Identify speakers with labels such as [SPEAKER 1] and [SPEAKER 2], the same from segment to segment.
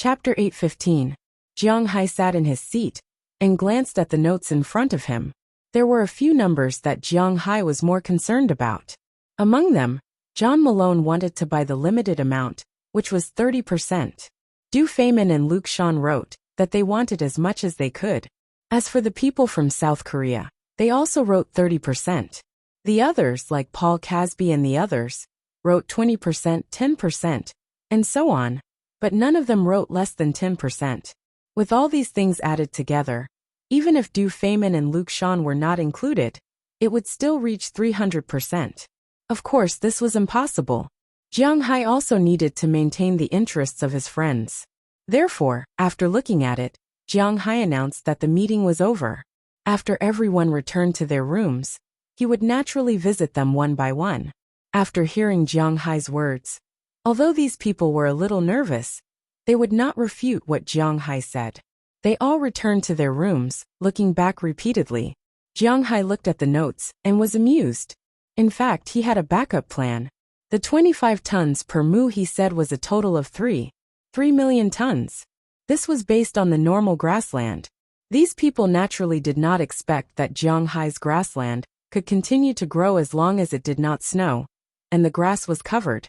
[SPEAKER 1] Chapter 8:15. Jiang Hai sat in his seat and glanced at the notes in front of him. There were a few numbers that Jiang Hai was more concerned about. Among them, John Malone wanted to buy the limited amount, which was 30%. Du Feynman and Luke Shan wrote that they wanted as much as they could. As for the people from South Korea, they also wrote 30%. The others, like Paul Casby and the others, wrote 20%, 10%, and so on, but none of them wrote less than 10%. With all these things added together, even if Du Feynman and Luke Shan were not included, it would still reach 300%. Of course, this was impossible. Jiang Hai also needed to maintain the interests of his friends. Therefore, after looking at it, Jiang Hai announced that the meeting was over. After everyone returned to their rooms, he would naturally visit them one by one. After hearing Jiang Hai's words, although these people were a little nervous, they would not refute what Jiang Hai said. They all returned to their rooms, looking back repeatedly. Jiang Hai looked at the notes and was amused. In fact, he had a backup plan. The 25 tons per mu he said was a total of 3 million tons. This was based on the normal grassland. These people naturally did not expect that Jiang Hai's grassland could continue to grow as long as it did not snow, and the grass was covered.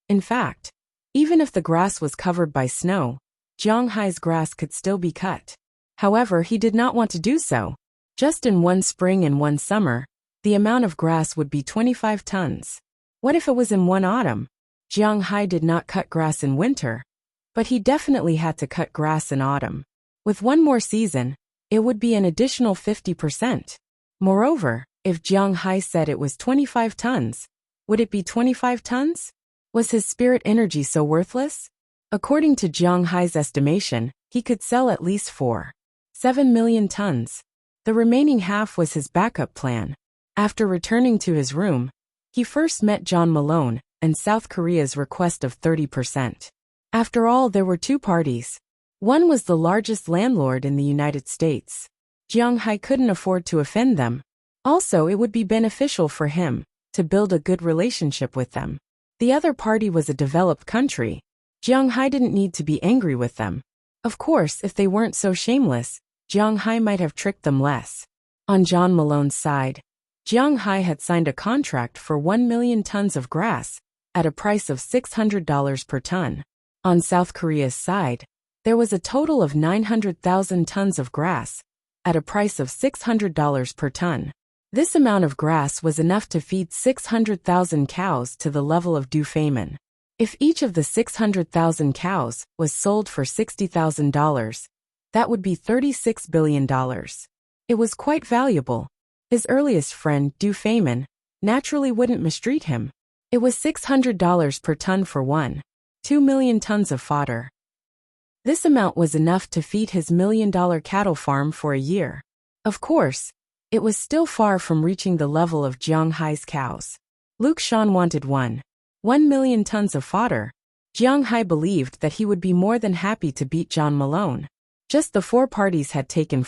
[SPEAKER 1] In fact, even if the grass was covered by snow, Jiang Hai's grass could still be cut. However, he did not want to do so. Just in one spring and one summer, the amount of grass would be 25 tons. What if it was in one autumn? Jiang Hai did not cut grass in winter, but he definitely had to cut grass in autumn. With one more season, it would be an additional 50%. Moreover, if Jiang Hai said it was 25 tons, would it be 25 tons? Was his spirit energy so worthless? According to Jiang Hai's estimation, he could sell at least 7 million tons. The remaining half was his backup plan. After returning to his room, he first met John Malone and South Korea's request of 30%. After all, there were two parties. One was the largest landlord in the United States. Jiang Hai couldn't afford to offend them. Also, it would be beneficial for him to build a good relationship with them. The other party was a developed country. Jiang Hai didn't need to be angry with them. Of course, if they weren't so shameless, Jiang Hai might have tricked them less. On John Malone's side, Jiang Hai had signed a contract for 1 million tons of grass at a price of $600 per ton. On South Korea's side, there was a total of 900,000 tons of grass at a price of $600 per ton. This amount of grass was enough to feed 600,000 cows to the level of Du Feynman. If each of the 600,000 cows was sold for $60,000, that would be $36 billion. It was quite valuable. His earliest friend, Du Feynman, naturally wouldn't mistreat him. It was $600 per ton for 2 million tons of fodder. This amount was enough to feed his $1 million cattle farm for a year. Of course, it was still far from reaching the level of Jiang Hai's cows. Luke Shan wanted 1 million tons of fodder. Jiang Hai believed that he would be more than happy to beat John Malone. Just the four parties had taken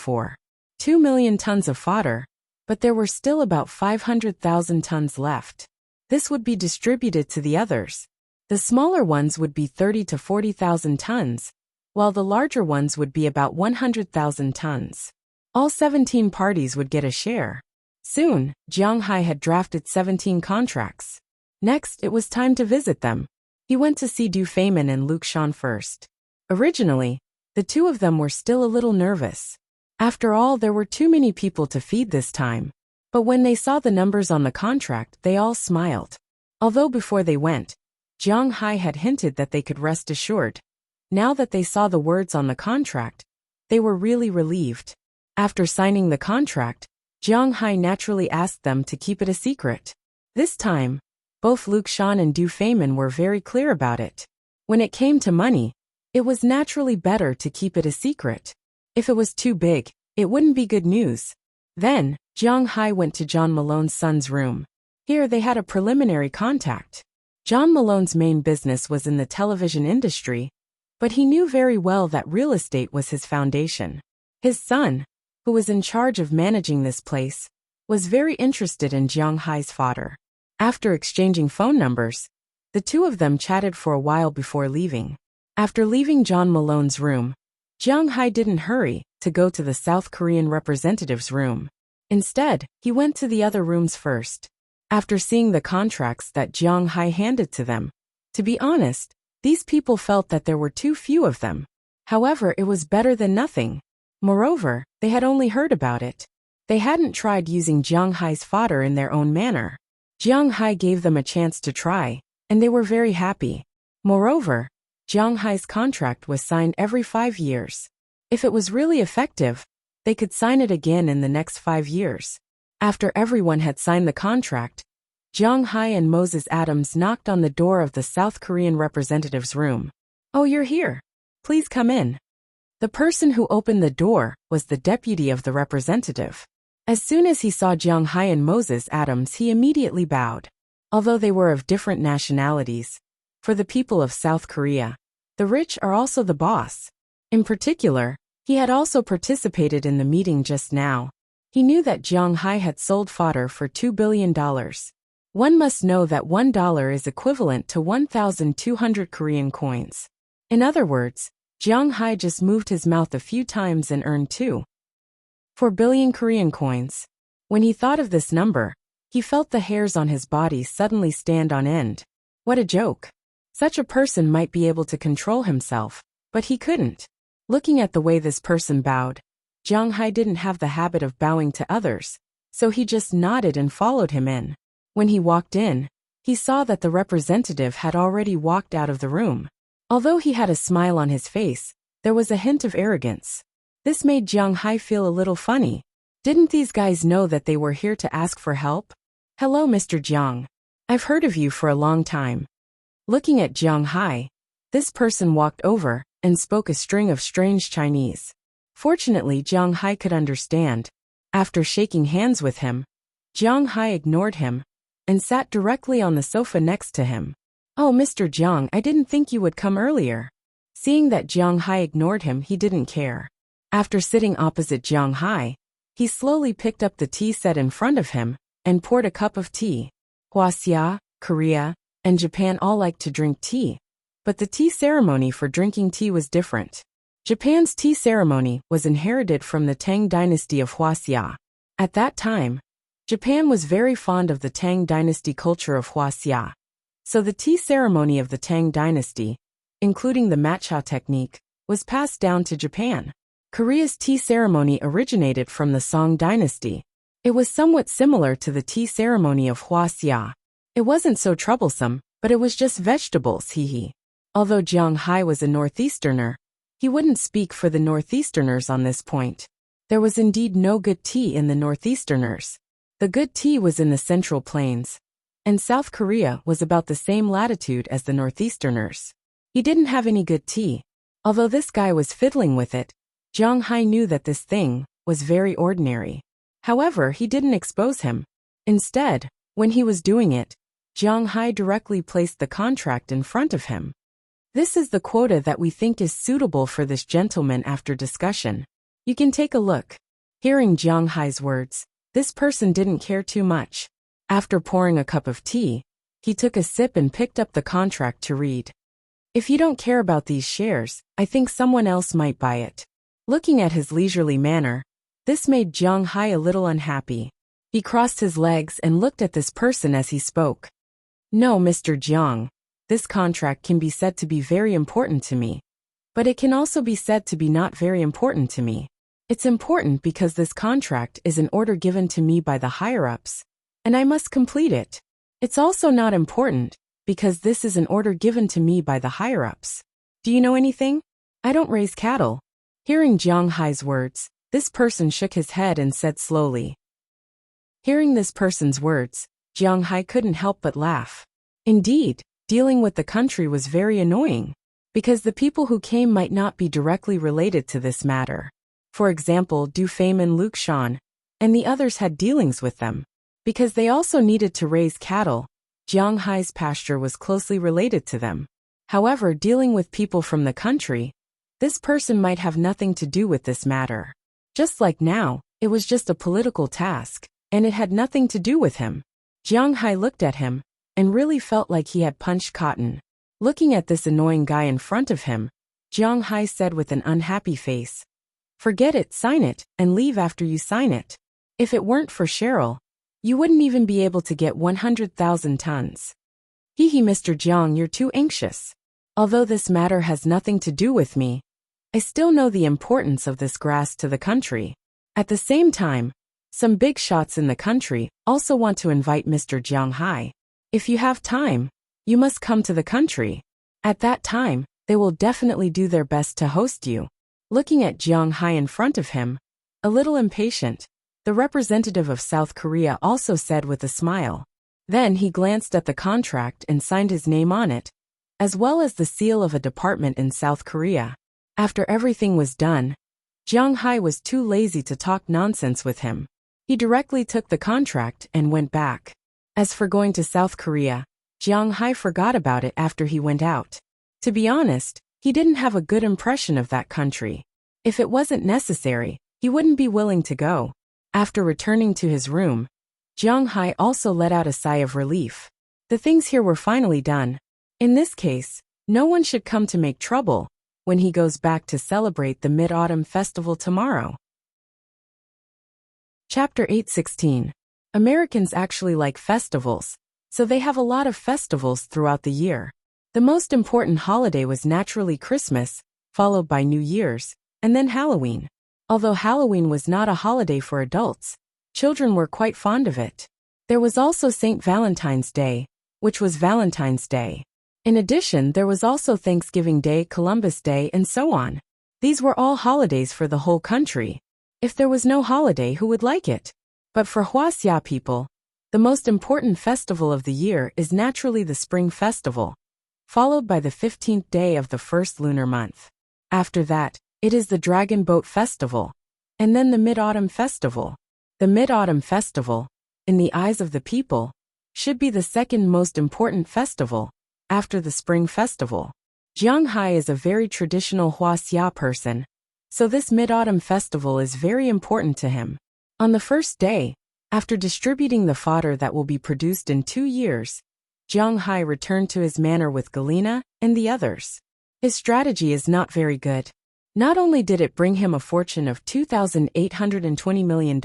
[SPEAKER 1] 2 million tons of fodder, but there were still about 500,000 tons left. This would be distributed to the others. The smaller ones would be 30 to 40,000 tons, while the larger ones would be about 100,000 tons. All 17 parties would get a share. Soon, Jiang Hai had drafted 17 contracts. Next, it was time to visit them. He went to see Du Feynman and Luke Shan first. Originally, the two of them were still a little nervous. After all, there were too many people to feed this time. But when they saw the numbers on the contract, they all smiled. Although before they went, Jiang Hai had hinted that they could rest assured. Now that they saw the words on the contract, they were really relieved. After signing the contract, Jiang Hai naturally asked them to keep it a secret. This time, both Luke Shan and Du Feynman were very clear about it. When it came to money, it was naturally better to keep it a secret. If it was too big, it wouldn't be good news. Then, Jiang Hai went to John Malone's son's room. Here they had a preliminary contact. John Malone's main business was in the television industry, but he knew very well that real estate was his foundation. His son, who was in charge of managing this place, was very interested in Jiang Hai's fodder. After exchanging phone numbers, the two of them chatted for a while before leaving. After leaving John Malone's room, Jiang Hai didn't hurry to go to the South Korean representative's room. Instead, he went to the other rooms first. After seeing the contracts that Jiang Hai handed to them, to be honest, these people felt that there were too few of them. However, it was better than nothing. Moreover, they had only heard about it. They hadn't tried using Jiang Hai's fodder in their own manner. Jiang Hai gave them a chance to try, and they were very happy. Moreover, Jiang Hai's contract was signed every 5 years. If it was really effective, they could sign it again in the next 5 years. After everyone had signed the contract, Jiang Hai and Moses Adams knocked on the door of the South Korean representative's room. "Oh, you're here. Please come in." The person who opened the door was the deputy of the representative. As soon as he saw Jiang Hai and Moses Adams, he immediately bowed. Although they were of different nationalities, for the people of South Korea, the rich are also the boss. In particular, he had also participated in the meeting just now. He knew that Jiang Hai had sold fodder for $2 billion. One must know that $1 is equivalent to 1,200 Korean coins. In other words, Jiang Hai just moved his mouth a few times and earned 2.4 billion Korean coins. When he thought of this number, he felt the hairs on his body suddenly stand on end. What a joke. Such a person might be able to control himself, but he couldn't. Looking at the way this person bowed, Jiang Hai didn't have the habit of bowing to others, so he just nodded and followed him in. When he walked in, he saw that the representative had already walked out of the room. Although he had a smile on his face, there was a hint of arrogance. This made Jiang Hai feel a little funny. Didn't these guys know that they were here to ask for help? "Hello, Mr. Jiang. I've heard of you for a long time." Looking at Jiang Hai, this person walked over and spoke a string of strange Chinese. Fortunately, Jiang Hai could understand. After shaking hands with him, Jiang Hai ignored him and sat directly on the sofa next to him. "Oh, Mr. Jiang, I didn't think you would come earlier." Seeing that Jiang Hai ignored him, he didn't care. After sitting opposite Jiang Hai, he slowly picked up the tea set in front of him and poured a cup of tea. Hwaseong, Korea, and Japan all like to drink tea, but the tea ceremony for drinking tea was different. Japan's tea ceremony was inherited from the Tang dynasty of Hwaseong. At that time, Japan was very fond of the Tang dynasty culture of Hwaseong. So the tea ceremony of the Tang dynasty, including the matcha technique, was passed down to Japan. Korea's tea ceremony originated from the Song dynasty. It was somewhat similar to the tea ceremony of Hwaseong. It wasn't so troublesome, but it was just vegetables, hee. Although Jiang Hai was a northeasterner, he wouldn't speak for the northeasterners on this point. There was indeed no good tea in the northeasterners. The good tea was in the Central Plains, and South Korea was about the same latitude as the northeasterners. He didn't have any good tea. Although this guy was fiddling with it, Jiang Hai knew that this thing was very ordinary. However, he didn't expose him. Instead, when he was doing it, Jiang Hai directly placed the contract in front of him. "This is the quota that we think is suitable for this gentleman after discussion. You can take a look." Hearing Jiang Hai's words, this person didn't care too much. After pouring a cup of tea, he took a sip and picked up the contract to read. "If you don't care about these shares, I think someone else might buy it." Looking at his leisurely manner, this made Jiang Hai a little unhappy. He crossed his legs and looked at this person as he spoke. "No, Mr. Jiang. This contract can be said to be very important to me, but it can also be said to be not very important to me. It's important because this contract is an order given to me by the higher-ups, and I must complete it. It's also not important because this is an order given to me by the higher-ups. Do you know anything? I don't raise cattle." Hearing Jiang Hai's words, this person shook his head and said slowly. Hearing this person's words, Jiang Hai couldn't help but laugh. Indeed, dealing with the country was very annoying, because the people who came might not be directly related to this matter. For example, Du Fame and Luke Shan, and the others had dealings with them. Because they also needed to raise cattle, Jiang Hai's pasture was closely related to them. However, dealing with people from the country, this person might have nothing to do with this matter. Just like now, it was just a political task, and it had nothing to do with him. Jiang Hai looked at him, and really felt like he had punched cotton. Looking at this annoying guy in front of him, Jiang Hai said with an unhappy face. Forget it, sign it, and leave after you sign it. If it weren't for Cheryl, you wouldn't even be able to get 100,000 tons. Hee Mr. Jiang, you're too anxious. Although this matter has nothing to do with me, I still know the importance of this grass to the country. At the same time, some big shots in the country also want to invite Mr. Jiang Hai. If you have time, you must come to the country. At that time, they will definitely do their best to host you. Looking at Jiang Hai in front of him, a little impatient, the representative of South Korea also said with a smile. Then he glanced at the contract and signed his name on it, as well as the seal of a department in South Korea. After everything was done, Jiang Hai was too lazy to talk nonsense with him. He directly took the contract and went back. As for going to South Korea, Jiang Hai forgot about it after he went out. To be honest, he didn't have a good impression of that country. If it wasn't necessary, he wouldn't be willing to go. After returning to his room, Jiang Hai also let out a sigh of relief. The things here were finally done. In this case, no one should come to make trouble when he goes back to celebrate the Mid-Autumn Festival tomorrow. Chapter 8:16. Americans actually like festivals, so they have a lot of festivals throughout the year. The most important holiday was naturally Christmas, followed by New Year's, and then Halloween. Although Halloween was not a holiday for adults, children were quite fond of it. There was also St. Valentine's Day, which was Valentine's Day. In addition, there was also Thanksgiving Day, Columbus Day, and so on. These were all holidays for the whole country. If there was no holiday, who would like it? But for Huaxia people, the most important festival of the year is naturally the Spring Festival, followed by the 15th day of the first lunar month. After that, it is the Dragon Boat Festival, and then the Mid-Autumn Festival. The Mid-Autumn Festival, in the eyes of the people, should be the second most important festival, after the Spring Festival. Jiang Hai is a very traditional Huaxia person, so this Mid-Autumn Festival is very important to him. On the first day, after distributing the fodder that will be produced in 2 years, Jiang Hai returned to his manor with Galina and the others. His strategy is not very good. Not only did it bring him a fortune of $2,820 million,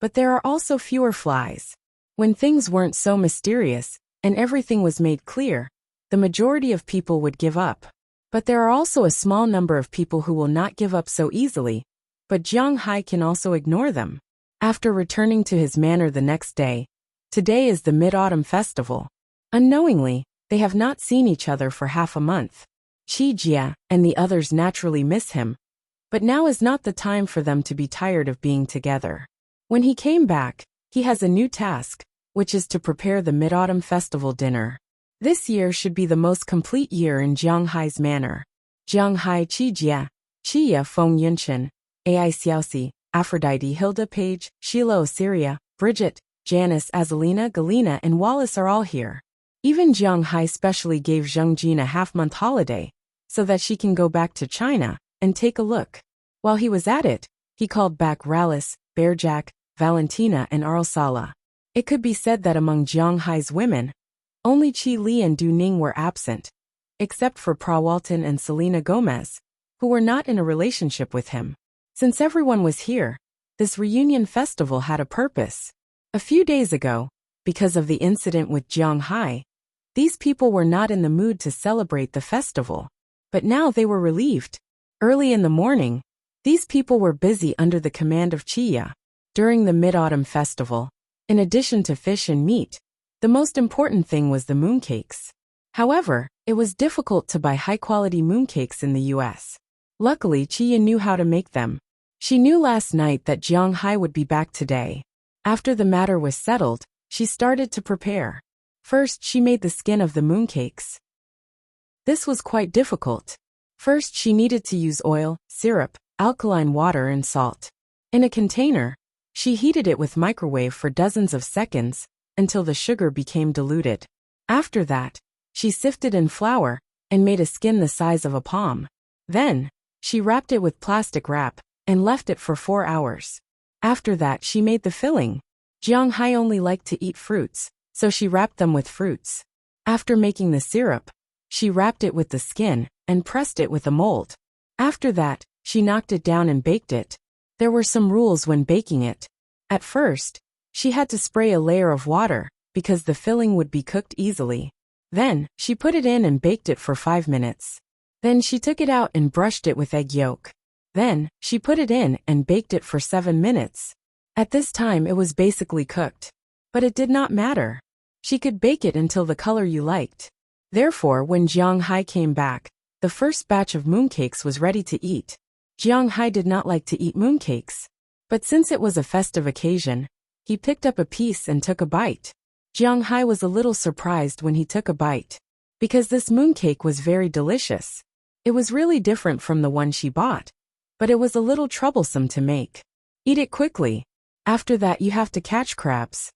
[SPEAKER 1] but there are also fewer flies. When things weren't so mysterious, and everything was made clear, the majority of people would give up. But there are also a small number of people who will not give up so easily, but Jiang Hai can also ignore them. After returning to his manor the next day, today is the Mid-Autumn Festival. Unknowingly, they have not seen each other for half a month. Qi Jia and the others naturally miss him, but now is not the time for them to be tired of being together. When he came back, he has a new task, which is to prepare the Mid-Autumn Festival dinner. This year should be the most complete year in Jiang Hai's manor. Jiang Hai, Qi Jia, Qia Feng Yunchen, Ai Xiaoxi, Aphrodite, Hilda Page, Sheila Osiria, Bridget, Janice, Azalina, Galina, and Wallace are all here. Even Jiang Hai specially gave Zheng Jin a half-month holiday, so that she can go back to China and take a look. While he was at it, he called back Rallis, Bearjack, Valentina, and Arlsala. It could be said that among Jiang Hai's women, only Qi Li and Du Ning were absent, except for Prawalton and Selena Gomez, who were not in a relationship with him. Since everyone was here, this reunion festival had a purpose. A few days ago, because of the incident with Jiang Hai, these people were not in the mood to celebrate the festival. But now they were relieved. Early in the morning, these people were busy under the command of Qia. During the Mid-Autumn Festival, in addition to fish and meat, the most important thing was the mooncakes. However, it was difficult to buy high-quality mooncakes in the US. Luckily, Qia knew how to make them. She knew last night that Jiang Hai would be back today. After the matter was settled, she started to prepare. First, she made the skin of the mooncakes. This was quite difficult. First, she needed to use oil, syrup, alkaline water, and salt. In a container, she heated it with microwave for dozens of seconds, until the sugar became diluted. After that, she sifted in flour, and made a skin the size of a palm. Then, she wrapped it with plastic wrap, and left it for 4 hours. After that, she made the filling. Jiang Hai only liked to eat fruits, so she wrapped them with fruits. After making the syrup, she wrapped it with the skin, and pressed it with a mold. After that, she knocked it down and baked it. There were some rules when baking it. At first, she had to spray a layer of water, because the filling would be cooked easily. Then, she put it in and baked it for 5 minutes. Then she took it out and brushed it with egg yolk. Then, she put it in and baked it for 7 minutes. At this time it was basically cooked. But it did not matter. She could bake it until the color you liked. Therefore, when Jiang Hai came back, the first batch of mooncakes was ready to eat. Jiang Hai did not like to eat mooncakes. But since it was a festive occasion, he picked up a piece and took a bite. Jiang Hai was a little surprised when he took a bite, because this mooncake was very delicious. It was really different from the one she bought, but it was a little troublesome to make. Eat it quickly. After that you have to catch crabs.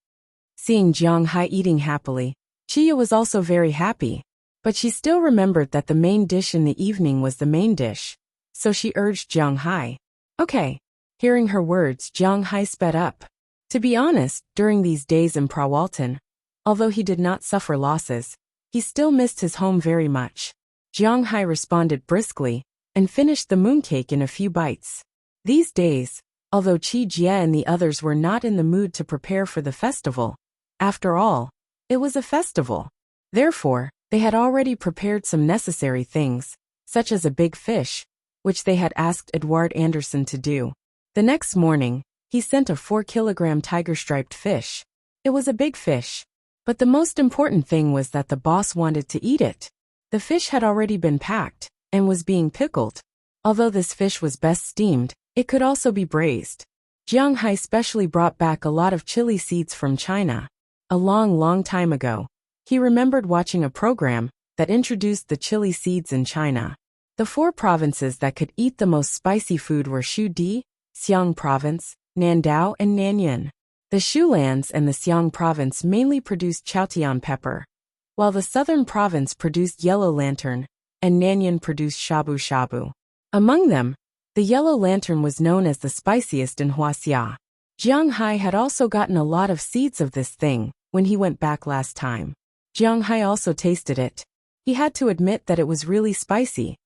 [SPEAKER 1] Seeing Jiang Hai eating happily, Chia was also very happy. But she still remembered that the main dish in the evening was the main dish. So she urged Jiang Hai. Okay. Hearing her words, Jiang Hai sped up. To be honest, during these days in Prawalton, although he did not suffer losses, he still missed his home very much. Jiang Hai responded briskly, and finished the mooncake in a few bites. These days, although Qi Jie and the others were not in the mood to prepare for the festival, after all, it was a festival. Therefore, they had already prepared some necessary things, such as a big fish, which they had asked Edward Anderson to do. The next morning, he sent a 4-kilogram tiger-striped fish. It was a big fish. But the most important thing was that the boss wanted to eat it. The fish had already been packed, and was being pickled. Although this fish was best steamed, it could also be braised. Jiang Hai specially brought back a lot of chili seeds from China. A long time ago, he remembered watching a program that introduced the chili seeds in China. The 4 provinces that could eat the most spicy food were Shu-Di, Xiang Province, Nandao and Nanyan. The Shulands and the Xiang Province mainly produced Chaotian pepper, while the Southern Province produced yellow lantern, and Nanyan produced shabu shabu. Among them, the yellow lantern was known as the spiciest in Huaxia. Jiang Hai had also gotten a lot of seeds of this thing when he went back last time. Jiang Hai also tasted it. He had to admit that it was really spicy.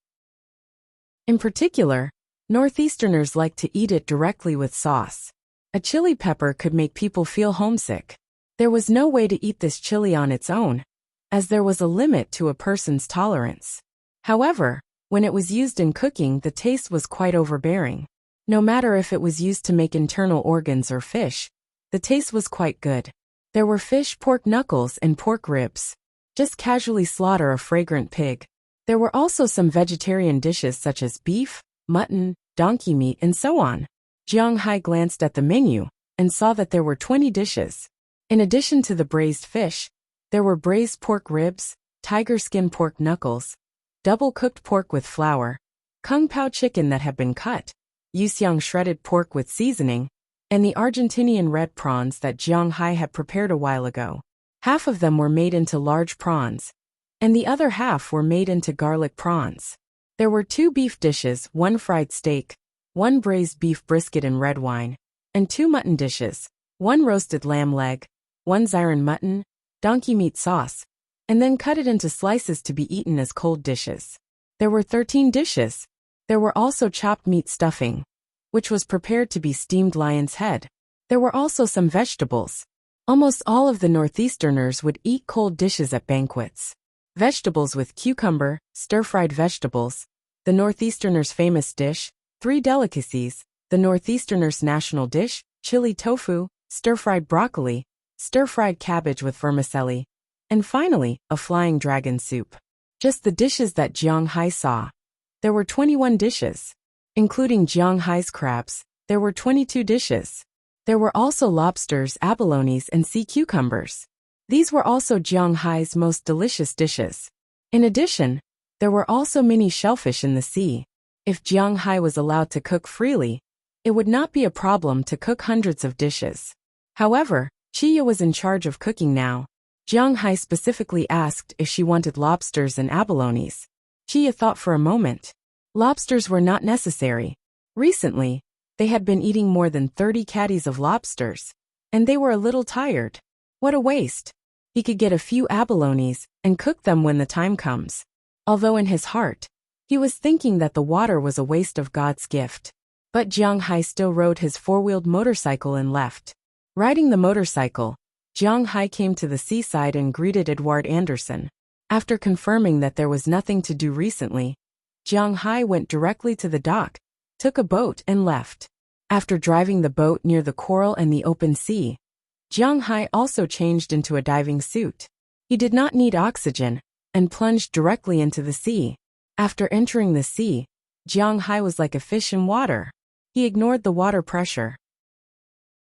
[SPEAKER 1] In particular, Northeasterners like to eat it directly with sauce. A chili pepper could make people feel homesick. There was no way to eat this chili on its own, as there was a limit to a person's tolerance. However, when it was used in cooking, the taste was quite overbearing. No matter if it was used to make internal organs or fish, the taste was quite good. There were fish, pork knuckles, and pork ribs. Just casually slaughter a fragrant pig. There were also some vegetarian dishes such as beef, mutton, donkey meat, and so on. Jiang Hai glanced at the menu and saw that there were 20 dishes. In addition to the braised fish, there were braised pork ribs, tiger skin pork knuckles, double-cooked pork with flour, kung pao chicken that had been cut, yuxiang shredded pork with seasoning, and the Argentinian red prawns that Jiang Hai had prepared a while ago. Half of them were made into large prawns, and the other half were made into garlic prawns. There were 2 beef dishes, 1 fried steak, 1 braised beef brisket in red wine, and 2 mutton dishes, 1 roasted lamb leg, 1 Xiran mutton, donkey meat sauce, and then cut it into slices to be eaten as cold dishes. There were 13 dishes. There were also chopped meat stuffing, which was prepared to be steamed lion's head. There were also some vegetables. Almost all of the Northeasterners would eat cold dishes at banquets. Vegetables with cucumber, stir-fried vegetables, the Northeasterners' famous dish, 3 delicacies, the Northeasterners' national dish, chili tofu, stir-fried broccoli, stir-fried cabbage with vermicelli, and finally, a flying dragon soup. Just the dishes that Jiang Hai saw. There were 21 dishes. Including Jiang Hai's crabs, there were 22 dishes. There were also lobsters, abalones, and sea cucumbers. These were also Jiang Hai's most delicious dishes. In addition, there were also many shellfish in the sea. If Jiang Hai was allowed to cook freely, it would not be a problem to cook hundreds of dishes. However, Chia was in charge of cooking now. Jiang Hai specifically asked if she wanted lobsters and abalones. Chia thought for a moment. Lobsters were not necessary. Recently, they had been eating more than 30 caddies of lobsters, and they were a little tired. What a waste. He could get a few abalones and cook them when the time comes. Although in his heart, He was thinking that the water was a waste of God's gift. But Jiang Hai still rode his four-wheeled motorcycle and left. Riding the motorcycle, Jiang Hai came to the seaside and greeted Edward Anderson. After confirming that there was nothing to do recently, Jiang Hai went directly to the dock, took a boat and left. After driving the boat near the coral and the open sea, Jiang Hai also changed into a diving suit. He did not need oxygen, and plunged directly into the sea. After entering the sea, Jiang Hai was like a fish in water. He ignored the water pressure.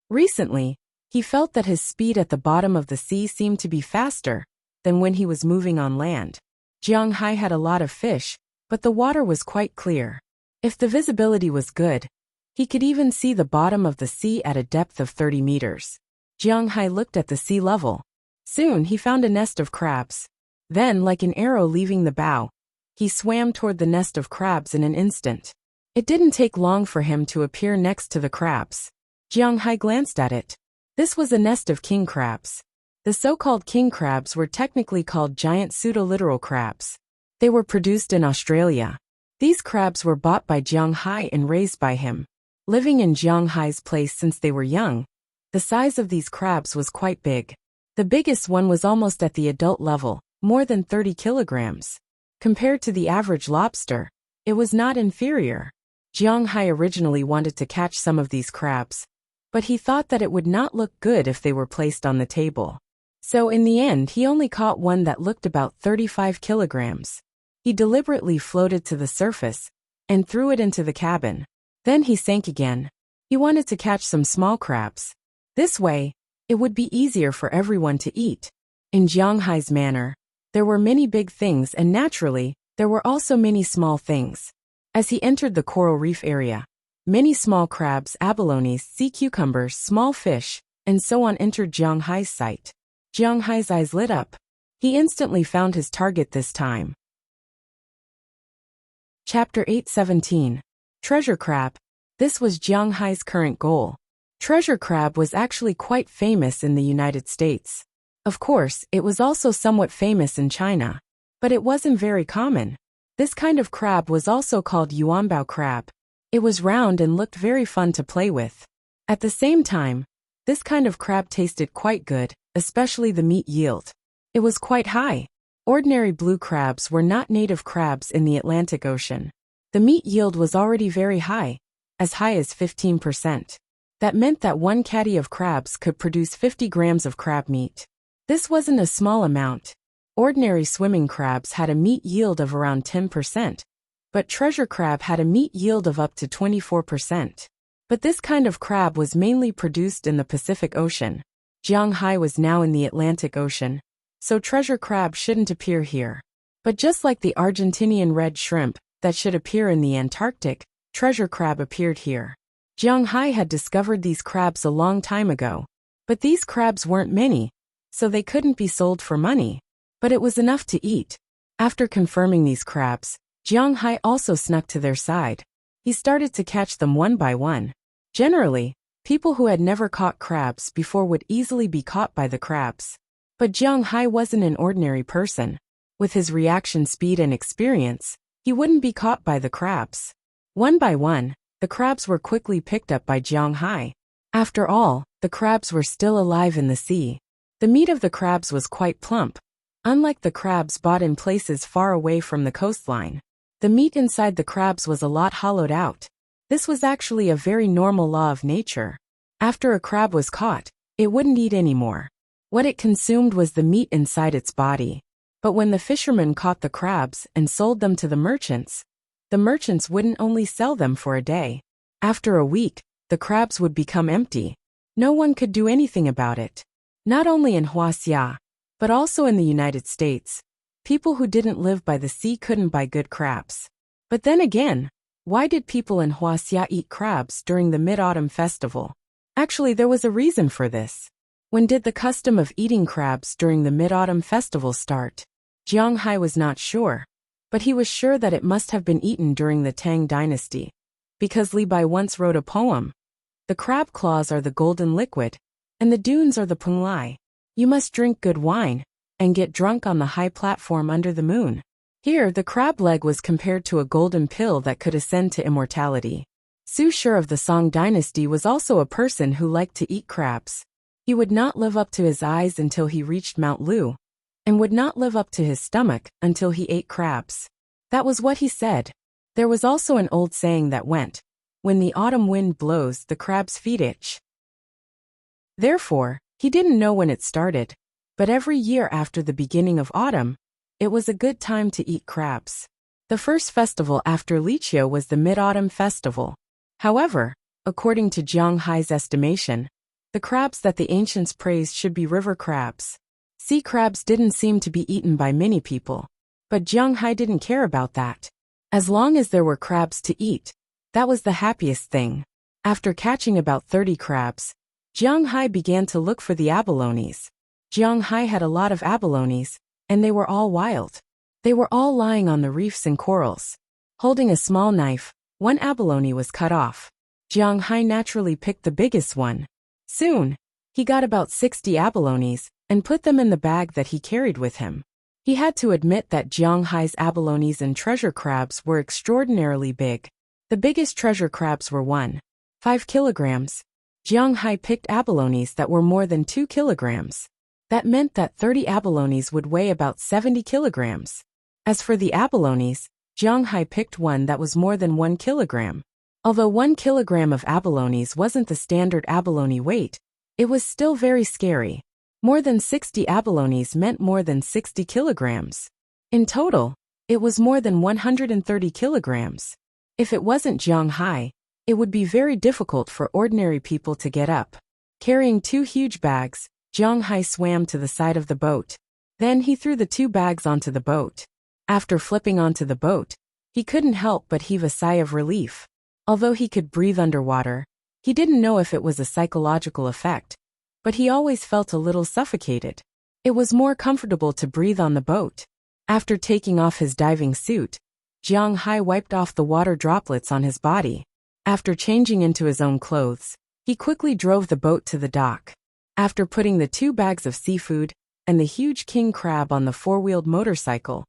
[SPEAKER 1] Recently, he felt that his speed at the bottom of the sea seemed to be faster than when he was moving on land. Jiang Hai had a lot of fish, but the water was quite clear. If the visibility was good, he could even see the bottom of the sea at a depth of 30 meters. Jiang Hai looked at the sea level. Soon he found a nest of crabs. Then, like an arrow leaving the bow, he swam toward the nest of crabs in an instant. It didn't take long for him to appear next to the crabs. Jiang Hai glanced at it. This was a nest of king crabs. The so-called king crabs were technically called giant pseudo-littoral crabs. They were produced in Australia. These crabs were bought by Jiang Hai and raised by him. Living in Jiang Hai's place since they were young, the size of these crabs was quite big. The biggest one was almost at the adult level, more than 30 kilograms. Compared to the average lobster, it was not inferior. Jiang Hai originally wanted to catch some of these crabs, but he thought that it would not look good if they were placed on the table. So in the end he only caught one that looked about 35 kilograms. He deliberately floated to the surface and threw it into the cabin. Then he sank again. He wanted to catch some small crabs. This way, it would be easier for everyone to eat. In Jiang Hai's manner, there were many big things and naturally, there were also many small things. As he entered the coral reef area, many small crabs, abalones, sea cucumbers, small fish, and so on entered Jiang Hai's sight. Jiang Hai's eyes lit up. He instantly found his target this time. Chapter 8:17. Treasure Crab. This was Jiang Hai's current goal. Treasure crab was actually quite famous in the United States. Of course, it was also somewhat famous in China. But it wasn't very common. This kind of crab was also called yuanbao crab. It was round and looked very fun to play with. At the same time, this kind of crab tasted quite good, especially the meat yield. It was quite high. Ordinary blue crabs were not native crabs in the Atlantic Ocean. The meat yield was already very high as 15%. That meant that one caddy of crabs could produce 50 grams of crab meat. This wasn't a small amount. Ordinary swimming crabs had a meat yield of around 10%, but treasure crab had a meat yield of up to 24%. But this kind of crab was mainly produced in the Pacific Ocean. Jiang Hai was now in the Atlantic Ocean, so treasure crab shouldn't appear here. But just like the Argentinian red shrimp that should appear in the Antarctic, treasure crab appeared here. Jiang Hai had discovered these crabs a long time ago, but these crabs weren't many, so they couldn't be sold for money. But it was enough to eat. After confirming these crabs, Jiang Hai also snuck to their side. He started to catch them one by one. Generally, people who had never caught crabs before would easily be caught by the crabs. But Jiang Hai wasn't an ordinary person. With his reaction speed and experience, he wouldn't be caught by the crabs. One by one, the crabs were quickly picked up by Jiang Hai. After all, the crabs were still alive in the sea. The meat of the crabs was quite plump. Unlike the crabs bought in places far away from the coastline, the meat inside the crabs was a lot hollowed out. This was actually a very normal law of nature. After a crab was caught, it wouldn't eat anymore. What it consumed was the meat inside its body. But when the fishermen caught the crabs and sold them to the merchants wouldn't only sell them for a day. After a week, the crabs would become empty. No one could do anything about it. Not only in Huaxia, but also in the United States, people who didn't live by the sea couldn't buy good crabs. But then again, why did people in Huaxia eat crabs during the Mid-Autumn Festival? Actually, there was a reason for this. When did the custom of eating crabs during the Mid-Autumn Festival start? Jiang Hai was not sure, but he was sure that it must have been eaten during the Tang Dynasty. Because Li Bai once wrote a poem, "The crab claws are the golden liquid, and the dunes are the punglai. You must drink good wine, and get drunk on the high platform under the moon." Here, the crab leg was compared to a golden pill that could ascend to immortality. Su Shi of the Song dynasty was also a person who liked to eat crabs. He would not live up to his eyes until he reached Mount Lu, and would not live up to his stomach until he ate crabs. That was what he said. There was also an old saying that went, "When the autumn wind blows, the crab's feet itch." Therefore, he didn't know when it started, but every year after the beginning of autumn, it was a good time to eat crabs. The first festival after Lichio was the Mid-Autumn Festival. However, according to Jiang Hai's estimation, the crabs that the ancients praised should be river crabs. Sea crabs didn't seem to be eaten by many people, but Jiang Hai didn't care about that. As long as there were crabs to eat, that was the happiest thing. After catching about 30 crabs, Jiang Hai began to look for the abalones. Jiang Hai had a lot of abalones, and they were all wild. They were all lying on the reefs and corals. Holding a small knife, one abalone was cut off. Jiang Hai naturally picked the biggest one. Soon, he got about 60 abalones and put them in the bag that he carried with him. He had to admit that Jiang Hai's abalones and treasure crabs were extraordinarily big. The biggest treasure crabs were 1.5 kilograms. Jiang Hai picked abalones that were more than 2 kilograms. That meant that 30 abalones would weigh about 70 kilograms. As for the abalones, Jiang Hai picked one that was more than 1 kilogram. Although 1 kilogram of abalones wasn't the standard abalone weight, it was still very scary. More than 60 abalones meant more than 60 kilograms. In total, it was more than 130 kilograms. If it wasn't Jiang Hai, it would be very difficult for ordinary people to get up. Carrying 2 huge bags, Jiang Hai swam to the side of the boat. Then he threw the 2 bags onto the boat. After flipping onto the boat, he couldn't help but heave a sigh of relief. Although he could breathe underwater, he didn't know if it was a psychological effect, but he always felt a little suffocated. It was more comfortable to breathe on the boat. After taking off his diving suit, Jiang Hai wiped off the water droplets on his body. After changing into his own clothes, he quickly drove the boat to the dock. After putting the 2 bags of seafood and the huge king crab on the 4-wheeled motorcycle,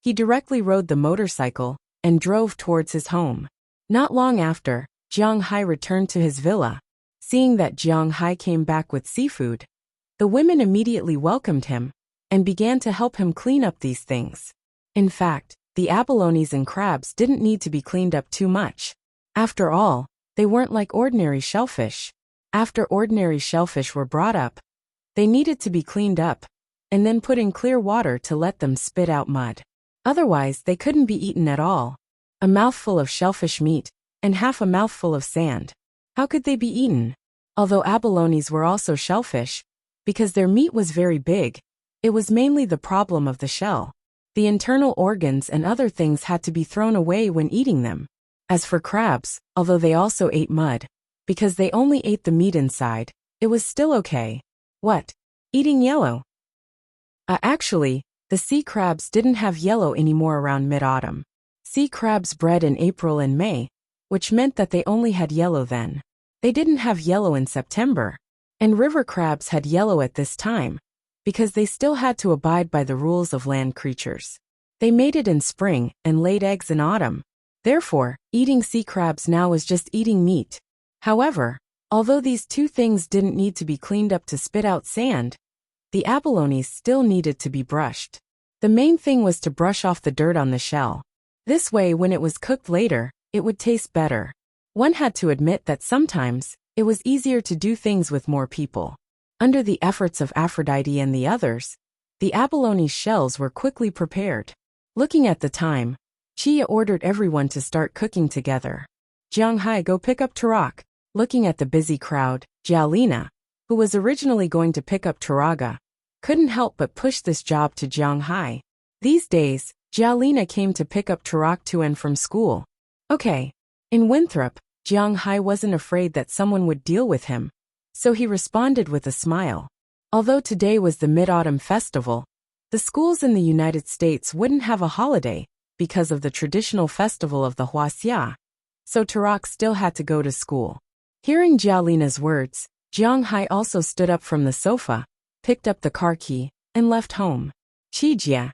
[SPEAKER 1] he directly rode the motorcycle and drove towards his home. Not long after, Jiang Hai returned to his villa. Seeing that Jiang Hai came back with seafood, the women immediately welcomed him and began to help him clean up these things. In fact, the abalones and crabs didn't need to be cleaned up too much. After all, they weren't like ordinary shellfish. After ordinary shellfish were brought up, they needed to be cleaned up and then put in clear water to let them spit out mud. Otherwise, they couldn't be eaten at all. A mouthful of shellfish meat and half a mouthful of sand. How could they be eaten? Although abalones were also shellfish, because their meat was very big, it was mainly the problem of the shell. The internal organs and other things had to be thrown away when eating them. As for crabs, although they also ate mud, because they only ate the meat inside, it was still okay. What? Eating yellow? Actually, the sea crabs didn't have yellow anymore around mid-autumn. Sea crabs bred in April and May, which meant that they only had yellow then. They didn't have yellow in September, and river crabs had yellow at this time, because they still had to abide by the rules of land creatures. They mated in spring and laid eggs in autumn. Therefore, eating sea crabs now was just eating meat. However, although these 2 things didn't need to be cleaned up to spit out sand, the abalones still needed to be brushed. The main thing was to brush off the dirt on the shell. This way, when it was cooked later, it would taste better. One had to admit that sometimes, it was easier to do things with more people. Under the efforts of Aphrodite and the others, the abalone's shells were quickly prepared. Looking at the time, Chia ordered everyone to start cooking together. Jiang Hai, go pick up Tarak. Looking at the busy crowd, Jialina, who was originally going to pick up Taraga, couldn't help but push this job to Jiang Hai. These days, Jialina came to pick up Tarak to and from school. Okay. In Winthrop, Jiang Hai wasn't afraid that someone would deal with him, so he responded with a smile. Although today was the Mid-Autumn Festival, the schools in the United States wouldn't have a holiday because of the traditional festival of the Huaxia, so Tarak still had to go to school. Hearing Jialina's words, Jiang Hai also stood up from the sofa, picked up the car key, and left home. Qijia.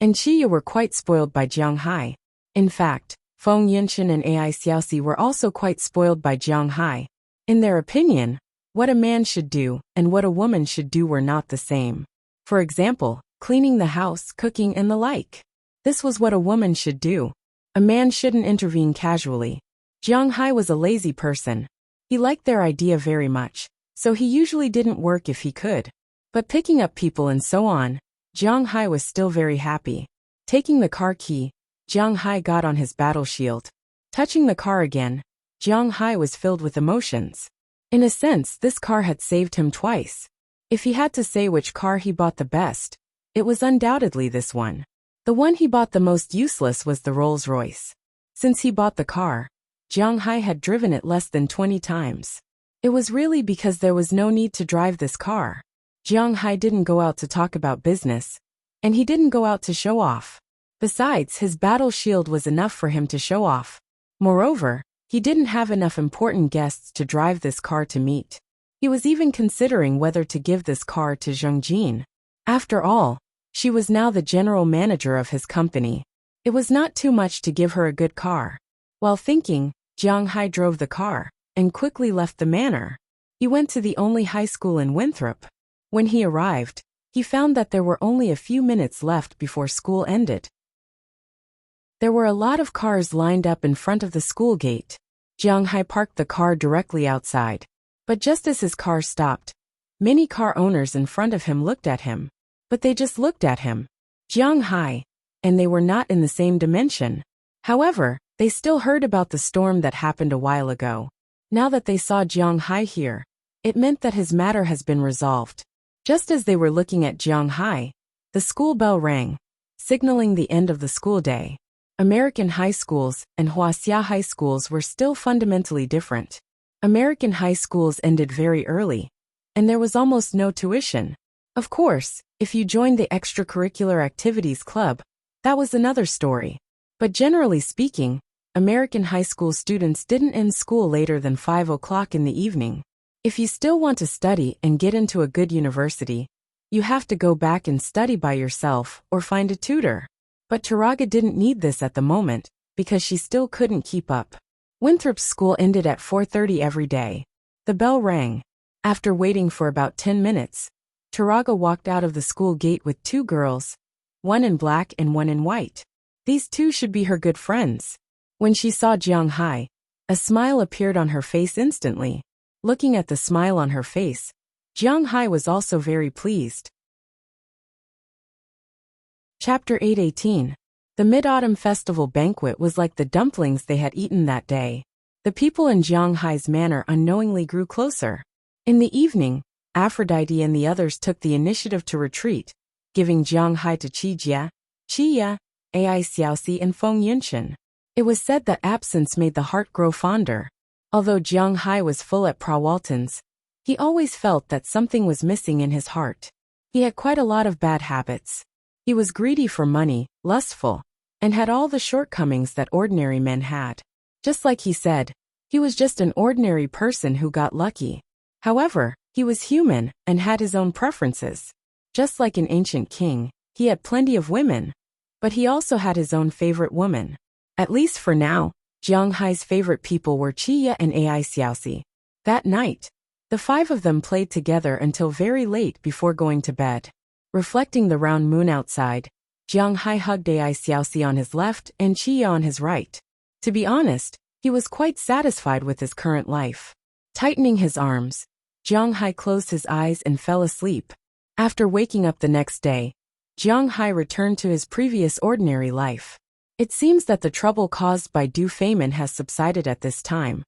[SPEAKER 1] and Chiya were quite spoiled by Jiang Hai. In fact, Feng Yunshan and Ai Xiaoxi were also quite spoiled by Jiang Hai. In their opinion, what a man should do and what a woman should do were not the same. For example, cleaning the house, cooking, and the like. This was what a woman should do. A man shouldn't intervene casually. Jiang Hai was a lazy person. He liked their idea very much, so he usually didn't work if he could. But picking up people and so on, Jiang Hai was still very happy. Taking the car key, Jiang Hai got on his battle shield. Touching the car again, Jiang Hai was filled with emotions. In a sense, this car had saved him twice. If he had to say which car he bought the best, it was undoubtedly this one. The one he bought the most useless was the Rolls-Royce. Since he bought the car, Jiang Hai had driven it less than 20 times. It was really because there was no need to drive this car. Jiang Hai didn't go out to talk about business, and he didn't go out to show off. Besides, his battle shield was enough for him to show off. Moreover, he didn't have enough important guests to drive this car to meet. He was even considering whether to give this car to Zheng Jin. After all, she was now the general manager of his company. It was not too much to give her a good car. While thinking, Jiang Hai drove the car and quickly left the manor. He went to the only high school in Winthrop. When he arrived, he found that there were only a few minutes left before school ended. There were a lot of cars lined up in front of the school gate. Jiang Hai parked the car directly outside. But just as his car stopped, many car owners in front of him looked at him. But they just looked at him. Jiang Hai. And they were not in the same dimension. However, they still heard about the storm that happened a while ago. Now that they saw Jiang Hai here, it meant that his matter has been resolved. Just as they were looking at Jiang Hai, the school bell rang, signaling the end of the school day. American high schools and Huaxia high schools were still fundamentally different. American high schools ended very early, and there was almost no tuition. Of course, if you joined the extracurricular activities club, that was another story. But generally speaking, American high school students didn't end school later than 5 o'clock in the evening. If you still want to study and get into a good university, you have to go back and study by yourself or find a tutor. But Turaga didn't need this at the moment, because she still couldn't keep up. Winthrop's school ended at 4:30 every day. The bell rang. After waiting for about 10 minutes, Turaga walked out of the school gate with 2 girls, one in black and one in white. These 2 should be her good friends. When she saw Jiang Hai, a smile appeared on her face instantly. Looking at the smile on her face, Jiang Hai was also very pleased. Chapter 8:18. The Mid-Autumn Festival banquet was like the dumplings they had eaten that day. The people in Jiang Hai's manor unknowingly grew closer. In the evening, Aphrodite and the others took the initiative to retreat, giving Jiang Hai to Chiya, Ai Xiaoxi and Feng Yunshan. It was said that absence made the heart grow fonder. Although Jiang Hai was full at Prawalton's, he always felt that something was missing in his heart. He had quite a lot of bad habits. He was greedy for money, lustful, and had all the shortcomings that ordinary men had. Just like he said, he was just an ordinary person who got lucky. However, he was human and had his own preferences. Just like an ancient king, he had plenty of women, but he also had his own favorite woman. At least for now, Jiang Hai's favorite people were Chiya and Ai Xiaoxi. That night, the 5 of them played together until very late before going to bed. Reflecting the round moon outside, Jiang Hai hugged Ai Xiaoxi on his left and Chiya on his right. To be honest, he was quite satisfied with his current life. Tightening his arms, Jiang Hai closed his eyes and fell asleep. After waking up the next day, Jiang Hai returned to his previous ordinary life. It seems that the trouble caused by Du Feimin has subsided at this time.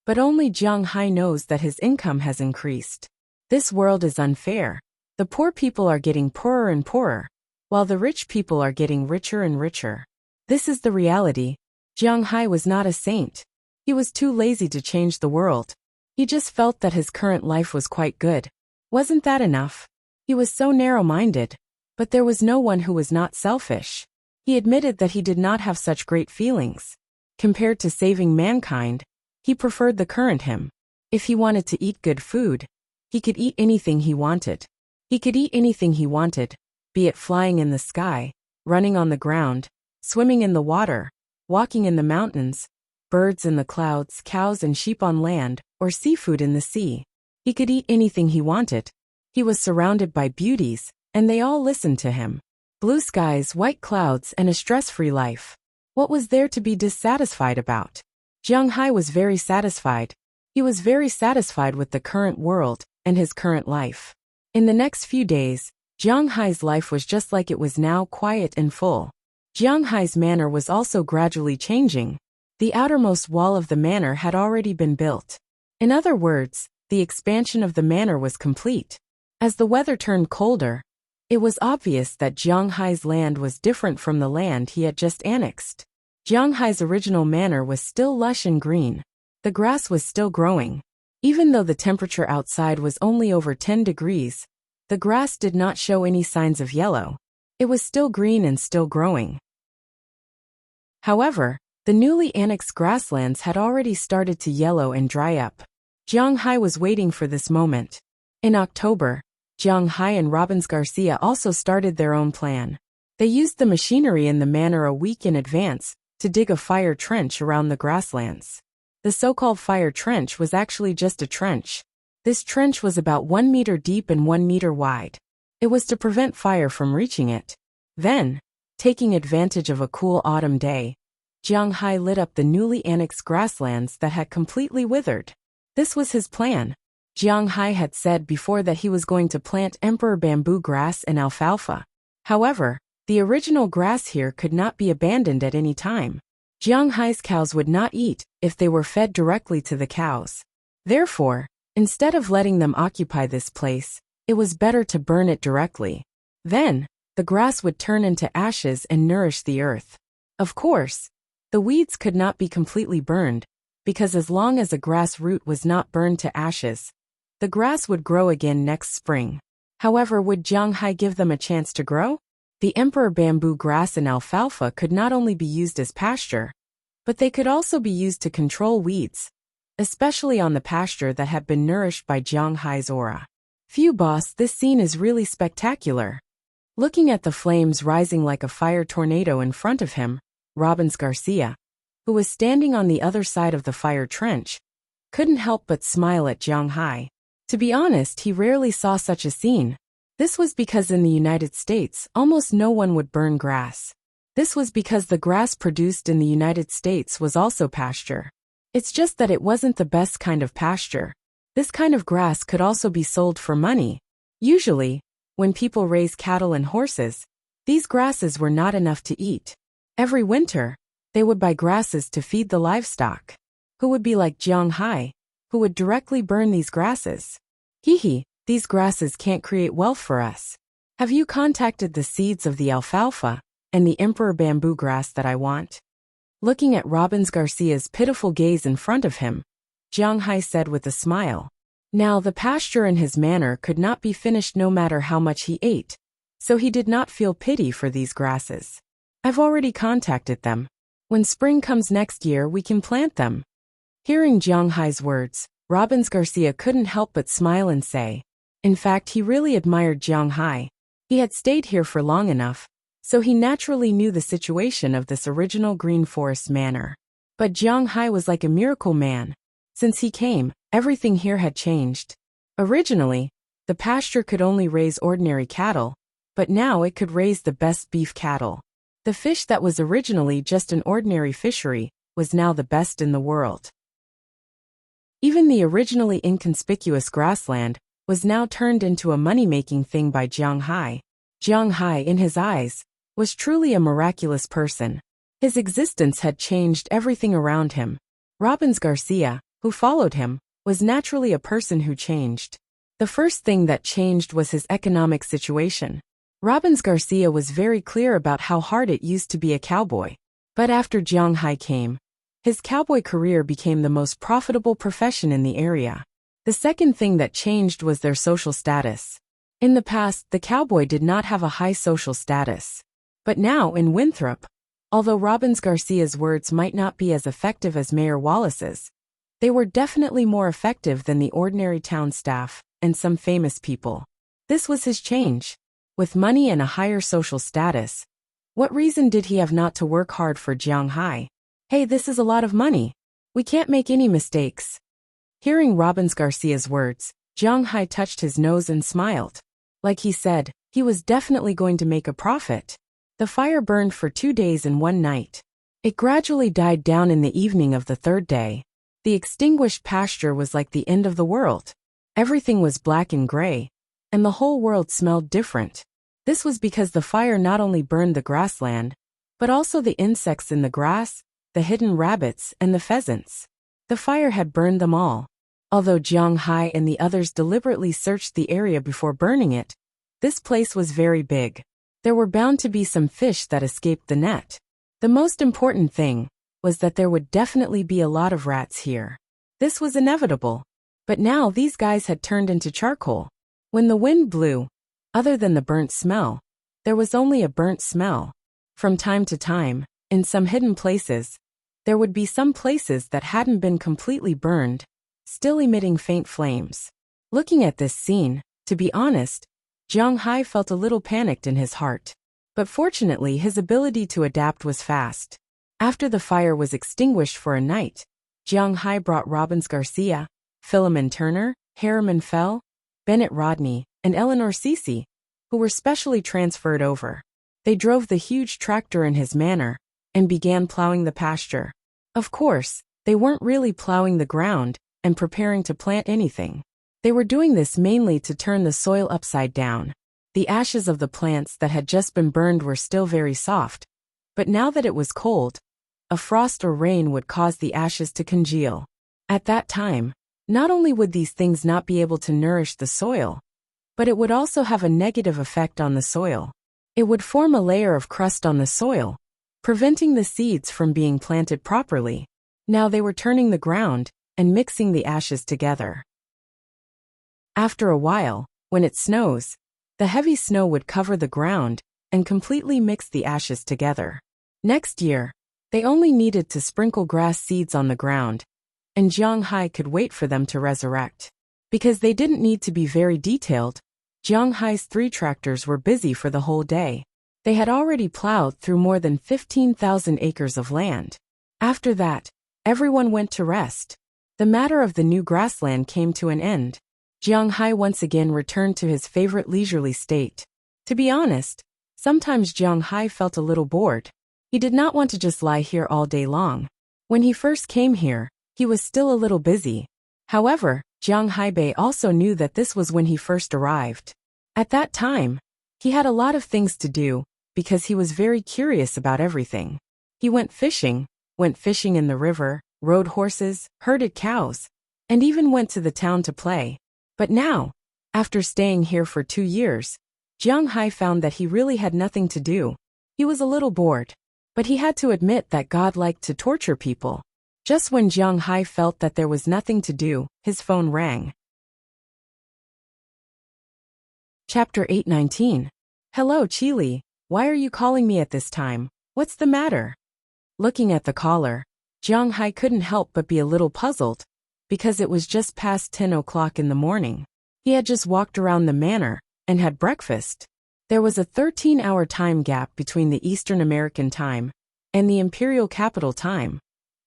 [SPEAKER 1] But only Jiang Hai knows that his income has increased. This world is unfair. The poor people are getting poorer and poorer, while the rich people are getting richer and richer. This is the reality. Jiang Hai was not a saint. He was too lazy to change the world. He just felt that his current life was quite good. Wasn't that enough? He was so narrow-minded, but there was no one who was not selfish. He admitted that he did not have such great feelings. Compared to saving mankind, he preferred the current him. If he wanted to eat good food, he could eat anything he wanted. He could eat anything he wanted, be it flying in the sky, running on the ground, swimming in the water, walking in the mountains, birds in the clouds, cows and sheep on land, or seafood in the sea. He could eat anything he wanted. He was surrounded by beauties, and they all listened to him. Blue skies, white clouds, and a stress-free life. What was there to be dissatisfied about? Jiang Hai was very satisfied. He was very satisfied with the current world and his current life. In the next few days, Jiang Hai's life was just like it was now, quiet and full. Jiang Hai's manor was also gradually changing. The outermost wall of the manor had already been built. In other words, the expansion of the manor was complete. As the weather turned colder, it was obvious that Jiang Hai's land was different from the land he had just annexed. Jiang Hai's original manor was still lush and green. The grass was still growing. Even though the temperature outside was only over 10 degrees, the grass did not show any signs of yellow. It was still green and still growing. However, the newly annexed grasslands had already started to yellow and dry up. Jiang Hai was waiting for this moment. In October, Jiang Hai and Robbins Garcia also started their own plan. They used the machinery in the manor a week in advance to dig a fire trench around the grasslands. The so-called fire trench was actually just a trench. This trench was about 1 meter deep and 1 meter wide. It was to prevent fire from reaching it. Then, taking advantage of a cool autumn day, Jiang Hai lit up the newly annexed grasslands that had completely withered. This was his plan. Jiang Hai had said before that he was going to plant emperor bamboo grass and alfalfa. However, the original grass here could not be abandoned at any time. Jiang Hai's cows would not eat if they were fed directly to the cows. Therefore, instead of letting them occupy this place, it was better to burn it directly. Then, the grass would turn into ashes and nourish the earth. Of course, the weeds could not be completely burned, because as long as a grass root was not burned to ashes, the grass would grow again next spring. However, would Jiang Hai give them a chance to grow? The emperor bamboo grass and alfalfa could not only be used as pasture, but they could also be used to control weeds, especially on the pasture that had been nourished by Jiang Hai's aura. Phew boss, this scene is really spectacular. Looking at the flames rising like a fire tornado in front of him, Robbins Garcia, who was standing on the other side of the fire trench, couldn't help but smile at Jiang Hai. To be honest, he rarely saw such a scene. This was because in the United States, almost no one would burn grass. This was because the grass produced in the United States was also pasture. It's just that it wasn't the best kind of pasture. This kind of grass could also be sold for money. Usually, when people raise cattle and horses, these grasses were not enough to eat. Every winter, they would buy grasses to feed the livestock. Who would be like Jiang Hai, who would directly burn these grasses? Hee, these grasses can't create wealth for us. Have you contacted the seeds of the alfalfa and the emperor bamboo grass that I want? Looking at Robbins Garcia's pitiful gaze in front of him, Jiang Hai said with a smile. Now the pasture in his manor could not be finished no matter how much he ate, so he did not feel pity for these grasses. I've already contacted them. When spring comes next year, we can plant them. Hearing Jiang Hai's words, Robbins Garcia couldn't help but smile and say, in fact, he really admired Jiang Hai. He had stayed here for long enough, so he naturally knew the situation of this original green forest manor. But Jiang Hai was like a miracle man. Since he came, everything here had changed. Originally, the pasture could only raise ordinary cattle, but now it could raise the best beef cattle. The fish that was originally just an ordinary fishery was now the best in the world. Even the originally inconspicuous grassland was now turned into a money-making thing by Jiang Hai. Jiang Hai, in his eyes, was truly a miraculous person. His existence had changed everything around him. Robbins Garcia, who followed him, was naturally a person who changed. The first thing that changed was his economic situation. Robbins Garcia was very clear about how hard it used to be a cowboy. But after Jiang Hai came, his cowboy career became the most profitable profession in the area. The second thing that changed was their social status. In the past, the cowboy did not have a high social status. But now, in Winthrop, although Robbins Garcia's words might not be as effective as Mayor Wallace's, they were definitely more effective than the ordinary town staff and some famous people. This was his change. With money and a higher social status, What reason did he have not to work hard for Jiang Hai? Hey, this is a lot of money. We can't make any mistakes. Hearing Robbins Garcia's words, Jiang Hai touched his nose and smiled. Like he said, he was definitely going to make a profit. The fire burned for 2 days and 1 night. It gradually died down in the evening of the 3rd day. The extinguished pasture was like the end of the world. Everything was black and gray, and the whole world smelled different. This was because the fire not only burned the grassland, but also the insects in the grass, the hidden rabbits, and the pheasants. The fire had burned them all. Although Jiang Hai and the others deliberately searched the area before burning it, this place was very big. There were bound to be some fish that escaped the net. The most important thing was that there would definitely be a lot of rats here. This was inevitable. But now these guys had turned into charcoal. When the wind blew, other than the burnt smell, there was only a burnt smell. From time to time, in some hidden places, there would be some places that hadn't been completely burned, still emitting faint flames. Looking at this scene, to be honest, Jiang Hai felt a little panicked in his heart. But fortunately his ability to adapt was fast. After the fire was extinguished for a night, Jiang Hai brought Robbins Garcia, Philemon Turner, Harriman Fell, Bennett Rodney, and Eleanor Cece, who were specially transferred over. They drove the huge tractor in his manor and began plowing the pasture. Of course, they weren't really plowing the ground and preparing to plant anything. They were doing this mainly to turn the soil upside down. The ashes of the plants that had just been burned were still very soft, but now that it was cold, a frost or rain would cause the ashes to congeal. At that time, not only would these things not be able to nourish the soil, but it would also have a negative effect on the soil. It would form a layer of crust on the soil, preventing the seeds from being planted properly. Now they were turning the ground and mixing the ashes together. After a while, when it snows, the heavy snow would cover the ground and completely mix the ashes together. Next year, they only needed to sprinkle grass seeds on the ground, and Jiang Hai could wait for them to resurrect. Because they didn't need to be very detailed, Jiang Hai's 3 tractors were busy for the whole day. They had already plowed through more than 15,000 acres of land. After that, everyone went to rest. The matter of the new grassland came to an end. Jiang Hai once again returned to his favorite leisurely state. To be honest, sometimes Jiang Hai felt a little bored. He did not want to just lie here all day long. When he first came here, he was still a little busy. However, Jiang Haibei also knew that this was when he first arrived. At that time, he had a lot of things to do, because he was very curious about everything. He went fishing in the river, rode horses, herded cows, and even went to the town to play. But now, after staying here for 2 years, Jiang Hai found that he really had nothing to do. He was a little bored. But he had to admit that God liked to torture people. Just when Jiang Hai felt that there was nothing to do, his phone rang. Chapter 819. Hello, Chili. Why are you calling me at this time? What's the matter? Looking at the caller, Jiang Hai couldn't help but be a little puzzled, because it was just past 10 o'clock in the morning. He had just walked around the manor and had breakfast. There was a 13-hour time gap between the Eastern American time and the Imperial Capital time,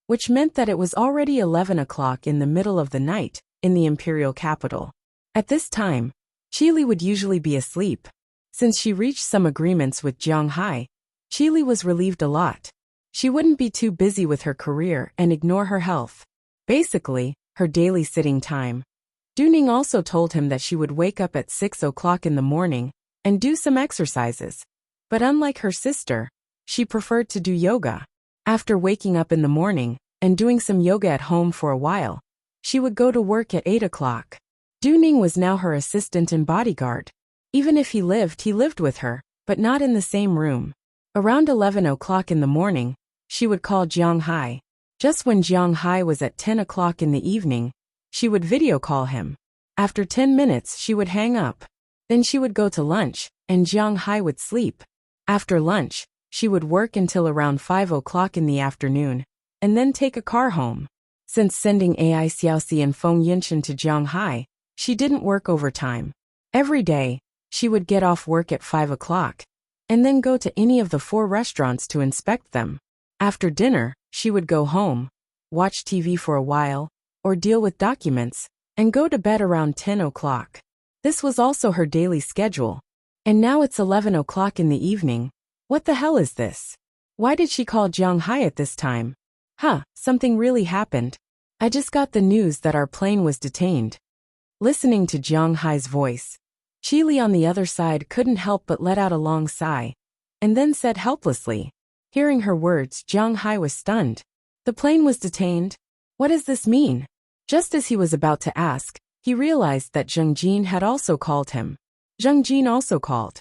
[SPEAKER 1] which meant that it was already 11 o'clock in the middle of the night in the Imperial Capital. At this time, Chili would usually be asleep. Since she reached some agreements with Jiang Hai, Chili was relieved a lot. She wouldn't be too busy with her career and ignore her health. Basically, her daily sitting time. Duning also told him that she would wake up at 6 o'clock in the morning and do some exercises. But unlike her sister, she preferred to do yoga. After waking up in the morning and doing some yoga at home for a while, she would go to work at 8 o'clock. Duning was now her assistant and bodyguard. Even if he lived with her, but not in the same room. Around 11 o'clock in the morning, she would call Jiang Hai. Just when Jiang Hai was at 10 o'clock in the evening, she would video call him. After 10 minutes, she would hang up. Then she would go to lunch, and Jiang Hai would sleep. After lunch, she would work until around 5 o'clock in the afternoon, and then take a car home. Since sending Ai Xiaoxi and Feng Yinshan to Jiang Hai, she didn't work overtime. Every day, she would get off work at 5 o'clock, and then go to any of the 4 restaurants to inspect them. After dinner, she would go home, watch TV for a while, or deal with documents, and go to bed around 10 o'clock. This was also her daily schedule. And now it's 11 o'clock in the evening. What the hell is this? Why did she call Jiang Hai at this time? Something really happened. I just got the news that our plane was detained. Listening to Jiang Hai's voice, Qili on the other side couldn't help but let out a long sigh, and then said helplessly. Hearing her words, Jiang Hai was stunned. The plane was detained? What does this mean? Just as he was about to ask, he realized that Zheng Jin had also called him. Zheng Jin also called.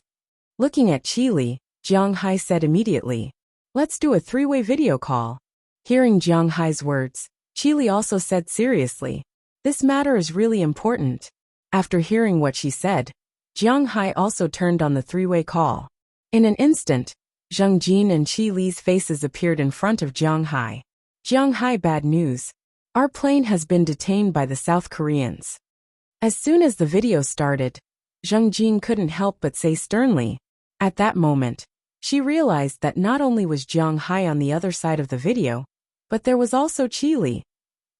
[SPEAKER 1] Looking at Qili, Jiang Hai said immediately, "Let's do a 3-way video call." Hearing Jiang Hai's words, Qili also said seriously, "This matter is really important." After hearing what she said, Jiang Hai also turned on the 3-way call. In an instant, Zheng Jin and Qili's faces appeared in front of Jiang Hai. "Jiang Hai, bad news. Our plane has been detained by the South Koreans." As soon as the video started, Zheng Jin couldn't help but say sternly. At that moment, she realized that not only was Jiang Hai on the other side of the video, but there was also Qili.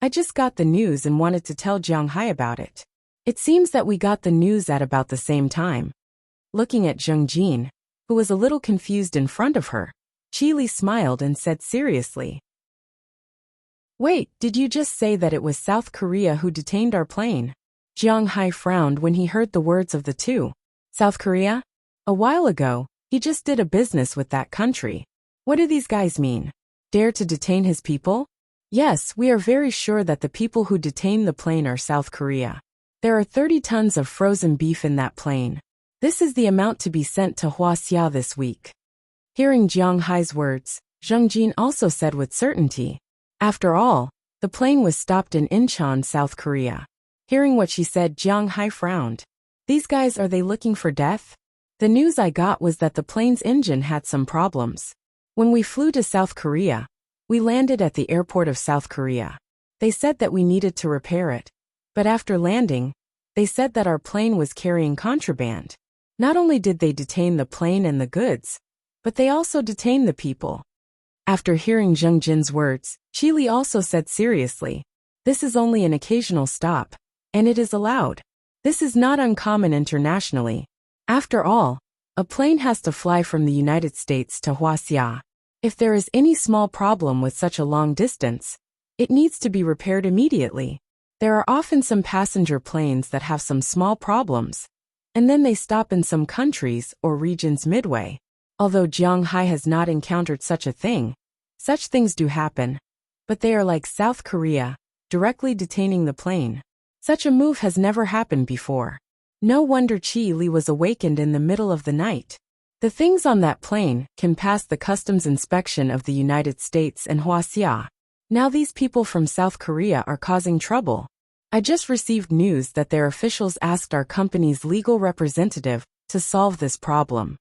[SPEAKER 1] "I just got the news and wanted to tell Jiang Hai about it. It seems that we got the news at about the same time." Looking at Zheng Jin, who was a little confused in front of her, Qili smiled and said seriously, "Wait, did you just say that it was South Korea who detained our plane?" Jiang Hai frowned when he heard the words of the two. South Korea? A while ago, he just did a business with that country. What do these guys mean? Dare to detain his people? Yes, we are very sure that the people who detain the plane are South Korea. There are 30 tons of frozen beef in that plane. This is the amount to be sent to Huaxia this week. Hearing Jiang Hai's words, Zheng Jin also said with certainty. After all, the plane was stopped in Incheon, South Korea. Hearing what she said, Jiang Hai frowned. These guys, are they looking for death? The news I got was that the plane's engine had some problems. When we flew to South Korea, we landed at the airport of South Korea. They said that we needed to repair it. But after landing, they said that our plane was carrying contraband. Not only did they detain the plane and the goods, but they also detained the people. After hearing Zheng Jin's words, Qili also said seriously, "This is only an occasional stop, and it is allowed. This is not uncommon internationally. After all, a plane has to fly from the United States to Huaxia. If there is any small problem with such a long distance, it needs to be repaired immediately. There are often some passenger planes that have some small problems, and then they stop in some countries or regions midway. Although Jiang Hai has not encountered such a thing, such things do happen, but they are like South Korea, directly detaining the plane. Such a move has never happened before. No wonder Qili was awakened in the middle of the night. The things on that plane can pass the customs inspection of the United States and Huaxia. Now these people from South Korea are causing trouble. I just received news that their officials asked our company's legal representative to solve this problem."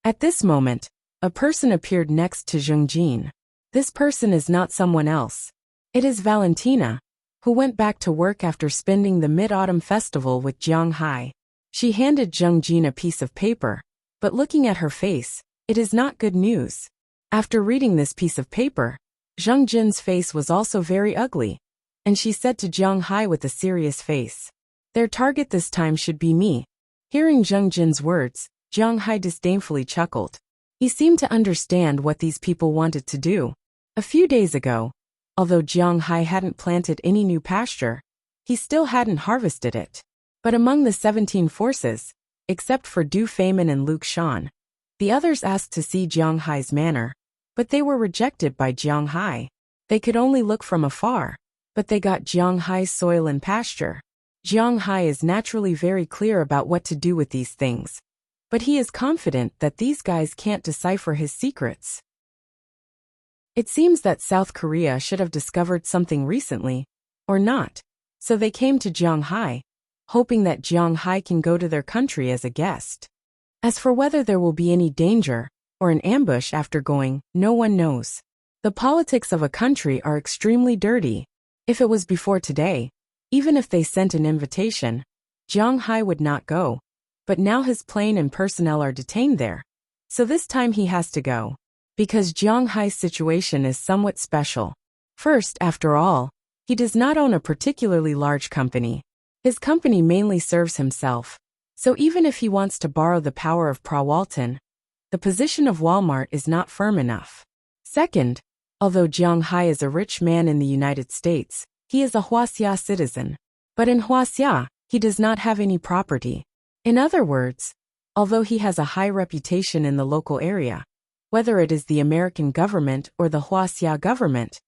[SPEAKER 1] At this moment, a person appeared next to Zheng Jin. This person is not someone else. It is Valentina, who went back to work after spending the Mid-Autumn Festival with Jiang Hai. She handed Zheng Jin a piece of paper, but looking at her face, it is not good news. After reading this piece of paper, Zheng Jin's face was also very ugly, and she said to Jiang Hai with a serious face, "Their target this time should be me." Hearing Zheng Jin's words, Jiang Hai disdainfully chuckled. He seemed to understand what these people wanted to do. A few days ago, although Jiang Hai hadn't planted any new pasture, he still hadn't harvested it. But among the 17 forces, except for Du Feimin and Luke Shan, the others asked to see Jiang Hai's manor, but they were rejected by Jiang Hai. They could only look from afar, but they got Jiang Hai's soil and pasture. Jiang Hai is naturally very clear about what to do with these things, but he is confident that these guys can't decipher his secrets. It seems that South Korea should have discovered something recently, or not, so they came to Jiang Hai, hoping that Jiang Hai can go to their country as a guest. As for whether there will be any danger, or an ambush after going, no one knows. The politics of a country are extremely dirty. If it was before today, even if they sent an invitation, Jiang Hai would not go, but now his plane and personnel are detained there. So this time he has to go. Because Jiang Hai's situation is somewhat special. First, after all, he does not own a particularly large company. His company mainly serves himself. So even if he wants to borrow the power of Prawalton, the position of Walmart is not firm enough. Second, although Jiang Hai is a rich man in the United States, he is a Huaxia citizen. But in Huaxia, he does not have any property. In other words, although he has a high reputation in the local area, whether it is the American government or the Huaxia government,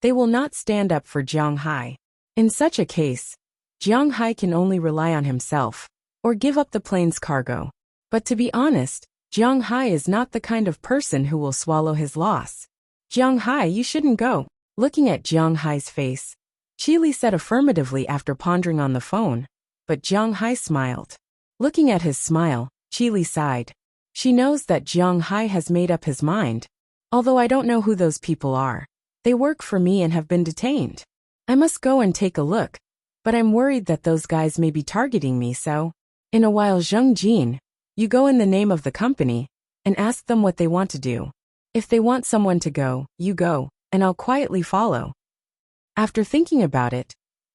[SPEAKER 1] they will not stand up for Jiang Hai. In such a case, Jiang Hai can only rely on himself, or give up the plane's cargo. But to be honest, Jiang Hai is not the kind of person who will swallow his loss. Jiang Hai, you shouldn't go. Looking at Jiang Hai's face, Qili said affirmatively after pondering on the phone, but Jiang Hai smiled. Looking at his smile, Qili sighed. She knows that Jiang Hai has made up his mind. Although I don't know who those people are. They work for me and have been detained. I must go and take a look, but I'm worried that those guys may be targeting me, so. In a while, Zheng Jin, you go in the name of the company, and ask them what they want to do. If they want someone to go, you go, and I'll quietly follow. After thinking about it,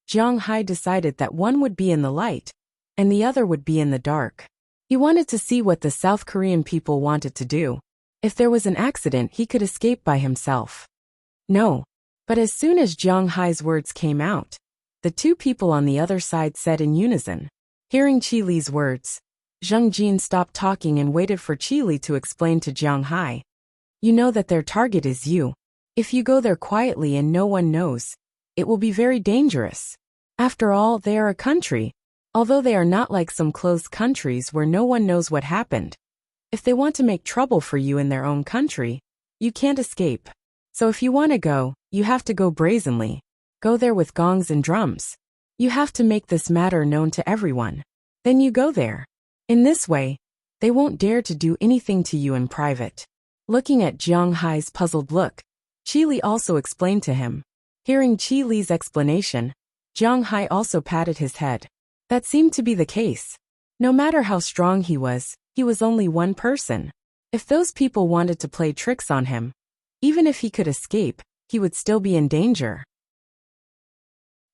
[SPEAKER 1] Jiang Hai decided that one would be in the light, and the other would be in the dark. He wanted to see what the South Korean people wanted to do. If there was an accident, he could escape by himself. No. But as soon as Jiang Hai's words came out, the two people on the other side said in unison. Hearing Qili's words, Zheng Jin stopped talking and waited for Qili to explain to Jiang Hai. You know that their target is you. If you go there quietly and no one knows, it will be very dangerous. After all, they are a country. Although they are not like some closed countries where no one knows what happened. If they want to make trouble for you in their own country, you can't escape. So if you want to go, you have to go brazenly. Go there with gongs and drums. You have to make this matter known to everyone. Then you go there. In this way, they won't dare to do anything to you in private. Looking at Jiang Hai's puzzled look, Qili also explained to him. Hearing Qili's explanation, Jiang Hai also patted his head. That seemed to be the case. No matter how strong he was only one person. If those people wanted to play tricks on him, even if he could escape, he would still be in danger.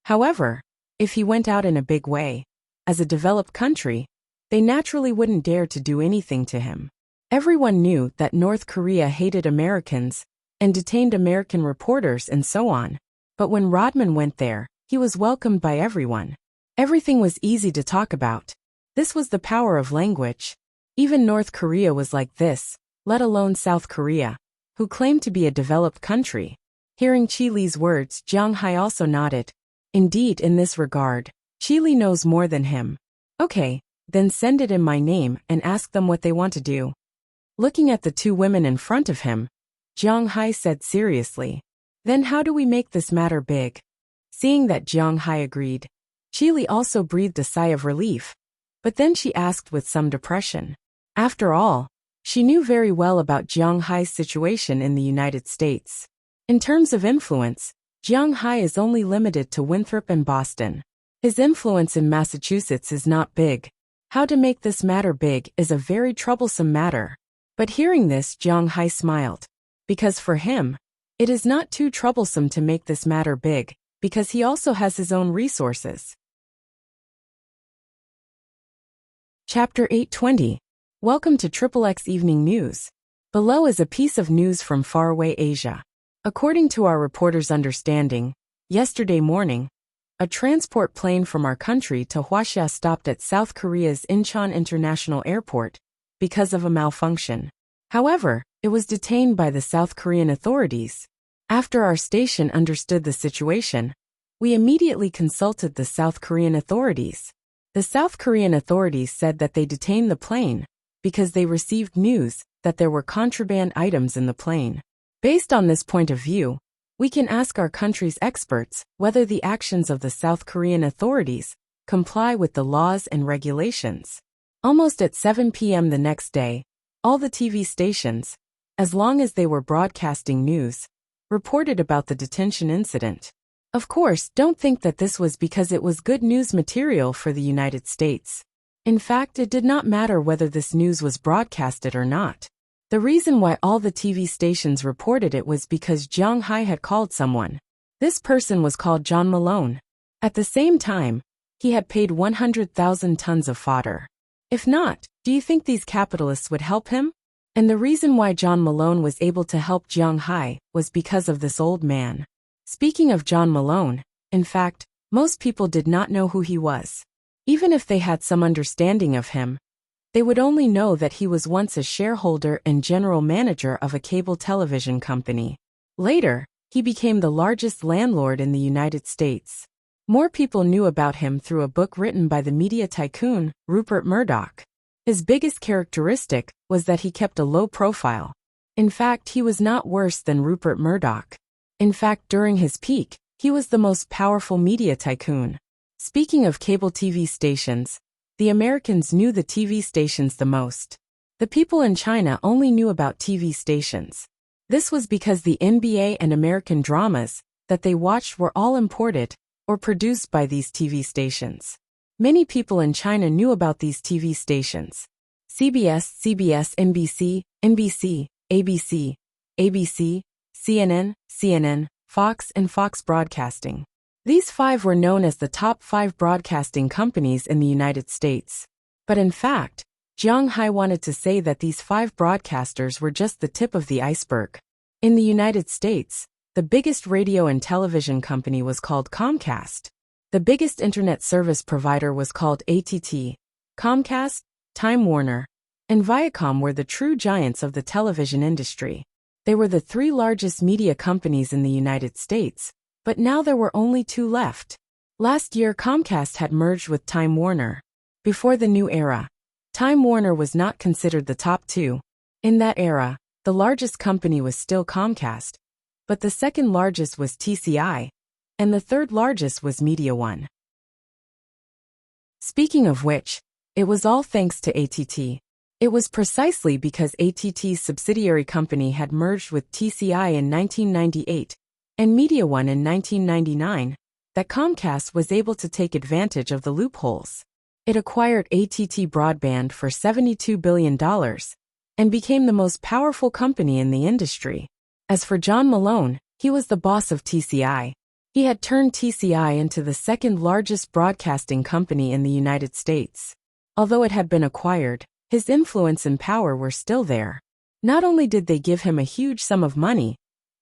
[SPEAKER 1] However, if he went out in a big way, as a developed country, they naturally wouldn't dare to do anything to him. Everyone knew that North Korea hated Americans and detained American reporters and so on. But when Rodman went there, he was welcomed by everyone. Everything was easy to talk about. This was the power of language. Even North Korea was like this, let alone South Korea, who claimed to be a developed country. Hearing Qili's words, Jiang Hai also nodded. Indeed, in this regard, Qili knows more than him. Okay, then send it in my name and ask them what they want to do. Looking at the two women in front of him, Jiang Hai said seriously. Then how do we make this matter big? Seeing that Jiang Hai agreed, Qili also breathed a sigh of relief. But then she asked with some depression. After all, she knew very well about Jiang Hai's situation in the United States. In terms of influence, Jiang Hai is only limited to Winthrop and Boston. His influence in Massachusetts is not big. How to make this matter big is a very troublesome matter. But hearing this, Jiang Hai smiled. Because for him, it is not too troublesome to make this matter big, because he also has his own resources. Chapter 820. Welcome to XXX Evening News. Below is a piece of news from faraway Asia. According to our reporter's understanding, yesterday morning, a transport plane from our country to Huaxia stopped at South Korea's Incheon International Airport because of a malfunction. However, it was detained by the South Korean authorities. After our station understood the situation, we immediately consulted the South Korean authorities. The South Korean authorities said that they detained the plane because they received news that there were contraband items in the plane. Based on this point of view, we can ask our country's experts whether the actions of the South Korean authorities comply with the laws and regulations. Almost at 7 p.m. the next day, all the TV stations, as long as they were broadcasting news, reported about the detention incident. Of course, don't think that this was because it was good news material for the United States. In fact, it did not matter whether this news was broadcasted or not. The reason why all the TV stations reported it was because Jiang Hai had called someone. This person was called John Malone. At the same time, he had paid 100,000 tons of fodder. If not, do you think these capitalists would help him? And the reason why John Malone was able to help Jiang Hai was because of this old man. Speaking of John Malone, in fact, most people did not know who he was. Even if they had some understanding of him, they would only know that he was once a shareholder and general manager of a cable television company. Later, he became the largest landlord in the United States. More people knew about him through a book written by the media tycoon, Rupert Murdoch. His biggest characteristic was that he kept a low profile. In fact, he was not worse than Rupert Murdoch. In fact, during his peak, he was the most powerful media tycoon. Speaking of cable TV stations, the Americans knew the TV stations the most. The people in China only knew about TV stations. This was because the NBA and American dramas that they watched were all imported or produced by these TV stations. Many people in China knew about these TV stations. CBS, NBC, ABC, CNN, Fox, and Fox Broadcasting. These 5 were known as the top 5 broadcasting companies in the United States. But in fact, Jiang Hai wanted to say that these 5 broadcasters were just the tip of the iceberg. In the United States, the biggest radio and television company was called Comcast. The biggest internet service provider was called AT&T. Comcast, Time Warner, and Viacom were the true giants of the television industry. They were the 3 largest media companies in the United States, but now there were only 2 left. Last year, Comcast had merged with Time Warner. Before the new era, Time Warner was not considered the top 2. In that era, the largest company was still Comcast, but the second largest was TCI, and the third largest was Media One. Speaking of which, it was all thanks to AT&T. It was precisely because AT&T's subsidiary company had merged with TCI in 1998 and Media One in 1999 that Comcast was able to take advantage of the loopholes. It acquired AT&T Broadband for $72 billion and became the most powerful company in the industry. As for John Malone, he was the boss of TCI. He had turned TCI into the second largest broadcasting company in the United States. Although it had been acquired, his influence and power were still there. Not only did they give him a huge sum of money,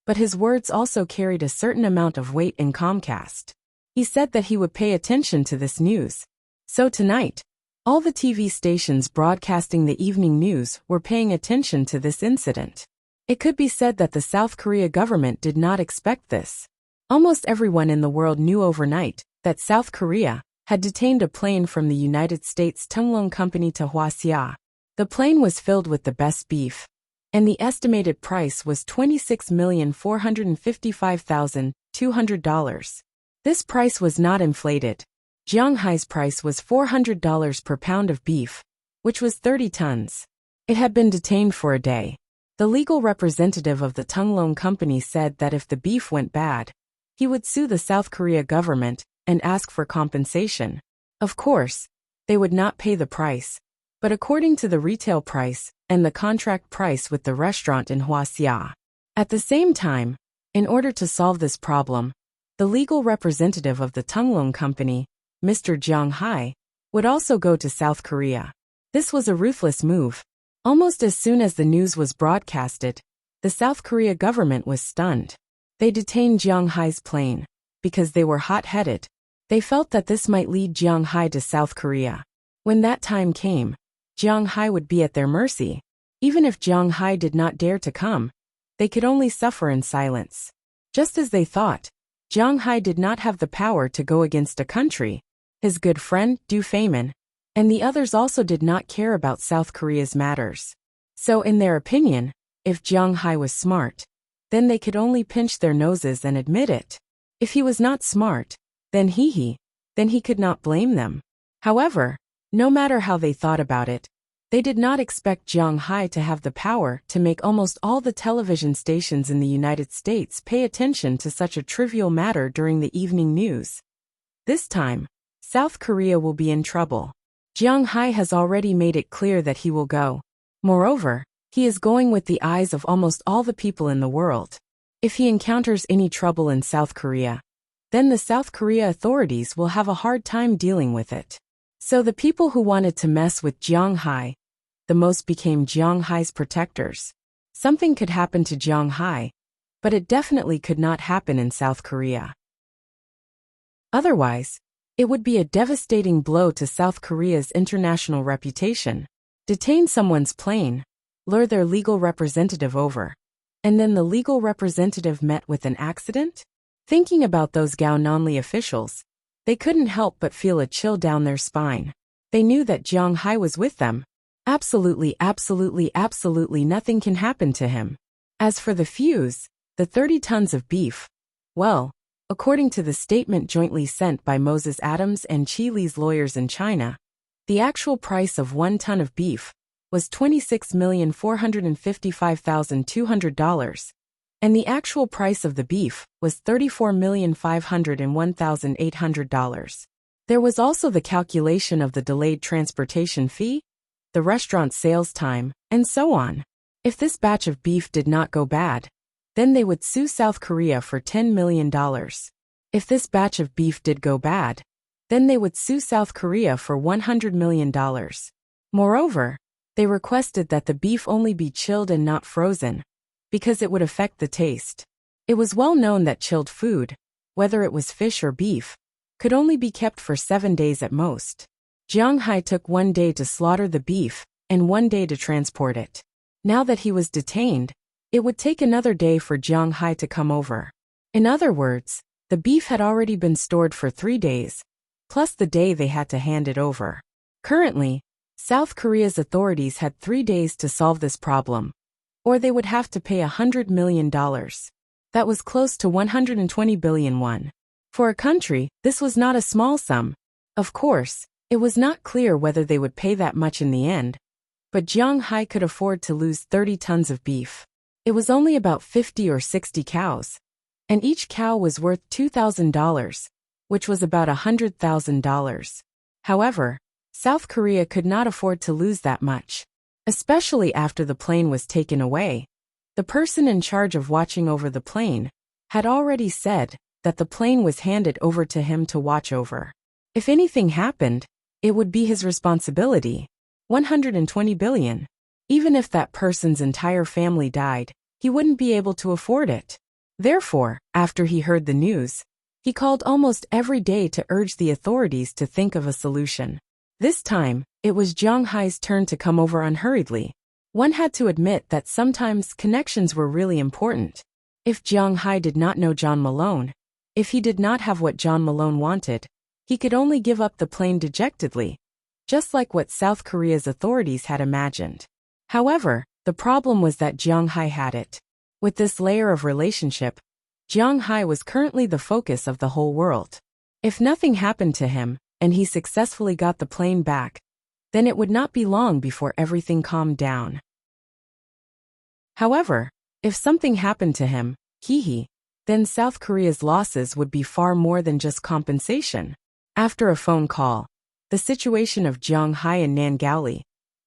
[SPEAKER 1] but his words also carried a certain amount of weight in Comcast. He said that he would pay attention to this news. So tonight, all the TV stations broadcasting the evening news were paying attention to this incident. It could be said that the South Korea government did not expect this. Almost everyone in the world knew overnight that South Korea had detained a plane from the United States Tunglong Company to Hwasia. The plane was filled with the best beef, and the estimated price was $26,455,200. This price was not inflated. Jiang Hai's price was $400 per pound of beef, which was 30 tons. It had been detained for a day. The legal representative of the Tunglong Company said that if the beef went bad, he would sue the South Korea government and ask for compensation. Of course, they would not pay the price, but according to the retail price and the contract price with the restaurant in Hwasia. At the same time, in order to solve this problem, the legal representative of the Tunglong Company, Mr. Jiang Hai, would also go to South Korea. This was a ruthless move. Almost as soon as the news was broadcasted, the South Korea government was stunned. They detained Jiang Hai's plane because they were hot-headed. They felt that this might lead Jiang Hai to South Korea. When that time came, Jiang Hai would be at their mercy. Even if Jiang Hai did not dare to come, they could only suffer in silence. Just as they thought, Jiang Hai did not have the power to go against a country. His good friend, Du Feynman, and the others also did not care about South Korea's matters. So in their opinion, if Jiang Hai was smart, then they could only pinch their noses and admit it. If he was not smart, then he could not blame them. However, no matter how they thought about it, they did not expect Jiang Hai to have the power to make almost all the television stations in the United States pay attention to such a trivial matter during the evening news. This time, South Korea will be in trouble. Jiang Hai has already made it clear that he will go. Moreover, He is going with the eyes of almost all the people in the world. If he encounters any trouble in South Korea, then the South Korea authorities will have a hard time dealing with it. So the people who wanted to mess with Jiang Hai, the most became Jiang Hai's protectors. Something could happen to Jiang Hai, but it definitely could not happen in South Korea. Otherwise, it would be a devastating blow to South Korea's international reputation. Detain someone's plane, lure their legal representative over, and then the legal representative met with an accident? Thinking about those Gaonanli officials, they couldn't help but feel a chill down their spine. They knew that Jiang Hai was with them. Absolutely nothing can happen to him. As for the fuse, the 30 tons of beef, well, according to the statement jointly sent by Moses Adams and Chi Li's lawyers in China, the actual price of 1 ton of beef was $26,455,200, and the actual price of the beef was $34,501,800. There was also the calculation of the delayed transportation fee, the restaurant sales time, and so on. If this batch of beef did not go bad, then they would sue South Korea for $10 million. If this batch of beef did go bad, then they would sue South Korea for $100 million. Moreover, they requested that the beef only be chilled and not frozen, because it would affect the taste. It was well known that chilled food, whether it was fish or beef, could only be kept for 7 days at most. Jiang Hai took 1 day to slaughter the beef and 1 day to transport it. Now that he was detained, it would take another day for Jiang Hai to come over. In other words, the beef had already been stored for 3 days, plus the day they had to hand it over. Currently, South Korea's authorities had 3 days to solve this problem, or they would have to pay $100 million. That was close to 120 billion won. For a country, this was not a small sum. Of course, it was not clear whether they would pay that much in the end, but Jiang Hai could afford to lose 30 tons of beef. It was only about 50 or 60 cows, and each cow was worth $2,000, which was about $100,000. However, South Korea could not afford to lose that much, especially after the plane was taken away. The person in charge of watching over the plane had already said that the plane was handed over to him to watch over. If anything happened, it would be his responsibility. 120 billion. Even if that person's entire family died, he wouldn't be able to afford it. Therefore, after he heard the news, he called almost every day to urge the authorities to think of a solution. This time, it was Jiang Hai's turn to come over unhurriedly. One had to admit that sometimes connections were really important. If Jiang Hai did not know John Malone, if he did not have what John Malone wanted, he could only give up the plane dejectedly, just like what South Korea's authorities had imagined. However, the problem was that Jiang Hai had it. With this layer of relationship, Jiang Hai was currently the focus of the whole world. If nothing happened to him, and he successfully got the plane back, then it would not be long before everything calmed down. However, if something happened to him, then South Korea's losses would be far more than just compensation. After a phone call, the situation of Jiang Hai and Nan Gaoli,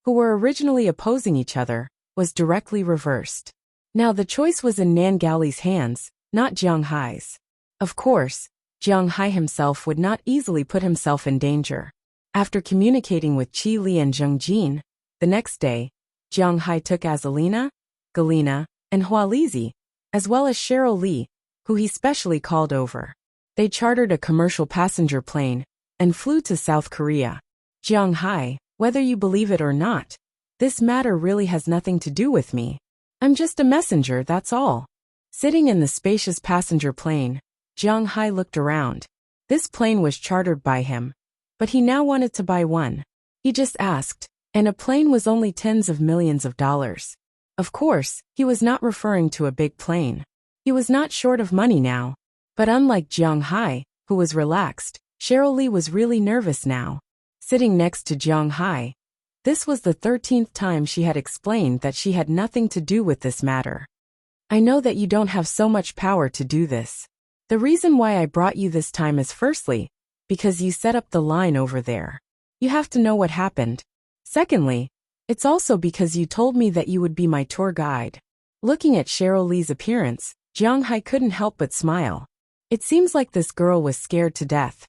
[SPEAKER 1] who were originally opposing each other, was directly reversed. Now the choice was in Nan Gaoli's hands, not Jiang Hai's. Of course, Jiang Hai himself would not easily put himself in danger. After communicating with Chi Li and Zheng Jin, the next day, Jiang Hai took Azalina, Galina, and Hualizi, as well as Cheryl Li, who he specially called over. They chartered a commercial passenger plane and flew to South Korea. Jiang Hai, whether you believe it or not, this matter really has nothing to do with me. I'm just a messenger, that's all. Sitting in the spacious passenger plane, Jiang Hai looked around. This plane was chartered by him, but he now wanted to buy one. He just asked, and a plane was only tens of millions of dollars. Of course, he was not referring to a big plane. He was not short of money now. But unlike Jiang Hai, who was relaxed, Cheryl Li was really nervous now. Sitting next to Jiang Hai, this was the 13th time she had explained that she had nothing to do with this matter. I know that you don't have so much power to do this. The reason why I brought you this time is firstly, because you set up the line over there. You have to know what happened. Secondly, It's also because you told me that you would be my tour guide. Looking at Cheryl Lee's appearance, Jiang Hai couldn't help but smile. It seems like this girl was scared to death.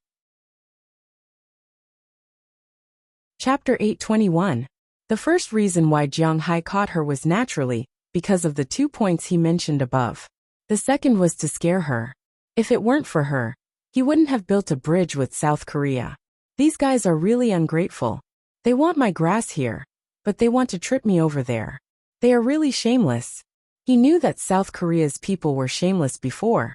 [SPEAKER 1] Chapter 821. The first reason why Jiang Hai caught her was naturally because of the 2 points he mentioned above. The second was to scare her. If it weren't for her, he wouldn't have built a bridge with South Korea. These guys are really ungrateful. They want my grass here, but they want to trip me over there. They are really shameless. He knew that South Korea's people were shameless before,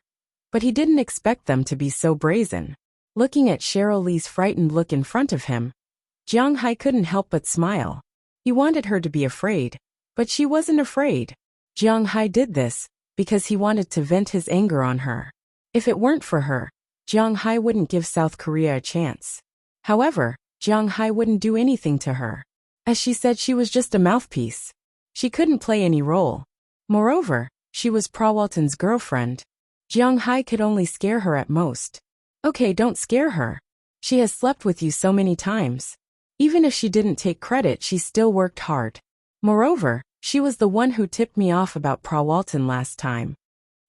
[SPEAKER 1] but he didn't expect them to be so brazen. Looking at Cheryl Lee's frightened look in front of him, Jiang Hai couldn't help but smile. He wanted her to be afraid, but she wasn't afraid. Jiang Hai did this because he wanted to vent his anger on her. If it weren't for her, Jiang Hai wouldn't give South Korea a chance. However, Jiang Hai wouldn't do anything to her. As she said, she was just a mouthpiece. She couldn't play any role. Moreover, she was Prawalton's girlfriend. Jiang Hai could only scare her at most. Okay, don't scare her. She has slept with you so many times. Even if she didn't take credit, she still worked hard. Moreover, she was the one who tipped me off about Prawalton last time.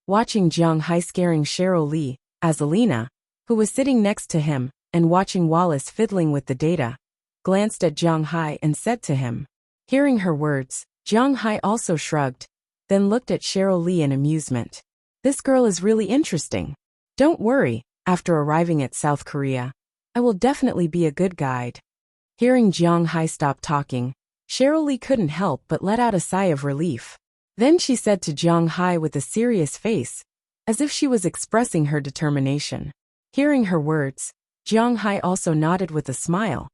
[SPEAKER 1] Watching Jiang Hai scaring Cheryl Lee, Azalina, who was sitting next to him, and watching Wallace fiddling with the data, glanced at Jiang Hai and said to him. Hearing her words, Jiang Hai also shrugged, then looked at Cheryl Lee in amusement. This girl is really interesting. Don't worry, after arriving at South Korea, I will definitely be a good guide. Hearing Jiang Hai stop talking, Cheryl Lee couldn't help but let out a sigh of relief. Then she said to Jiang Hai with a serious face, as if she was expressing her determination. Hearing her words, Jiang Hai also nodded with a smile,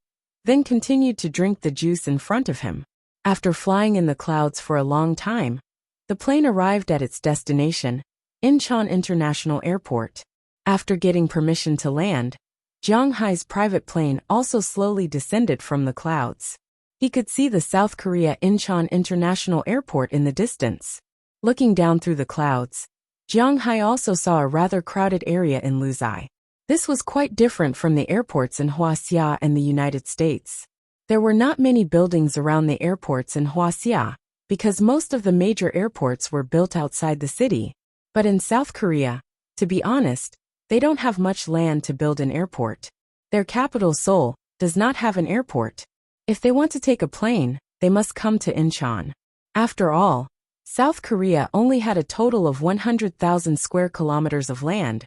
[SPEAKER 1] then continued to drink the juice in front of him. After flying in the clouds for a long time, the plane arrived at its destination, Incheon International Airport. After getting permission to land, Jiang Hai's private plane also slowly descended from the clouds. He could see the South Korea Incheon International Airport in the distance. Looking down through the clouds, Jiang Hai also saw a rather crowded area in Luzai. This was quite different from the airports in Hwaseong and the United States. There were not many buildings around the airports in Hwaseong, because most of the major airports were built outside the city. But in South Korea, to be honest, they don't have much land to build an airport. Their capital, Seoul, does not have an airport. If they want to take a plane, they must come to Incheon. After all, South Korea only had a total of 100,000 square kilometers of land,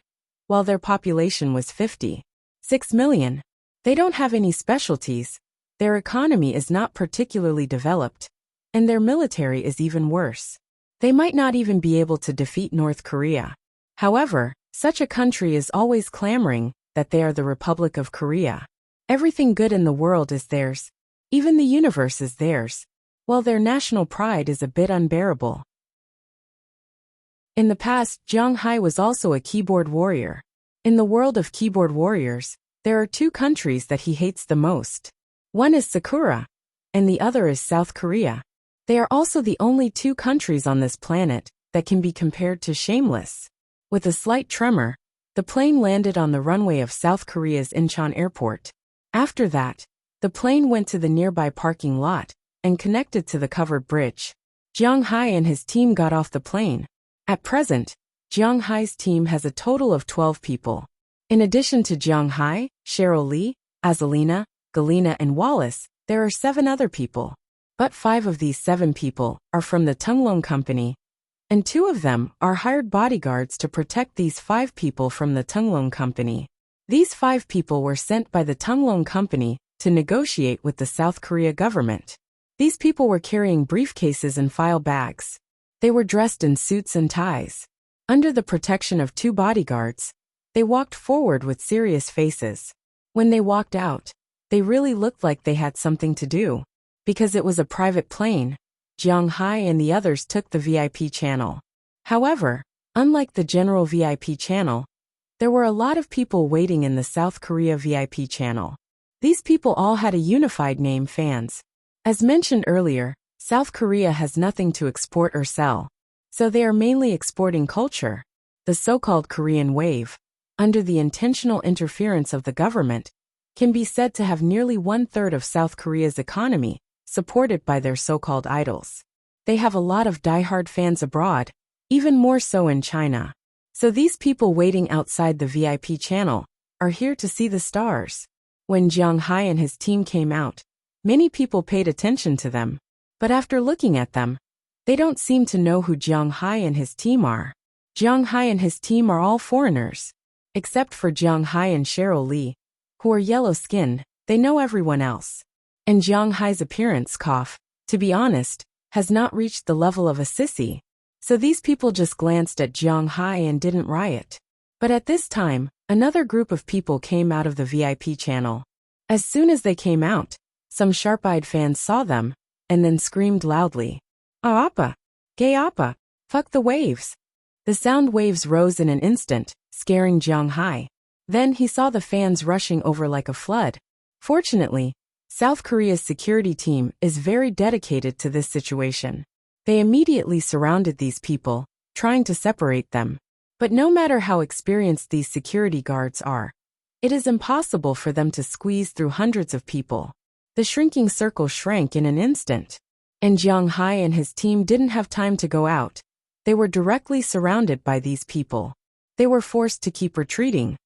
[SPEAKER 1] while their population was 56 million. They don't have any specialties, their economy is not particularly developed, and their military is even worse. They might not even be able to defeat North Korea. However, such a country is always clamoring that they are the Republic of Korea. Everything good in the world is theirs. Even the universe is theirs. While their national pride is a bit unbearable. In the past, Jiang Hai was also a keyboard warrior. In the world of keyboard warriors, there are 2 countries that he hates the most. One is Sakura, and the other is South Korea. They are also the only 2 countries on this planet that can be compared to shameless. With a slight tremor, the plane landed on the runway of South Korea's Incheon Airport. After that, the plane went to the nearby parking lot and connected to the covered bridge. Jiang Hai and his team got off the plane. At present, Jiang Hai's team has a total of 12 people. In addition to Jiang Hai, Cheryl Lee, Azalina, Galina and Wallace, there are 7 other people. But 5 of these 7 people are from the Tunglong Company, and 2 of them are hired bodyguards to protect these 5 people from the Tunglong Company. These 5 people were sent by the Tunglong Company to negotiate with the South Korea government. These people were carrying briefcases and file bags. They were dressed in suits and ties. Under the protection of 2 bodyguards, they walked forward with serious faces. When they walked out, they really looked like they had something to do. Because it was a private plane, Jiang Hai and the others took the VIP channel. However, unlike the general VIP channel, there were a lot of people waiting in the South Korea VIP channel. These people all had a unified name: fans. As mentioned earlier, South Korea has nothing to export or sell, so they are mainly exporting culture. The so-called Korean wave, under the intentional interference of the government, can be said to have nearly 1/3 of South Korea's economy, supported by their so-called idols. They have a lot of diehard fans abroad, even more so in China. So these people waiting outside the VIP channel are here to see the stars. When Jiang Hai and his team came out, many people paid attention to them. But after looking at them, they don't seem to know who Jiang Hai and his team are. Jiang Hai and his team are all foreigners. Except for Jiang Hai and Cheryl Lee, who are yellow-skinned, they know everyone else. And Jiang Hai's appearance, to be honest, has not reached the level of a sissy. So these people just glanced at Jiang Hai and didn't riot. But at this time, another group of people came out of the VIP channel. As soon as they came out, some sharp-eyed fans saw them, and then screamed loudly, "Ah, appa! Gay appa! Fuck the waves!" The sound waves rose in an instant, scaring Jiang Hai. Then he saw the fans rushing over like a flood. Fortunately, South Korea's security team is very dedicated to this situation. They immediately surrounded these people, trying to separate them. But no matter how experienced these security guards are, it is impossible for them to squeeze through hundreds of people. The shrinking circle shrank in an instant. And Jiang Hai and his team didn't have time to go out. They were directly surrounded by these people. They were forced to keep retreating.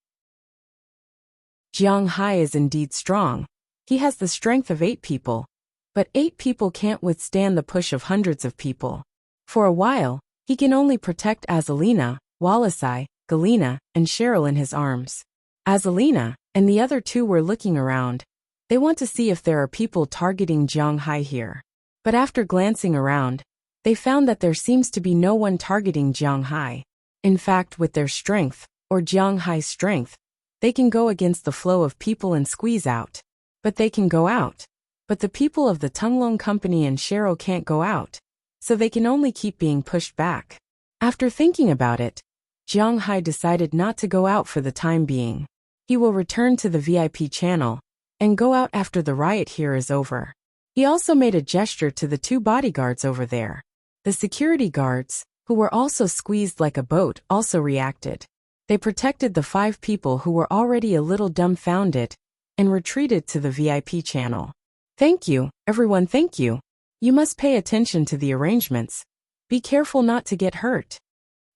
[SPEAKER 1] Jiang Hai is indeed strong. He has the strength of 8 people. But 8 people can't withstand the push of hundreds of people. For a while, he can only protect Azalina, Walisai, Galina, and Cheryl in his arms. Azalina and the other 2 were looking around. They want to see if there are people targeting Jiang Hai here. But after glancing around, they found that there seems to be no one targeting Jiang Hai. In fact, with their strength, or Jiang Hai's strength, they can go against the flow of people and squeeze out. But they can go out. But the people of the Tunglong Company and Cheryl can't go out. So they can only keep being pushed back. After thinking about it, Jiang Hai decided not to go out for the time being. He will return to the VIP channel and go out after the riot here is over. He also made a gesture to the 2 bodyguards over there. The security guards, who were also squeezed like a boat, also reacted. They protected the 5 people who were already a little dumbfounded and retreated to the VIP channel. "Thank you, everyone, thank you. You must pay attention to the arrangements. Be careful not to get hurt."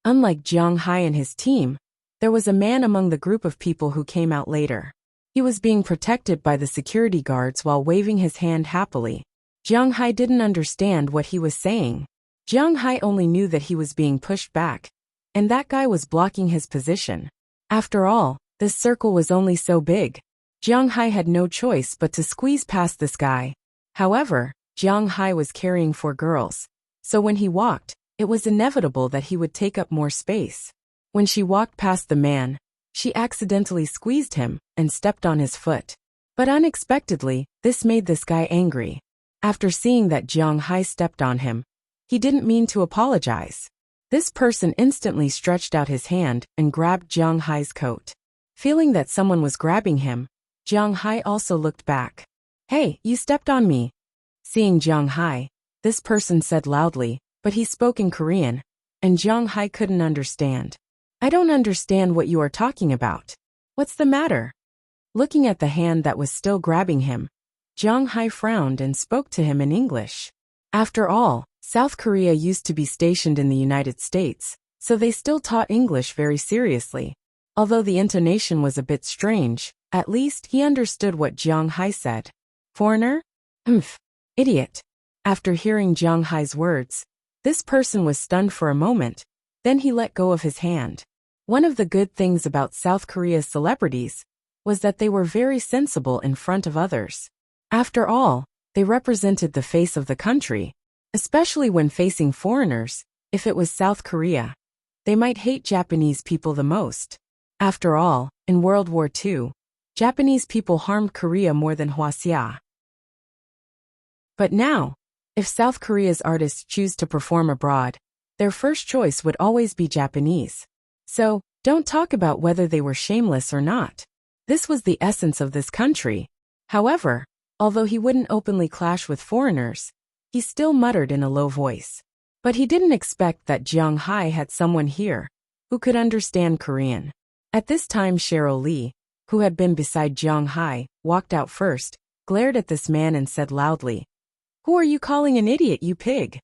[SPEAKER 1] Unlike Jiang Hai and his team, there was a man among the group of people who came out later. He was being protected by the security guards while waving his hand happily. Jiang Hai didn't understand what he was saying. Jiang Hai only knew that he was being pushed back, and that guy was blocking his position. After all, this circle was only so big. Jiang Hai had no choice but to squeeze past this guy. However, Jiang Hai was carrying 4 girls, so when he walked, it was inevitable that he would take up more space. When she walked past the man, she accidentally squeezed him and stepped on his foot. But unexpectedly, this made this guy angry. After seeing that Jiang Hai stepped on him, he didn't mean to apologize. This person instantly stretched out his hand and grabbed Jiang Hai's coat. Feeling that someone was grabbing him, Jiang Hai also looked back. "Hey, you stepped on me." Seeing Jiang Hai, this person said loudly, but he spoke in Korean, and Jiang Hai couldn't understand. "I don't understand what you are talking about. What's the matter?" Looking at the hand that was still grabbing him, Jiang Hai frowned and spoke to him in English. After all, South Korea used to be stationed in the United States, so they still taught English very seriously. Although the intonation was a bit strange, at least he understood what Jiang Hai said. "Foreigner? Humph. Idiot." After hearing Jiang Hai's words, this person was stunned for a moment, then he let go of his hand. One of the good things about South Korea's celebrities was that they were very sensible in front of others. After all, they represented the face of the country, especially when facing foreigners. If it was South Korea, they might hate Japanese people the most. After all, in World War II, Japanese people harmed Korea more than Hwasya. But now, if South Korea's artists choose to perform abroad, their first choice would always be Japanese. So, don't talk about whether they were shameless or not. This was the essence of this country. However, although he wouldn't openly clash with foreigners, he still muttered in a low voice. But he didn't expect that Jiang Hai had someone here who could understand Korean. At this time, Cheryl Lee, who had been beside Jiang Hai, walked out first, glared at this man and said loudly, Who are you calling an idiot, you pig?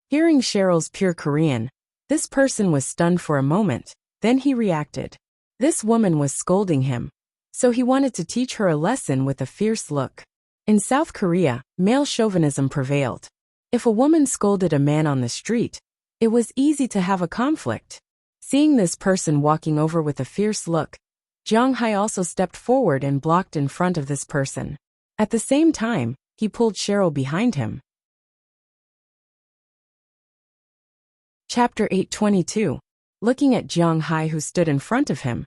[SPEAKER 1] Hearing Cheryl's pure Korean, this person was stunned for a moment, then he reacted. This woman was scolding him, so he wanted to teach her a lesson with a fierce look. In South Korea, male chauvinism prevailed. If a woman scolded a man on the street, it was easy to have a conflict. Seeing this person walking over with a fierce look, Jong-hae also stepped forward and blocked in front of this person. At the same time, he pulled Cheryl behind him. Chapter 822. Looking at Jong-hae who stood in front of him,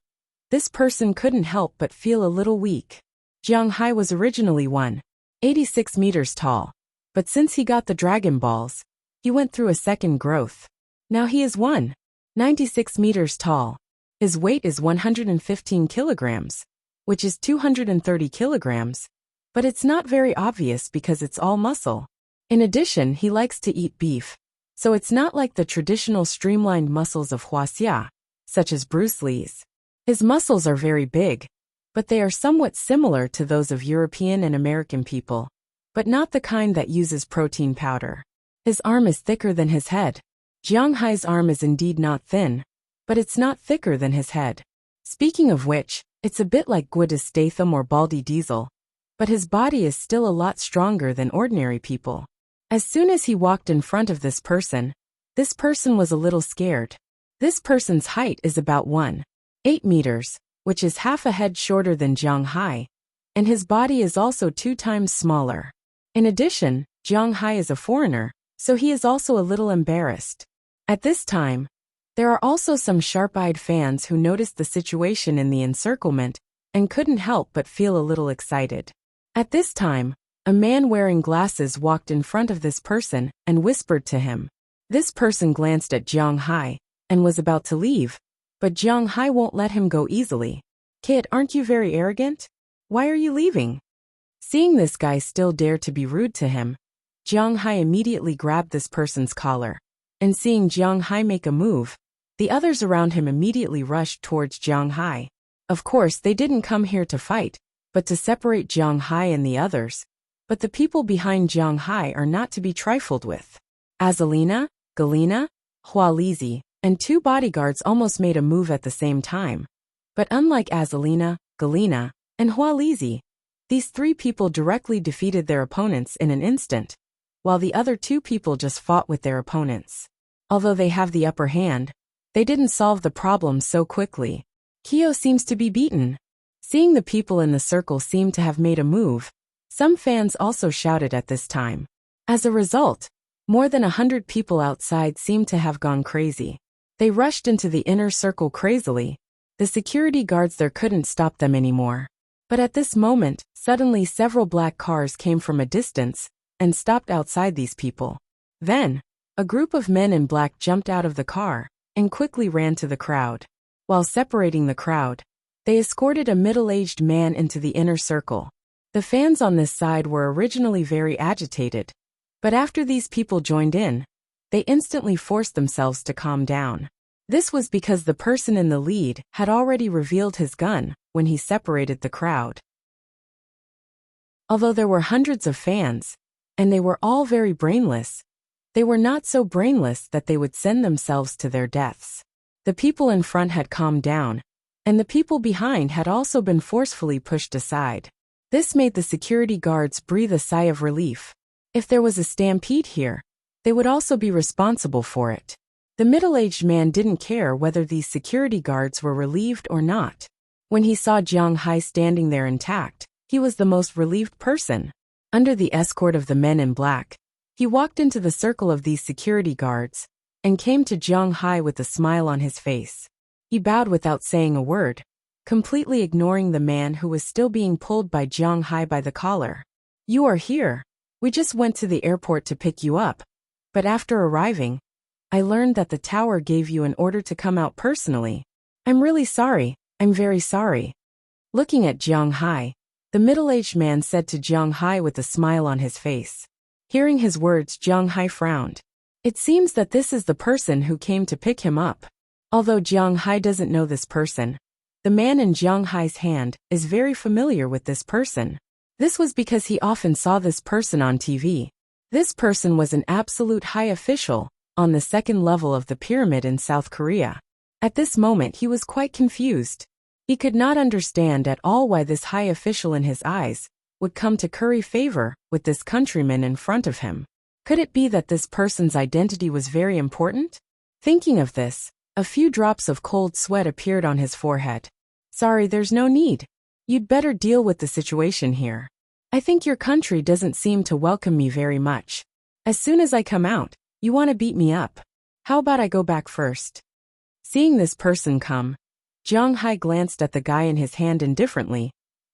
[SPEAKER 1] this person couldn't help but feel a little weak. Jong-hae was originally 186 meters tall, but since he got the Dragon Balls, he went through a second growth. Now he is 196 meters tall. His weight is 115 kilograms, which is 230 kilograms, but it's not very obvious because it's all muscle. In addition, he likes to eat beef, so it's not like the traditional streamlined muscles of Hwasia, such as Bruce Lee's. His muscles are very big, but they are somewhat similar to those of European and American people, but not the kind that uses protein powder. His arm is thicker than his head. Jong-hae's arm is indeed not thin, but it's not thicker than his head. Speaking of which, it's a bit like Gwyneth Statham or Baldy Diesel, but his body is still a lot stronger than ordinary people. As soon as he walked in front of this person was a little scared. This person's height is about 1.8 meters, which is half a head shorter than Jong-hae, and his body is also 2 times smaller. In addition, Jong-hae is a foreigner, so he is also a little embarrassed. At this time, there are also some sharp-eyed fans who noticed the situation in the encirclement and couldn't help but feel a little excited. At this time, a man wearing glasses walked in front of this person and whispered to him. This person glanced at Jong-hae and was about to leave, but Jong-hae won't let him go easily. Kid, aren't you very arrogant? Why are you leaving? Seeing this guy still dare to be rude to him, Jong-hae immediately grabbed this person's collar, and seeing Jong-hae make a move, the others around him immediately rushed towards Jong-hae. Of course, they didn't come here to fight, but to separate Jong-hae and the others. But the people behind Jong-hae are not to be trifled with. Azalina, Galina, Hwalizi, and 2 bodyguards almost made a move at the same time. But unlike Azalina, Galina, and Hwalizi, these 3 people directly defeated their opponents in an instant, while the other 2 people just fought with their opponents. Although they have the upper hand, they didn't solve the problem so quickly. Kyo seems to be beaten. Seeing the people in the circle seem to have made a move, some fans also shouted at this time. As a result, more than 100 people outside seemed to have gone crazy. They rushed into the inner circle crazily. The security guards there couldn't stop them anymore. But at this moment, suddenly several black cars came from a distance and stopped outside these people. Then, a group of men in black jumped out of the car and quickly ran to the crowd. While separating the crowd, they escorted a middle-aged man into the inner circle. The fans on this side were originally very agitated, but after these people joined in, they instantly forced themselves to calm down. This was because the person in the lead had already revealed his gun when he separated the crowd. Although there were hundreds of fans, and they were all very brainless, they were not so brainless that they would send themselves to their deaths. The people in front had calmed down, and the people behind had also been forcefully pushed aside. This made the security guards breathe a sigh of relief. If there was a stampede here, they would also be responsible for it. The middle-aged man didn't care whether these security guards were relieved or not. When he saw Jong-hae standing there intact, he was the most relieved person. Under the escort of the men in black, he walked into the circle of these security guards and came to Jong-hae with a smile on his face. He bowed without saying a word, completely ignoring the man who was still being pulled by Jong-hae by the collar. You are here. We just went to the airport to pick you up, but after arriving, I learned that the tower gave you an order to come out personally. I'm really sorry. I'm very sorry. Looking at Jong-hae, the middle-aged man said to Jong-hae with a smile on his face. Hearing his words, Jong-hae frowned. It seems that this is the person who came to pick him up. Although Jong-hae doesn't know this person, the man in Jong-hae's hand is very familiar with this person. This was because he often saw this person on TV. This person was an absolute high official on the second level of the pyramid in South Korea. At this moment he was quite confused. He could not understand at all why this high official in his eyes would come to curry favor with this countryman in front of him. Could it be that this person's identity was very important? Thinking of this, a few drops of cold sweat appeared on his forehead. Sorry, there's no need. You'd better deal with the situation here. I think your country doesn't seem to welcome me very much. As soon as I come out, you want to beat me up. How about I go back first? Seeing this person come, Jiang Hai glanced at the guy in his hand indifferently,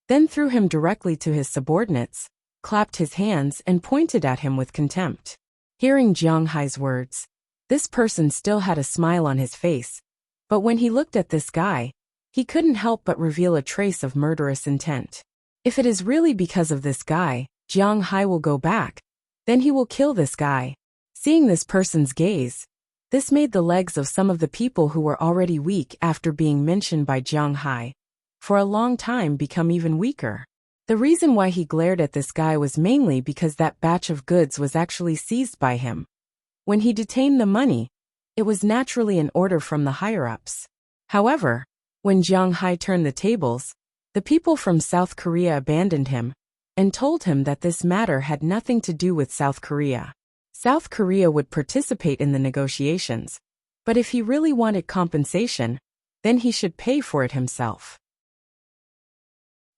[SPEAKER 1] then threw him directly to his subordinates, clapped his hands and pointed at him with contempt. Hearing Jiang Hai's words, this person still had a smile on his face, but when he looked at this guy, he couldn't help but reveal a trace of murderous intent. If it is really because of this guy, Jiang Hai will go back, then he will kill this guy. Seeing this person's gaze, this made the legs of some of the people who were already weak after being mentioned by Jiang Hai for a long time become even weaker. The reason why he glared at this guy was mainly because that batch of goods was actually seized by him. When he detained the money, it was naturally an order from the higher-ups. However, when Jiang Hai turned the tables, the people from South Korea abandoned him and told him that this matter had nothing to do with South Korea. South Korea would participate in the negotiations, but if he really wanted compensation, then he should pay for it himself.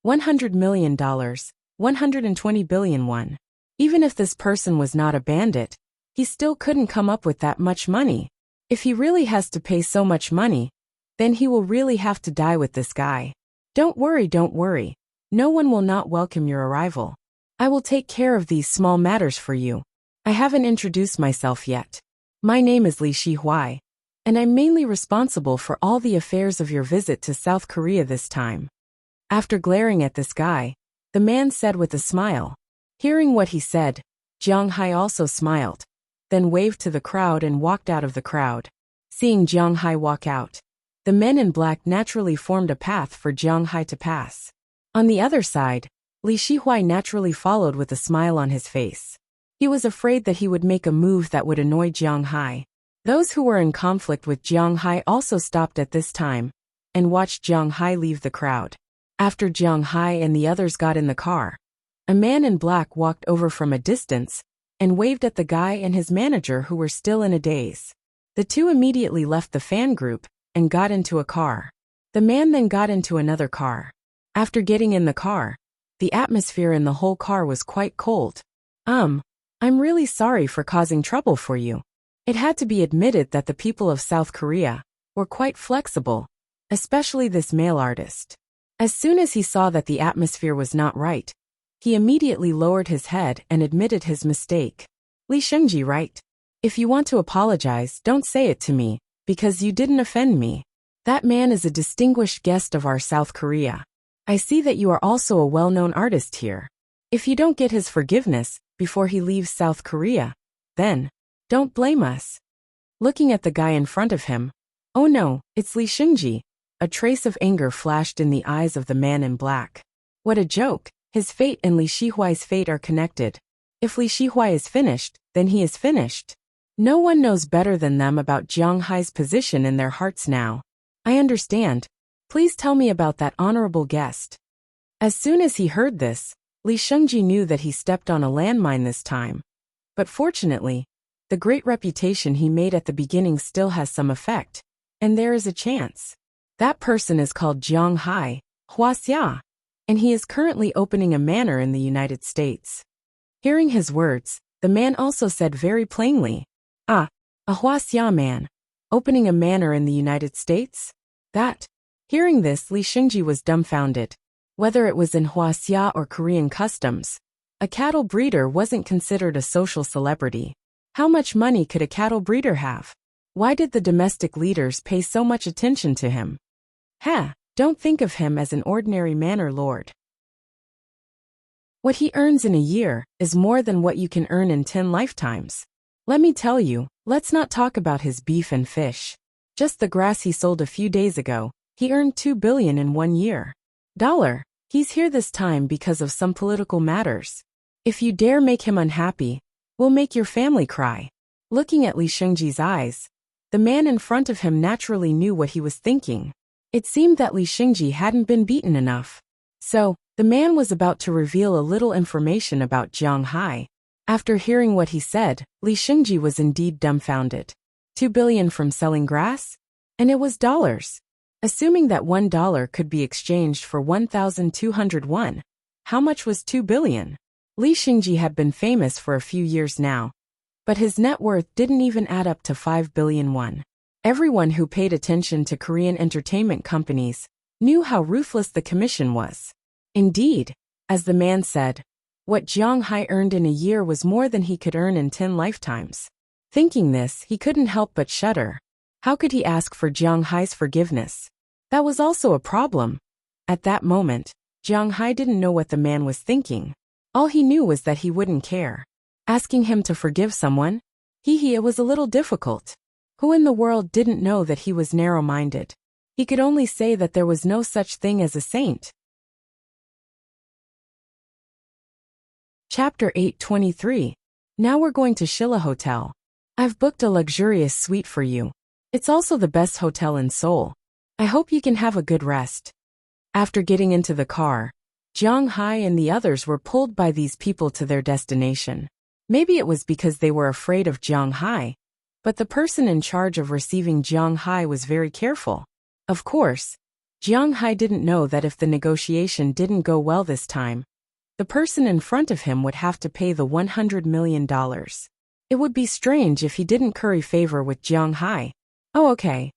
[SPEAKER 1] $100 million, 120 billion won. Even if this person was not a bandit, he still couldn't come up with that much money. If he really has to pay so much money, then he will really have to die with this guy. Don't worry. No one will not welcome your arrival. I will take care of these small matters for you. I haven't introduced myself yet. My name is Li Shihuai, and I'm mainly responsible for all the affairs of your visit to South Korea this time. After glaring at this guy, the man said with a smile. Hearing what he said, Jiang Hai also smiled, then waved to the crowd and walked out of the crowd. Seeing Jiang Hai walk out, the men in black naturally formed a path for Jiang Hai to pass. On the other side, Li Shihuai naturally followed with a smile on his face. He was afraid that he would make a move that would annoy Jiang Hai. Those who were in conflict with Jiang Hai also stopped at this time and watched Jiang Hai leave the crowd. After Jiang Hai and the others got in the car, a man in black walked over from a distance and waved at the guy and his manager who were still in a daze. The two immediately left the fan group and got into a car. The man then got into another car. After getting in the car, the atmosphere in the whole car was quite cold. I'm really sorry for causing trouble for you. It had to be admitted that the people of South Korea were quite flexible, especially this male artist. As soon as he saw that the atmosphere was not right, he immediately lowered his head and admitted his mistake. Li Shengji, right? If you want to apologize, don't say it to me, because you didn't offend me. That man is a distinguished guest of our South Korea. I see that you are also a well-known artist here. If you don't get his forgiveness before he leaves South Korea, then don't blame us. Looking at the guy in front of him, oh no, it's Li Shengji. A trace of anger flashed in the eyes of the man in black. What a joke. His fate and Li Shihuai's fate are connected. If Li Shihuai is finished, then he is finished. No one knows better than them about Jiang Hai's position in their hearts now. I understand. Please tell me about that honorable guest. As soon as he heard this, Li Shengji knew that he stepped on a landmine this time. But fortunately, the great reputation he made at the beginning still has some effect, and there is a chance. That person is called Jiang Hai, Huaxia, and he is currently opening a manor in the United States. Hearing his words, the man also said very plainly, a Huaxia man, opening a manor in the United States? That. Hearing this, Li Shengji was dumbfounded. Whether it was in Huaxia or Korean customs, a cattle breeder wasn't considered a social celebrity. How much money could a cattle breeder have? Why did the domestic leaders pay so much attention to him? Don't think of him as an ordinary manor lord. What he earns in a year is more than what you can earn in 10 lifetimes. Let me tell you, let's not talk about his beef and fish. Just the grass he sold a few days ago, he earned $2 billion in 1 year. He's here this time because of some political matters. If you dare make him unhappy, will make your family cry. Looking at Li Shengji's eyes, the man in front of him naturally knew what he was thinking. It seemed that Li Shengji hadn't been beaten enough. So, the man was about to reveal a little information about Jiang Hai. After hearing what he said, Li Shengji was indeed dumbfounded. 2 billion from selling grass? And it was dollars. Assuming that $1 could be exchanged for 1,201, how much was 2 billion? Li Shengji had been famous for a few years now, but his net worth didn't even add up to 5 billion won. Everyone who paid attention to Korean entertainment companies knew how ruthless the commission was. Indeed, as the man said, what Jiang Hai earned in a year was more than he could earn in 10 lifetimes. Thinking this, he couldn't help but shudder. How could he ask for Jiang Hai's forgiveness? That was also a problem. At that moment, Jiang Hai didn't know what the man was thinking. All he knew was that he wouldn't care. Asking him to forgive someone? It was a little difficult. Who in the world didn't know that he was narrow-minded? He could only say that there was no such thing as a saint. Chapter 8:23. Now we're going to Shilla Hotel. I've booked a luxurious suite for you. It's also the best hotel in Seoul. I hope you can have a good rest. After getting into the car, Jiang Hai and the others were pulled by these people to their destination. Maybe it was because they were afraid of Jiang Hai, but the person in charge of receiving Jiang Hai was very careful. Of course, Jiang Hai didn't know that if the negotiation didn't go well this time, the person in front of him would have to pay the $100 million. It would be strange if he didn't curry favor with Jiang Hai. Oh, okay.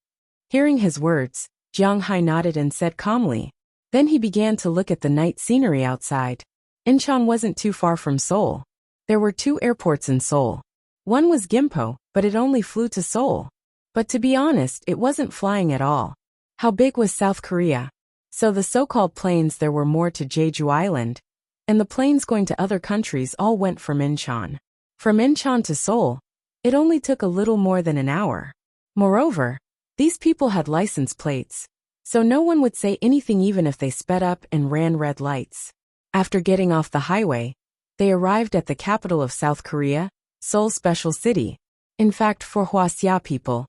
[SPEAKER 1] Hearing his words, Jiang Hai nodded and said calmly. Then he began to look at the night scenery outside. Incheon wasn't too far from Seoul. There were 2 airports in Seoul. One was Gimpo, but it only flew to Seoul. But to be honest, it wasn't flying at all. How big was South Korea? So the so-called planes there were more to Jeju Island, and the planes going to other countries all went from Incheon. From Incheon to Seoul, it only took a little more than an hour. Moreover, these people had license plates, so no one would say anything even if they sped up and ran red lights. After getting off the highway, they arrived at the capital of South Korea, Seoul Special City. In fact, for Hwaseong people,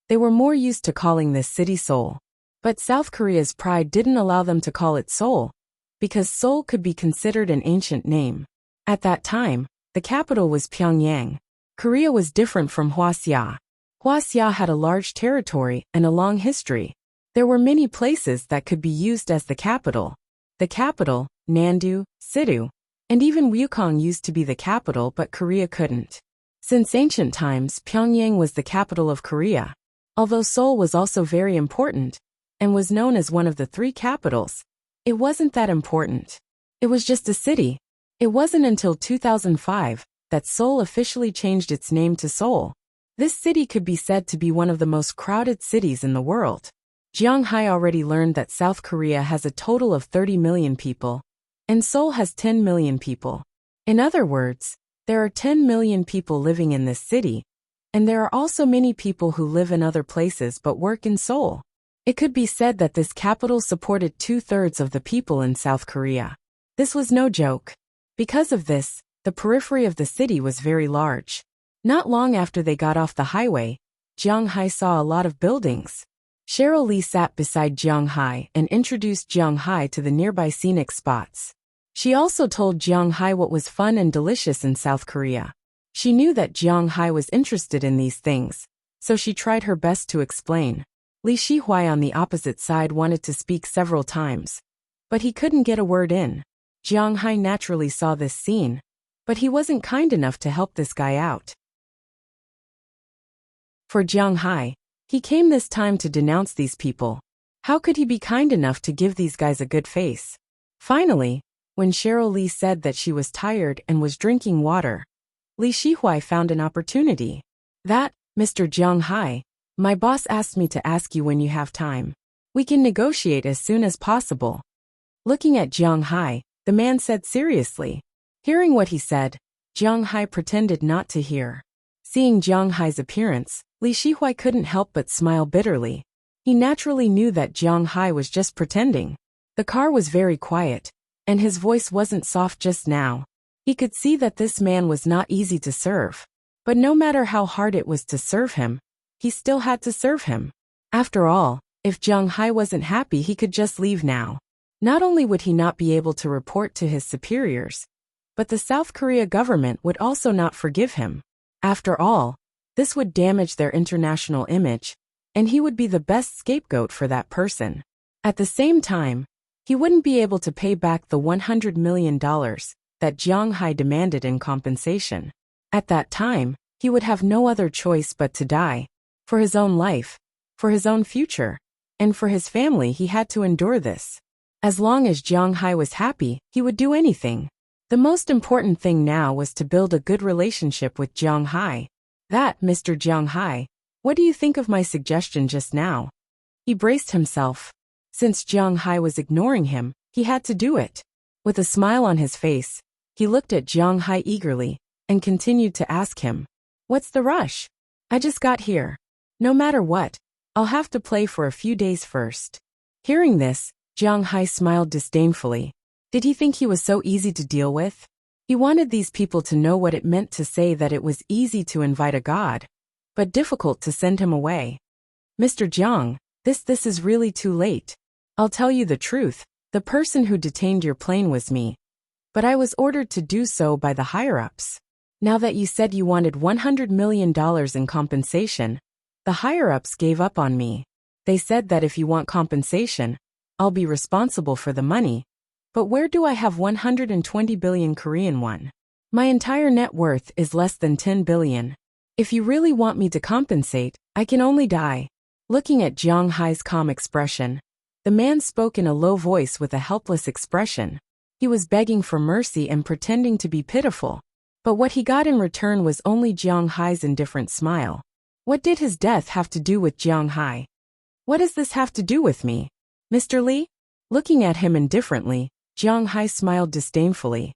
[SPEAKER 1] they were more used to calling this city Seoul. But South Korea's pride didn't allow them to call it Seoul, because Seoul could be considered an ancient name. At that time, the capital was Pyongyang. Korea was different from Hwaseong. Hwaseong had a large territory and a long history. There were many places that could be used as the capital. The capital, Nandu, Sidu, and even Ryukong used to be the capital, but Korea couldn't. Since ancient times, Pyongyang was the capital of Korea. Although Seoul was also very important, and was known as one of the 3 capitals, it wasn't that important. It was just a city. It wasn't until 2005 that Seoul officially changed its name to Seoul. This city could be said to be one of the most crowded cities in the world. Jiang Hai already learned that South Korea has a total of 30 million people, and Seoul has 10 million people. In other words, there are 10 million people living in this city, and there are also many people who live in other places but work in Seoul. It could be said that this capital supported 2/3 of the people in South Korea. This was no joke. Because of this, the periphery of the city was very large. Not long after they got off the highway, Jiang Hai saw a lot of buildings. Cheryl Lee sat beside Jiang Hai and introduced Jiang Hai to the nearby scenic spots. She also told Jiang Hai what was fun and delicious in South Korea. She knew that Jiang Hai was interested in these things, so she tried her best to explain. Li Shihui on the opposite side wanted to speak several times, but he couldn't get a word in. Jiang Hai naturally saw this scene, but he wasn't kind enough to help this guy out. For Jiang Hai, he came this time to denounce these people. How could he be kind enough to give these guys a good face? Finally, when Cheryl Lee said that she was tired and was drinking water, Li Shihui found an opportunity. Mr. Jiang Hai, my boss asked me to ask you when you have time. We can negotiate as soon as possible. Looking at Jiang Hai, the man said seriously. Hearing what he said, Jiang Hai pretended not to hear. Seeing Jiang Hai's appearance, Li Shihui couldn't help but smile bitterly. He naturally knew that Jiang Hai was just pretending. The car was very quiet, and his voice wasn't soft just now. He could see that this man was not easy to serve. But no matter how hard it was to serve him, he still had to serve him. After all, if Jiang Hai wasn't happy, he could just leave now. Not only would he not be able to report to his superiors, but the South Korea government would also not forgive him. After all, this would damage their international image, and he would be the best scapegoat for that person. At the same time, he wouldn't be able to pay back the $100 million that Jiang Hai demanded in compensation. At that time, he would have no other choice but to die. For his own life, for his own future, and for his family, he had to endure this. As long as Jiang Hai was happy, he would do anything. The most important thing now was to build a good relationship with Jiang Hai. That, Mr. Jiang Hai, what do you think of my suggestion just now? He braced himself. Since Jiang Hai was ignoring him, he had to do it. With a smile on his face, he looked at Jiang Hai eagerly and continued to ask him, "What's the rush? I just got here. No matter what, I'll have to play for a few days first." Hearing this, Jiang Hai smiled disdainfully. Did he think he was so easy to deal with? He wanted these people to know what it meant to say that it was easy to invite a god, but difficult to send him away. "Mr. Jiang, this is really too late. I'll tell you the truth, the person who detained your plane was me. But I was ordered to do so by the higher-ups. Now that you said you wanted $100 million in compensation, the higher-ups gave up on me. They said that if you want compensation, I'll be responsible for the money. But where do I have 120 billion Korean won? My entire net worth is less than 10 billion. If you really want me to compensate, I can only die." Looking at Jiang Hai's calm expression, the man spoke in a low voice with a helpless expression. He was begging for mercy and pretending to be pitiful. But what he got in return was only Jiang Hai's indifferent smile. What did his death have to do with Jiang Hai? "What does this have to do with me, Mr. Lee?" Looking at him indifferently, Jiang Hai smiled disdainfully.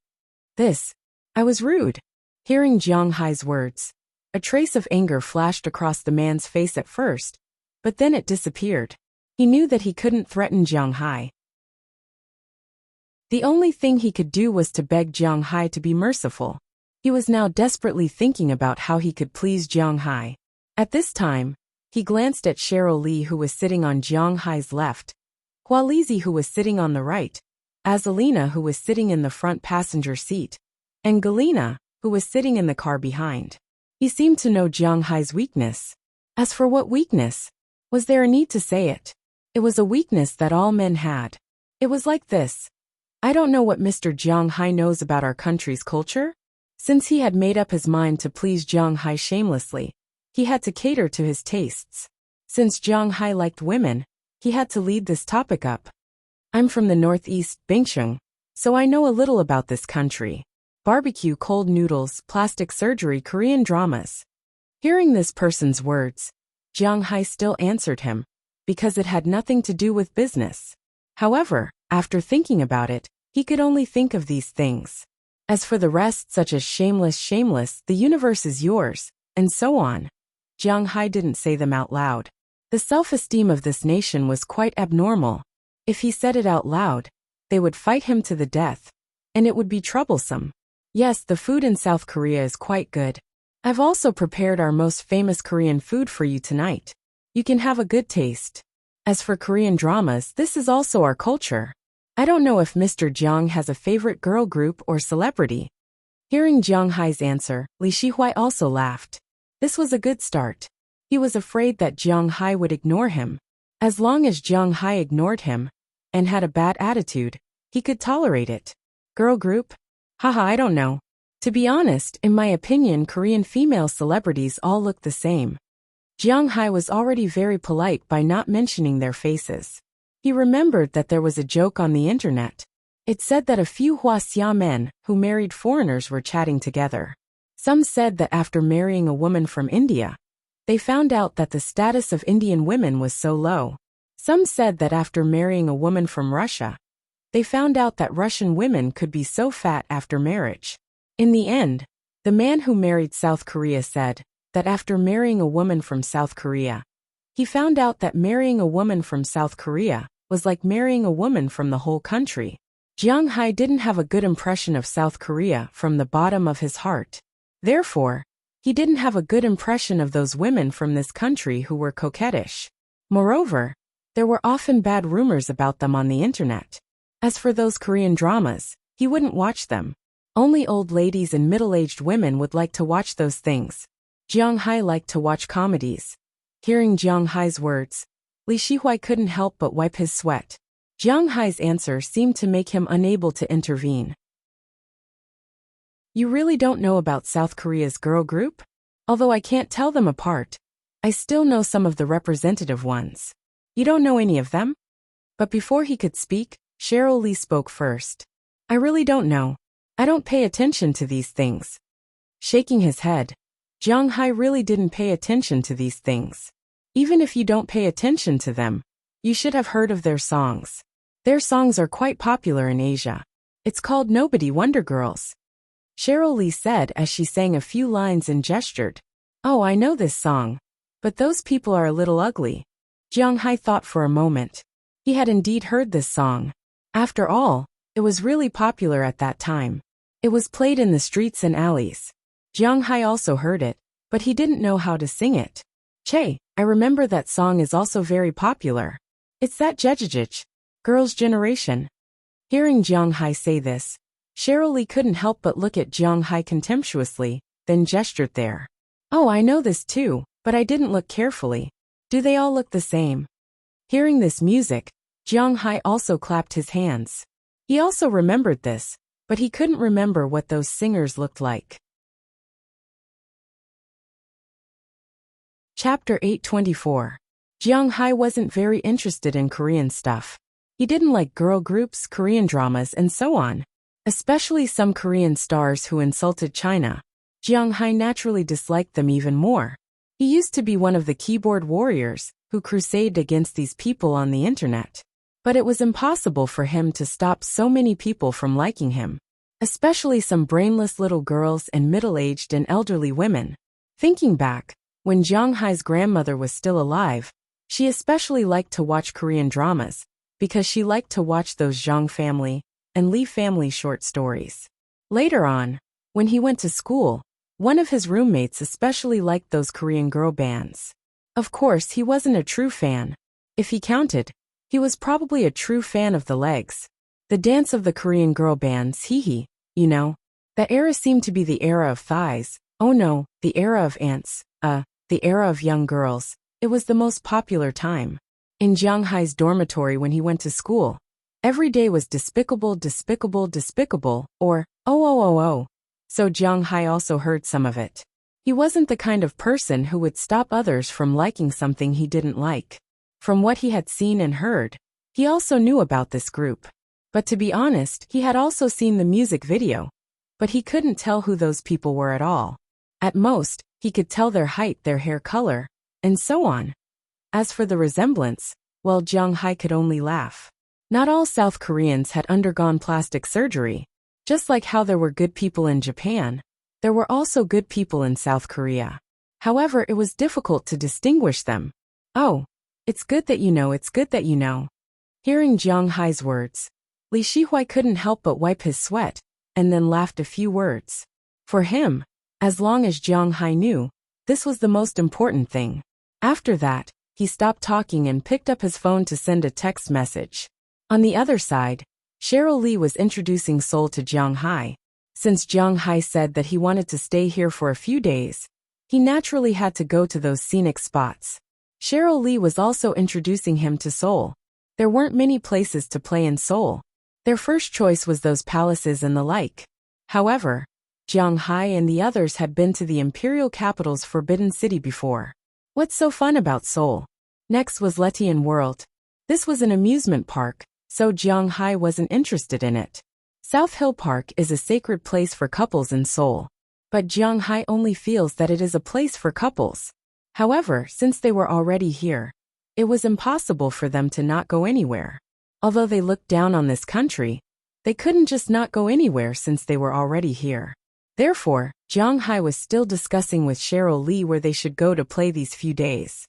[SPEAKER 1] I was rude." Hearing Jiang Hai's words, a trace of anger flashed across the man's face at first, but then it disappeared. He knew that he couldn't threaten Jiang Hai. The only thing he could do was to beg Jiang Hai to be merciful. He was now desperately thinking about how he could please Jiang Hai. At this time, he glanced at Cheryl Lee, who was sitting on Jiang Hai's left, Hua Lizzie, who was sitting on the right, Azalina, who was sitting in the front passenger seat, and Galina, who was sitting in the car behind. He seemed to know Jiang Hai's weakness. As for what weakness? Was there a need to say it? It was a weakness that all men had. It was like this. "I don't know what Mr. Jiang Hai knows about our country's culture." Since he had made up his mind to please Jiang Hai shamelessly, he had to cater to his tastes. Since Jiang Hai liked women, he had to lead this topic up. "I'm from the northeast, Bingsheng, so I know a little about this country. Barbecue, cold noodles, plastic surgery, Korean dramas." Hearing this person's words, Jiang Hai still answered him, because it had nothing to do with business. However, after thinking about it, he could only think of these things. As for the rest, such as shameless, the universe is yours, and so on, Jiang Hai didn't say them out loud. The self-esteem of this nation was quite abnormal. If he said it out loud, they would fight him to the death, and it would be troublesome. Yes, the food in South Korea is quite good. I've also prepared our most famous Korean food for you tonight. You can have a good taste. As for Korean dramas, this is also our culture. I don't know if Mr. Jiang has a favorite girl group or celebrity. Hearing Jiang Hai's answer, Li Shihuai also laughed. This was a good start. He was afraid that Jiang Hai would ignore him. As long as Jiang Hai ignored him and had a bad attitude, he could tolerate it. Girl group? Haha, I don't know. To be honest, in my opinion, Korean female celebrities all look the same. Jiang Hai was already very polite by not mentioning their faces. He remembered that there was a joke on the internet. It said that a few Huaxia men who married foreigners were chatting together. Some said that after marrying a woman from India, they found out that the status of Indian women was so low. Some said that after marrying a woman from Russia, they found out that Russian women could be so fat after marriage. In the end, the man who married South Korea said that after marrying a woman from South Korea, he found out that marrying a woman from South Korea was like marrying a woman from the whole country. Jiang Hai didn't have a good impression of South Korea from the bottom of his heart. Therefore, he didn't have a good impression of those women from this country who were coquettish. Moreover, there were often bad rumors about them on the internet. As for those Korean dramas, he wouldn't watch them. Only old ladies and middle-aged women would like to watch those things. Jiang Hai liked to watch comedies. Hearing Jiang Hai's words, Li Shihui couldn't help but wipe his sweat. Jiang Hai's answer seemed to make him unable to intervene. You really don't know about South Korea's girl group? Although I can't tell them apart, I still know some of the representative ones. You don't know any of them? But before he could speak, Cheryl Lee spoke first. I really don't know. I don't pay attention to these things. Shaking his head, Jiang Hai really didn't pay attention to these things. Even if you don't pay attention to them, you should have heard of their songs. Their songs are quite popular in Asia. It's called Nobody Wonder Girls. Cheryl Lee said as she sang a few lines and gestured. Oh, I know this song. But those people are a little ugly. Jiang Hai thought for a moment. He had indeed heard this song. After all, it was really popular at that time. It was played in the streets and alleys. Jiang Hai also heard it, but he didn't know how to sing it. Che, I remember that song is also very popular. It's that Jejejich, Girls' Generation. Hearing Jiang Hai say this, Cheryl Lee couldn't help but look at Jiang Hai contemptuously, then gestured there. Oh, I know this too, but I didn't look carefully. Do they all look the same? Hearing this music, Jiang Hai also clapped his hands. He also remembered this, but he couldn't remember what those singers looked like. Chapter 824. Jiang Hai wasn't very interested in Korean stuff. He didn't like girl groups, Korean dramas, and so on. Especially some Korean stars who insulted China. Jiang Hai naturally disliked them even more. He used to be one of the keyboard warriors who crusaded against these people on the internet. But it was impossible for him to stop so many people from liking him. Especially some brainless little girls and middle-aged and elderly women. Thinking back, when Jiang Hai's grandmother was still alive, she especially liked to watch Korean dramas, because she liked to watch those Zhang family and Lee family short stories. Later on, when he went to school, one of his roommates especially liked those Korean girl bands. Of course, he wasn't a true fan. If he counted, he was probably a true fan of the legs. The dance of the Korean girl bands, hee, you know. That era seemed to be the era of thighs. Oh no, the era of ants, the era of young girls. It was the most popular time. In Jiang Hai's dormitory when he went to school, every day was despicable, despicable, despicable, or, oh. So Jiang Hai also heard some of it. He wasn't the kind of person who would stop others from liking something he didn't like. From what he had seen and heard, he also knew about this group. But to be honest, he had also seen the music video. But he couldn't tell who those people were at all. At most, he could tell their height, their hair color, and so on. As for the resemblance, well, Jiang Hai could only laugh. Not all South Koreans had undergone plastic surgery. Just like how there were good people in Japan, there were also good people in South Korea. However, it was difficult to distinguish them. Oh, it's good that you know, it's good that you know. Hearing Jiang Hai's words, Li Shihui couldn't help but wipe his sweat, and then laughed a few words. For him, as long as Jiang Hai knew, this was the most important thing. After that, he stopped talking and picked up his phone to send a text message. On the other side, Cheryl Lee was introducing Seoul to Jiang Hai. Since Jiang Hai said that he wanted to stay here for a few days, he naturally had to go to those scenic spots. Cheryl Lee was also introducing him to Seoul. There weren't many places to play in Seoul. Their first choice was those palaces and the like. However, Jiang Hai and the others had been to the imperial capital's Forbidden City before. What's so fun about Seoul? Next was Letian World. This was an amusement park, so Jiang Hai wasn't interested in it. South Hill Park is a sacred place for couples in Seoul. But Jiang Hai only feels that it is a place for couples. However, since they were already here, it was impossible for them to not go anywhere. Although they looked down on this country, they couldn't just not go anywhere since they were already here. Therefore, Jiang Hai was still discussing with Cheryl Lee where they should go to play these few days.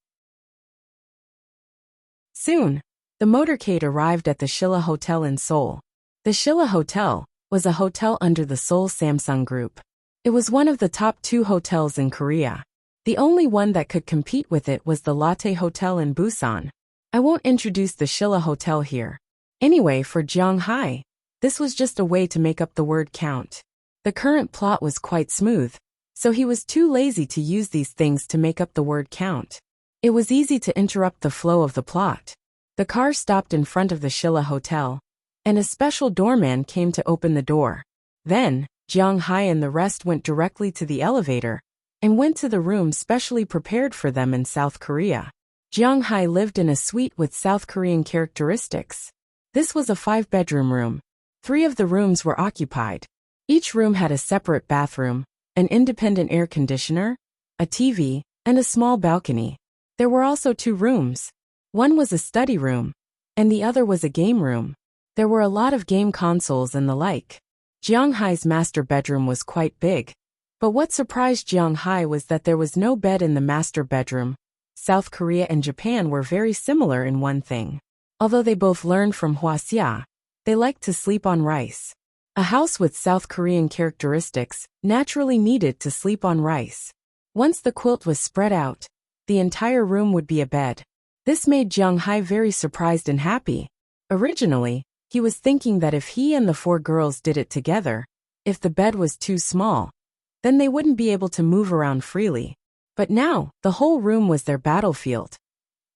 [SPEAKER 1] Soon, the motorcade arrived at the Shilla Hotel in Seoul. The Shilla Hotel was a hotel under the Seoul Samsung Group. It was one of the top 2 hotels in Korea. The only one that could compete with it was the Lotte Hotel in Busan. I won't introduce the Shilla Hotel here. Anyway, for Jung Hae, this was just a way to make up the word count. The current plot was quite smooth, so he was too lazy to use these things to make up the word count. It was easy to interrupt the flow of the plot. The car stopped in front of the Shilla Hotel, and a special doorman came to open the door. Then, Jung Hae and the rest went directly to the elevator and went to the room specially prepared for them in South Korea. Jung Hae lived in a suite with South Korean characteristics. This was a 5-bedroom room. 3 of the rooms were occupied. Each room had a separate bathroom, an independent air conditioner, a TV, and a small balcony. There were also 2 rooms. One was a study room, and the other was a game room. There were a lot of game consoles and the like. Jung Hae's master bedroom was quite big. But what surprised Jung Hae was that there was no bed in the master bedroom. South Korea and Japan were very similar in one thing. Although they both learned from Hwaseong, they liked to sleep on rice. A house with South Korean characteristics naturally needed to sleep on rice. Once the quilt was spread out, the entire room would be a bed. This made Jung Hae very surprised and happy. Originally, he was thinking that if he and the 4 girls did it together, if the bed was too small, then they wouldn't be able to move around freely. But now, the whole room was their battlefield.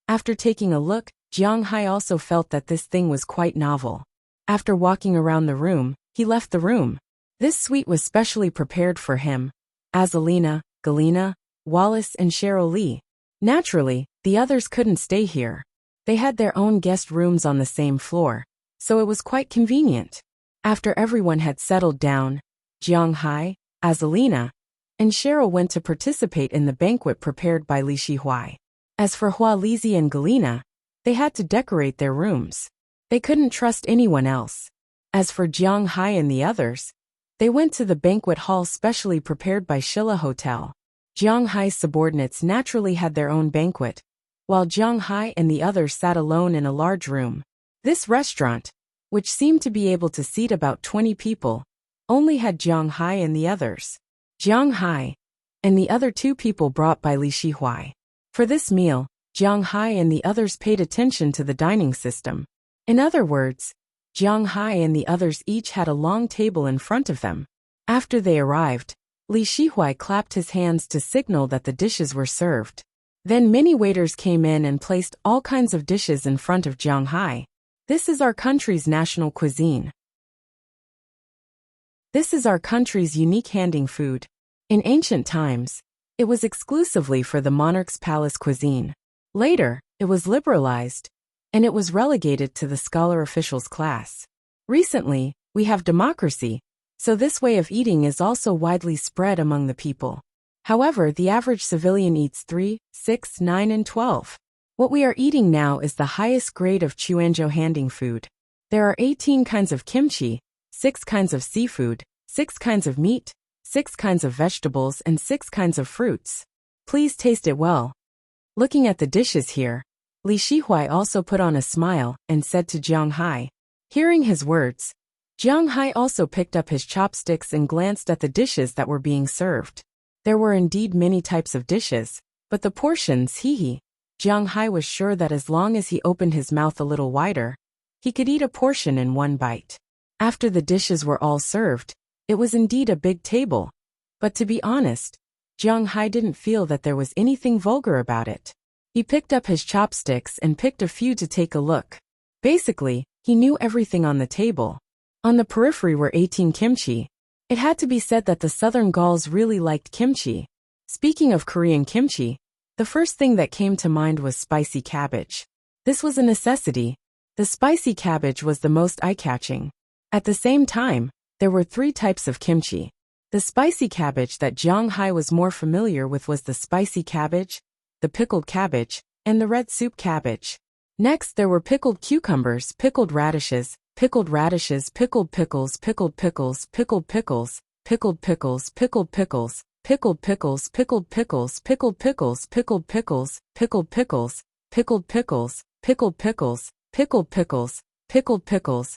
[SPEAKER 1] After taking a look, Jung Hae also felt that this thing was quite novel. After walking around the room, he left the room. This suite was specially prepared for him, Azalina, Galina, Wallace and Cheryl Lee. Naturally, the others couldn't stay here. They had their own guest rooms on the same floor, so it was quite convenient. After everyone had settled down, Jung Hae, Azalina, and Cheryl went to participate in the banquet prepared by Lee Shi-hwai. As for Hwa Lizzie and Galina, they had to decorate their rooms. They couldn't trust anyone else. As for Jung Hae and the others, they went to the banquet hall specially prepared by Shilla Hotel. Jung Hae's subordinates naturally had their own banquet, while Jung Hae and the others sat alone in a large room. This restaurant, which seemed to be able to seat about 20 people, only had Jung Hae and the others. Jung Hae and the other 2 people brought by Lee Shi-hwai. For this meal, Jung Hae and the others paid attention to the dining system. In other words, Jung Hae and the others each had a long table in front of them. After they arrived, Lee Shi-hwai clapped his hands to signal that the dishes were served. Then many waiters came in and placed all kinds of dishes in front of Jung Hae. This is our country's national cuisine. This is our country's unique handing food. In ancient times, it was exclusively for the monarch's palace cuisine. Later, it was liberalized, and it was relegated to the scholar officials class. Recently, we have democracy, so this way of eating is also widely spread among the people. However, the average civilian eats 3, 6, 9, and 12. What we are eating now is the highest grade of Chuanjo handing food. There are 18 kinds of kimchi, 6 kinds of seafood, 6 kinds of meat, 6 kinds of vegetables, and 6 kinds of fruits. Please taste it well. Looking at the dishes here, Lee Shi-hwai also put on a smile and said to Jung Hae. Hearing his words, Jung Hae also picked up his chopsticks and glanced at the dishes that were being served. There were indeed many types of dishes, but the portions Jung Hae was sure that as long as he opened his mouth a little wider, he could eat a portion in one bite. After the dishes were all served, it was indeed a big table. But to be honest, Jung Hae didn't feel that there was anything vulgar about it. He picked up his chopsticks and picked a few to take a look. Basically, he knew everything on the table. On the periphery were 18 kimchi. It had to be said that the southern Gauls really liked kimchi. Speaking of Korean kimchi, the first thing that came to mind was spicy cabbage. This was a necessity. The spicy cabbage was the most eye-catching. At the same time, there were 3 types of kimchi. The spicy cabbage that Jung Hae was more familiar with was the spicy cabbage, the pickled cabbage, and the red soup cabbage. Next there were pickled cucumbers, pickled radishes, pickled pickles, pickled pickles, pickled pickles, pickled pickles, pickled pickles, pickled pickles, pickled pickles, pickled pickles, pickled pickles, pickled pickles, pickled pickles, pickled pickles, pickled pickles, pickled pickles,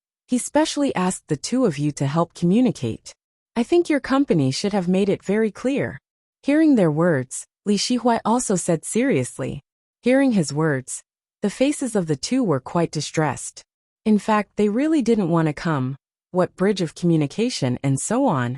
[SPEAKER 1] He specially asked the two of you to help communicate. I think your company should have made it very clear." Hearing their words, Li Shihuai also said seriously. Hearing his words, the faces of the two were quite distressed. In fact, they really didn't want to come. What bridge of communication and so on?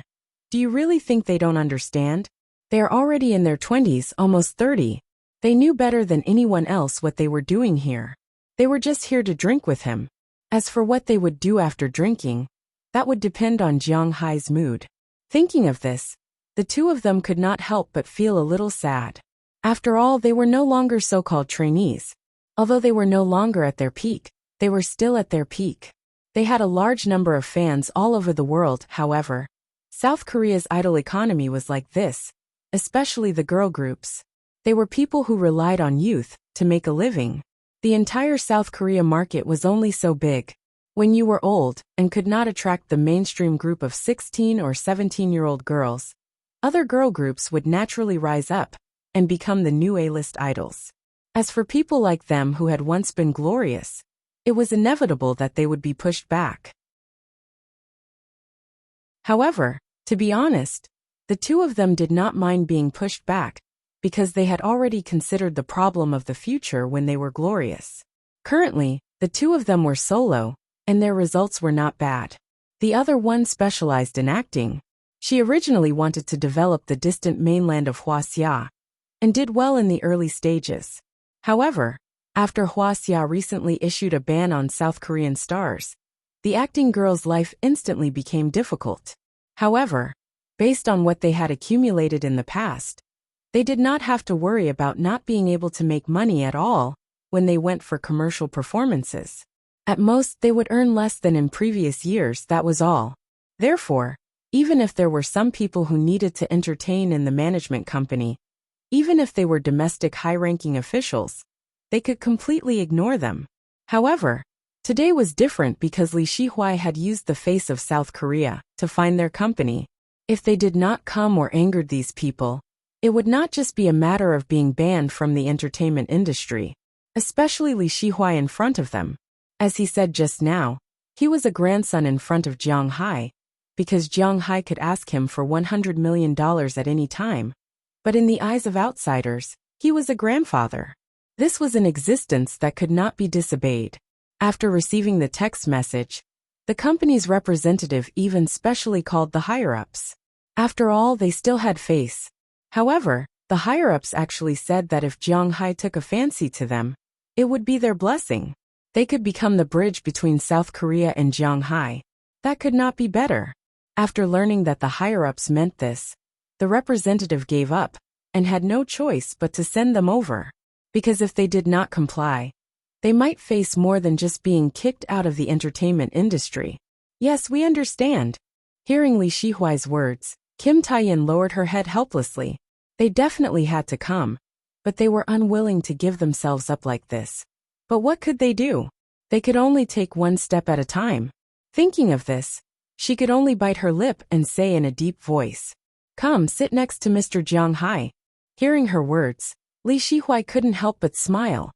[SPEAKER 1] Do you really think they don't understand? They are already in their 20s, almost 30. They knew better than anyone else what they were doing here. They were just here to drink with him. As for what they would do after drinking, that would depend on Jiang Hai's mood. Thinking of this, the two of them could not help but feel a little sad. After all, they were no longer so-called trainees. Although they were no longer at their peak, they were still at their peak. They had a large number of fans all over the world, however. South Korea's idol economy was like this, especially the girl groups. They were people who relied on youth to make a living. The entire South Korea market was only so big. When you were old and could not attract the mainstream group of 16 or 17-year-old girls, other girl groups would naturally rise up and become the new A-list idols. As for people like them who had once been glorious, it was inevitable that they would be pushed back. However, to be honest, the two of them did not mind being pushed back because they had already considered the problem of the future when they were glorious. Currently, the two of them were solo, and their results were not bad. The other one specialized in acting. She originally wanted to develop the distant mainland of Huaxia, and did well in the early stages. However, after Huaxia recently issued a ban on South Korean stars, the acting girl's life instantly became difficult. However, based on what they had accumulated in the past, they did not have to worry about not being able to make money at all when they went for commercial performances. At most, they would earn less than in previous years, that was all. Therefore, even if there were some people who needed to entertain in the management company, even if they were domestic high-ranking officials, they could completely ignore them. However, today was different because Li Shihuai had used the face of South Korea to find their company. If they did not come or angered these people, it would not just be a matter of being banned from the entertainment industry, especially Li Shihuai in front of them. As he said just now, he was a grandson in front of Jiang Hai, because Jiang Hai could ask him for $100 million at any time. But in the eyes of outsiders, he was a grandfather. This was an existence that could not be disobeyed. After receiving the text message, the company's representative even specially called the higher-ups. After all, they still had face. However, the higher-ups actually said that if Jiang Hai took a fancy to them, it would be their blessing. They could become the bridge between South Korea and Jiang Hai. That could not be better. After learning that the higher-ups meant this, the representative gave up and had no choice but to send them over. Because if they did not comply, they might face more than just being kicked out of the entertainment industry. Yes, we understand. Hearing Li Shihuai's words, Kim Taeyin lowered her head helplessly. They definitely had to come, but they were unwilling to give themselves up like this. But what could they do? They could only take one step at a time. Thinking of this, she could only bite her lip and say in a deep voice, "Come, sit next to Mr. Jiang Hai." Hearing her words, Li Shihuai couldn't help but smile,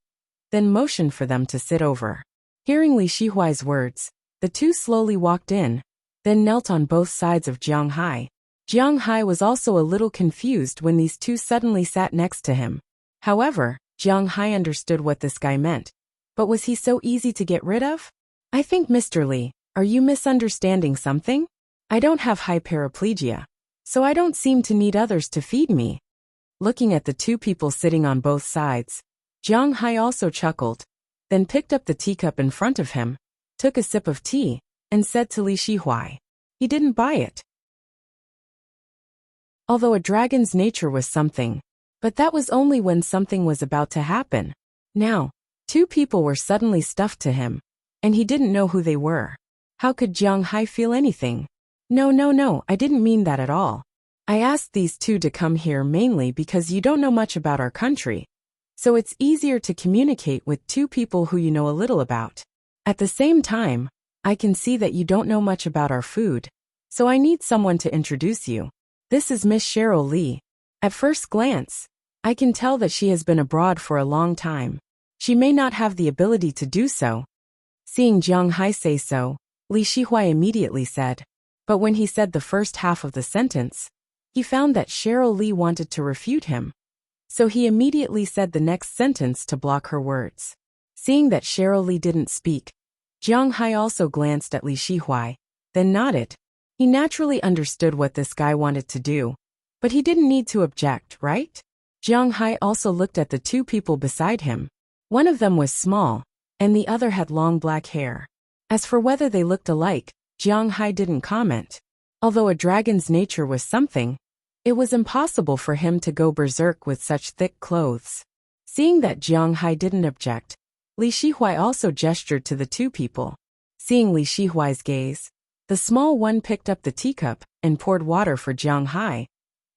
[SPEAKER 1] then motioned for them to sit over. Hearing Li Shihuai's words, the two slowly walked in, then knelt on both sides of Jiang Hai. Jiang Hai was also a little confused when these two suddenly sat next to him. However, Jiang Hai understood what this guy meant. But was he so easy to get rid of? "I think, Mr. Li, are you misunderstanding something? I don't have hyperplegia, so I don't seem to need others to feed me." Looking at the two people sitting on both sides, Jiang Hai also chuckled, then picked up the teacup in front of him, took a sip of tea, and said to Li Shihuai, he didn't buy it. Although a dragon's nature was something, but that was only when something was about to happen. Now, two people were suddenly stuffed to him, and he didn't know who they were. How could Jiang Hai feel anything? No, I didn't mean that at all. I asked these two to come here mainly because you don't know much about our country, so it's easier to communicate with two people who you know a little about. At the same time, I can see that you don't know much about our food, so I need someone to introduce you. This is Miss Cheryl Lee. At first glance, I can tell that she has been abroad for a long time. She may not have the ability to do so. Seeing Jiang Hai say so, Li Shihuai immediately said. But when he said the first half of the sentence, he found that Cheryl Li wanted to refute him. So he immediately said the next sentence to block her words. Seeing that Cheryl Li didn't speak, Jiang Hai also glanced at Li Shihuai, then nodded. He naturally understood what this guy wanted to do, but he didn't need to object, right? Jiang Hai also looked at the two people beside him. One of them was small, and the other had long black hair. As for whether they looked alike, Jiang Hai didn't comment. Although a dragon's nature was something, it was impossible for him to go berserk with such thick clothes. Seeing that Jiang Hai didn't object, Li Shihuai also gestured to the two people. Seeing Li Shihuai's gaze, the small one picked up the teacup and poured water for Jiang Hai,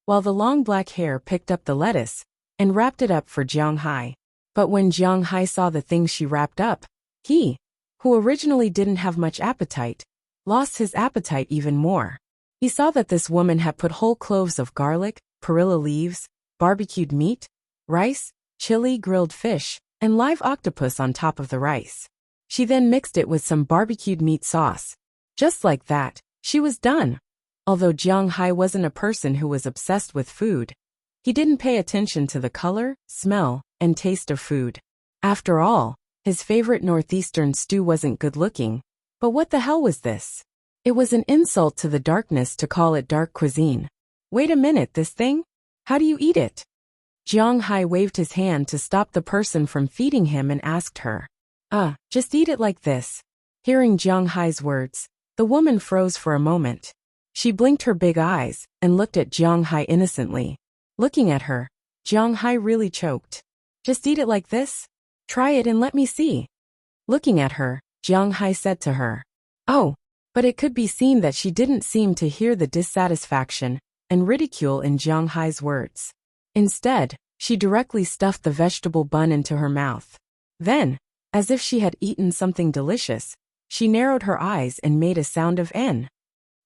[SPEAKER 1] while the long black hair picked up the lettuce and wrapped it up for Jiang Hai. But when Jiang Hai saw the things she wrapped up, he, who originally didn't have much appetite, lost his appetite even more. He saw that this woman had put whole cloves of garlic, perilla leaves, barbecued meat, rice, chili, grilled fish, and live octopus on top of the rice. She then mixed it with some barbecued meat sauce. Just like that, she was done. Although Jiang Hai wasn't a person who was obsessed with food, he didn't pay attention to the color, smell, and taste of food. After all, his favorite northeastern stew wasn't good-looking. But what the hell was this? It was an insult to the darkness to call it dark cuisine. Wait a minute, this thing? How do you eat it? Jiang Hai waved his hand to stop the person from feeding him and asked her. Just eat it like this. Hearing Jiang Hai's words, the woman froze for a moment. She blinked her big eyes and looked at Jiang Hai innocently. Looking at her, Jiang Hai really choked. Just eat it like this? Try it and let me see. Looking at her, Jiang Hai said to her. Oh, but it could be seen that she didn't seem to hear the dissatisfaction and ridicule in Jiang Hai's words. Instead, she directly stuffed the vegetable bun into her mouth. Then, as if she had eaten something delicious, she narrowed her eyes and made a sound of N.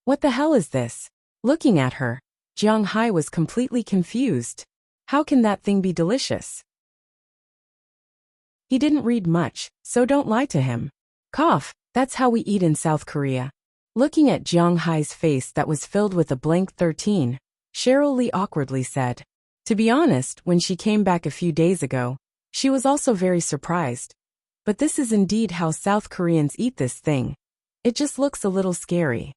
[SPEAKER 1] What the hell is this? Looking at her, Jiang Hai was completely confused. How can that thing be delicious? He didn't read much, so don't lie to him. Cough, that's how we eat in South Korea. Looking at Jiang Hai's face that was filled with a blank 13, Cheryl Li awkwardly said. To be honest, when she came back a few days ago, she was also very surprised. But this is indeed how South Koreans eat this thing. It just looks a little scary.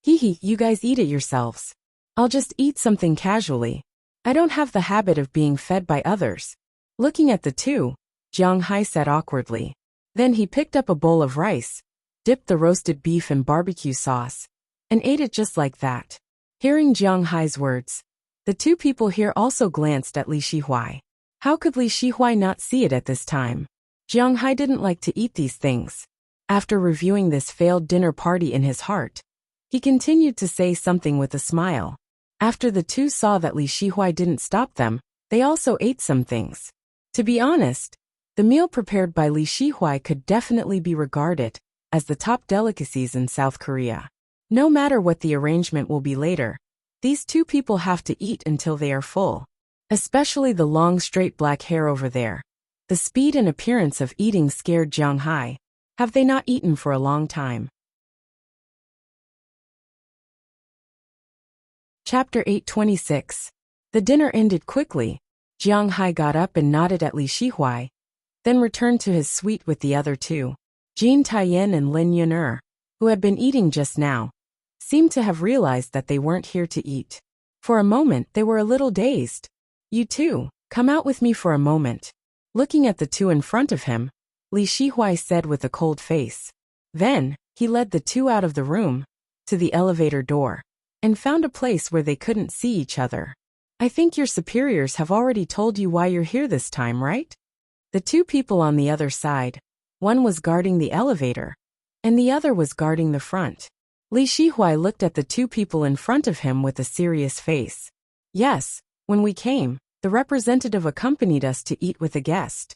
[SPEAKER 1] Hee, you guys eat it yourselves. I'll just eat something casually. I don't have the habit of being fed by others. Looking at the two, Jiang Hai said awkwardly. Then he picked up a bowl of rice, dipped the roasted beef in barbecue sauce, and ate it just like that. Hearing Jiang Hai's words, the two people here also glanced at Li Shihuai. How could Li Shihuai not see it at this time? Jiang Hai didn't like to eat these things. After reviewing this failed dinner party in his heart, he continued to say something with a smile. After the two saw that Li Shihuai didn't stop them, they also ate some things. To be honest, the meal prepared by Li Shihuai could definitely be regarded as the top delicacies in South Korea. No matter what the arrangement will be later, these two people have to eat until they are full. Especially the long straight black hair over there. The speed and appearance of eating scared Jiang Hai. Have they not eaten for a long time? Chapter 826. The dinner ended quickly. Jiang Hai got up and nodded at Li Shihuai, then returned to his suite with the other two. Jin Taiyan and Lin Yuner, who had been eating just now, seemed to have realized that they weren't here to eat. For a moment they were a little dazed. You two, come out with me for a moment. Looking at the two in front of him, Li Shihuai said with a cold face. Then, he led the two out of the room, to the elevator door, and found a place where they couldn't see each other. I think your superiors have already told you why you're here this time, right? The two people on the other side, one was guarding the elevator, and the other was guarding the front. Li Shihuai looked at the two people in front of him with a serious face. Yes, when we came, the representative accompanied us to eat with a guest.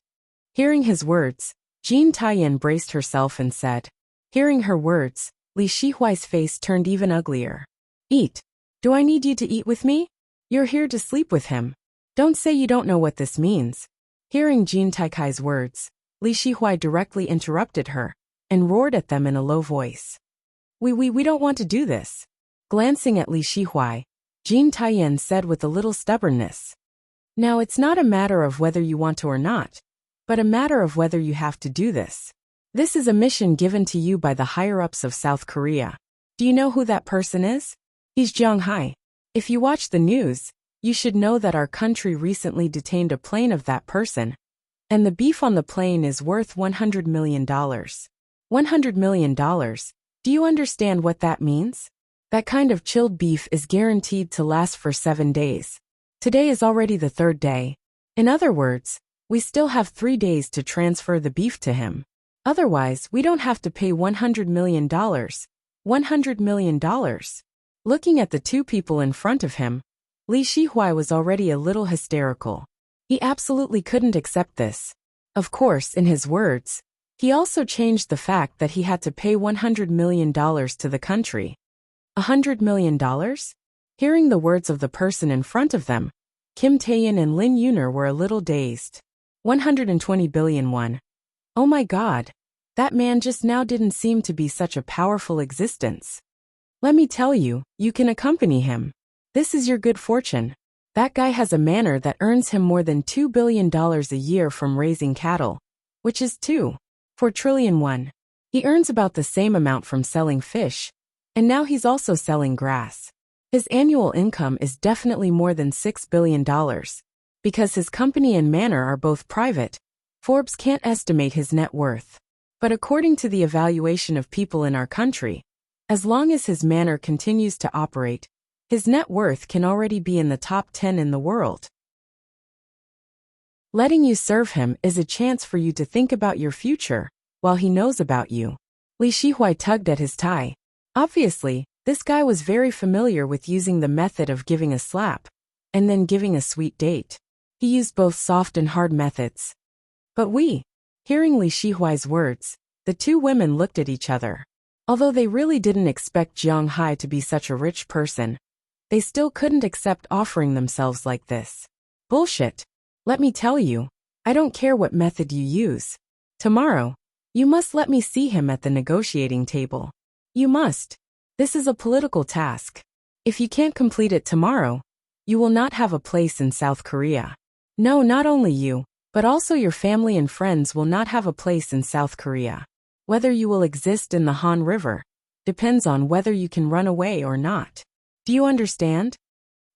[SPEAKER 1] Hearing his words, Jin Taiyan braced herself and said. Hearing her words, Li Shihuai's face turned even uglier. Eat. Do I need you to eat with me? You're here to sleep with him. Don't say you don't know what this means. Hearing Jin Taikai's words, Li Shihuai directly interrupted her and roared at them in a low voice. We don't want to do this. Glancing at Li Shihuai, Jin Taiyan said with a little stubbornness. Now it's not a matter of whether you want to or not, but a matter of whether you have to do this. This is a mission given to you by the higher-ups of South Korea. Do you know who that person is? He's Jiang Hai. If you watch the news, you should know that our country recently detained a plane of that person, and the beef on the plane is worth $100 million. $100 million. Do you understand what that means? That kind of chilled beef is guaranteed to last for 7 days. Today is already the 3rd day. In other words, we still have 3 days to transfer the beef to him. Otherwise, we don't have to pay $100 million. $100 million. Looking at the two people in front of him, Li Shihuai was already a little hysterical. He absolutely couldn't accept this. Of course, in his words, he also changed the fact that he had to pay $100 million to the country. $100 million? Hearing the words of the person in front of them, Kim Taeyin and Lin Yuner were a little dazed. 120 billion won. Oh my God, that man just now didn't seem to be such a powerful existence. Let me tell you, you can accompany him. This is your good fortune. That guy has a manor that earns him more than $2 billion a year from raising cattle, which is 2.4 trillion won. He earns about the same amount from selling fish, and now he's also selling grass. His annual income is definitely more than $6 billion. Because his company and manor are both private, Forbes can't estimate his net worth. But according to the evaluation of people in our country, as long as his manor continues to operate, his net worth can already be in the top 10 in the world. Letting you serve him is a chance for you to think about your future, while he knows about you. Li Shihuai tugged at his tie. Obviously, this guy was very familiar with using the method of giving a slap, and then giving a sweet date. He used both soft and hard methods. But hearing Li Shihuai's words, the two women looked at each other. Although they really didn't expect Jiang Hai to be such a rich person, they still couldn't accept offering themselves like this. Bullshit. Let me tell you, I don't care what method you use. Tomorrow, you must let me see him at the negotiating table. You must. This is a political task. If you can't complete it tomorrow, you will not have a place in South Korea. No, not only you, but also your family and friends will not have a place in South Korea. Whether you will exist in the Han River depends on whether you can run away or not. Do you understand?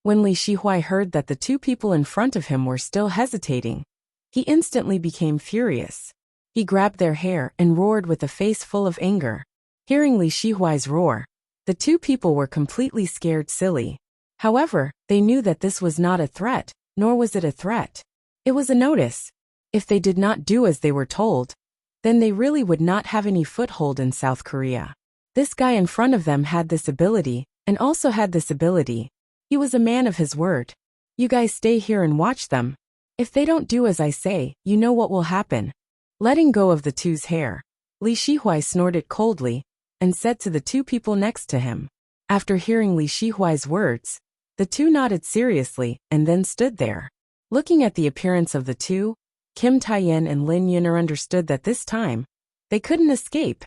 [SPEAKER 1] When Li Shihuai heard that the two people in front of him were still hesitating, he instantly became furious. He grabbed their hair and roared with a face full of anger. Hearing Li Shihuai's roar, the two people were completely scared silly. However, they knew that this was not a threat, nor was it a threat. It was a notice. If they did not do as they were told, then they really would not have any foothold in South Korea. This guy in front of them had this ability, and also had this ability. He was a man of his word. You guys stay here and watch them. If they don't do as I say, you know what will happen. Letting go of the two's hair, Li Shihuai snorted coldly, and said to the two people next to him. After hearing Li Shihuai's words, the two nodded seriously, and then stood there. Looking at the appearance of the two, Kim Taeyin and Lin Yuner understood that this time, they couldn't escape.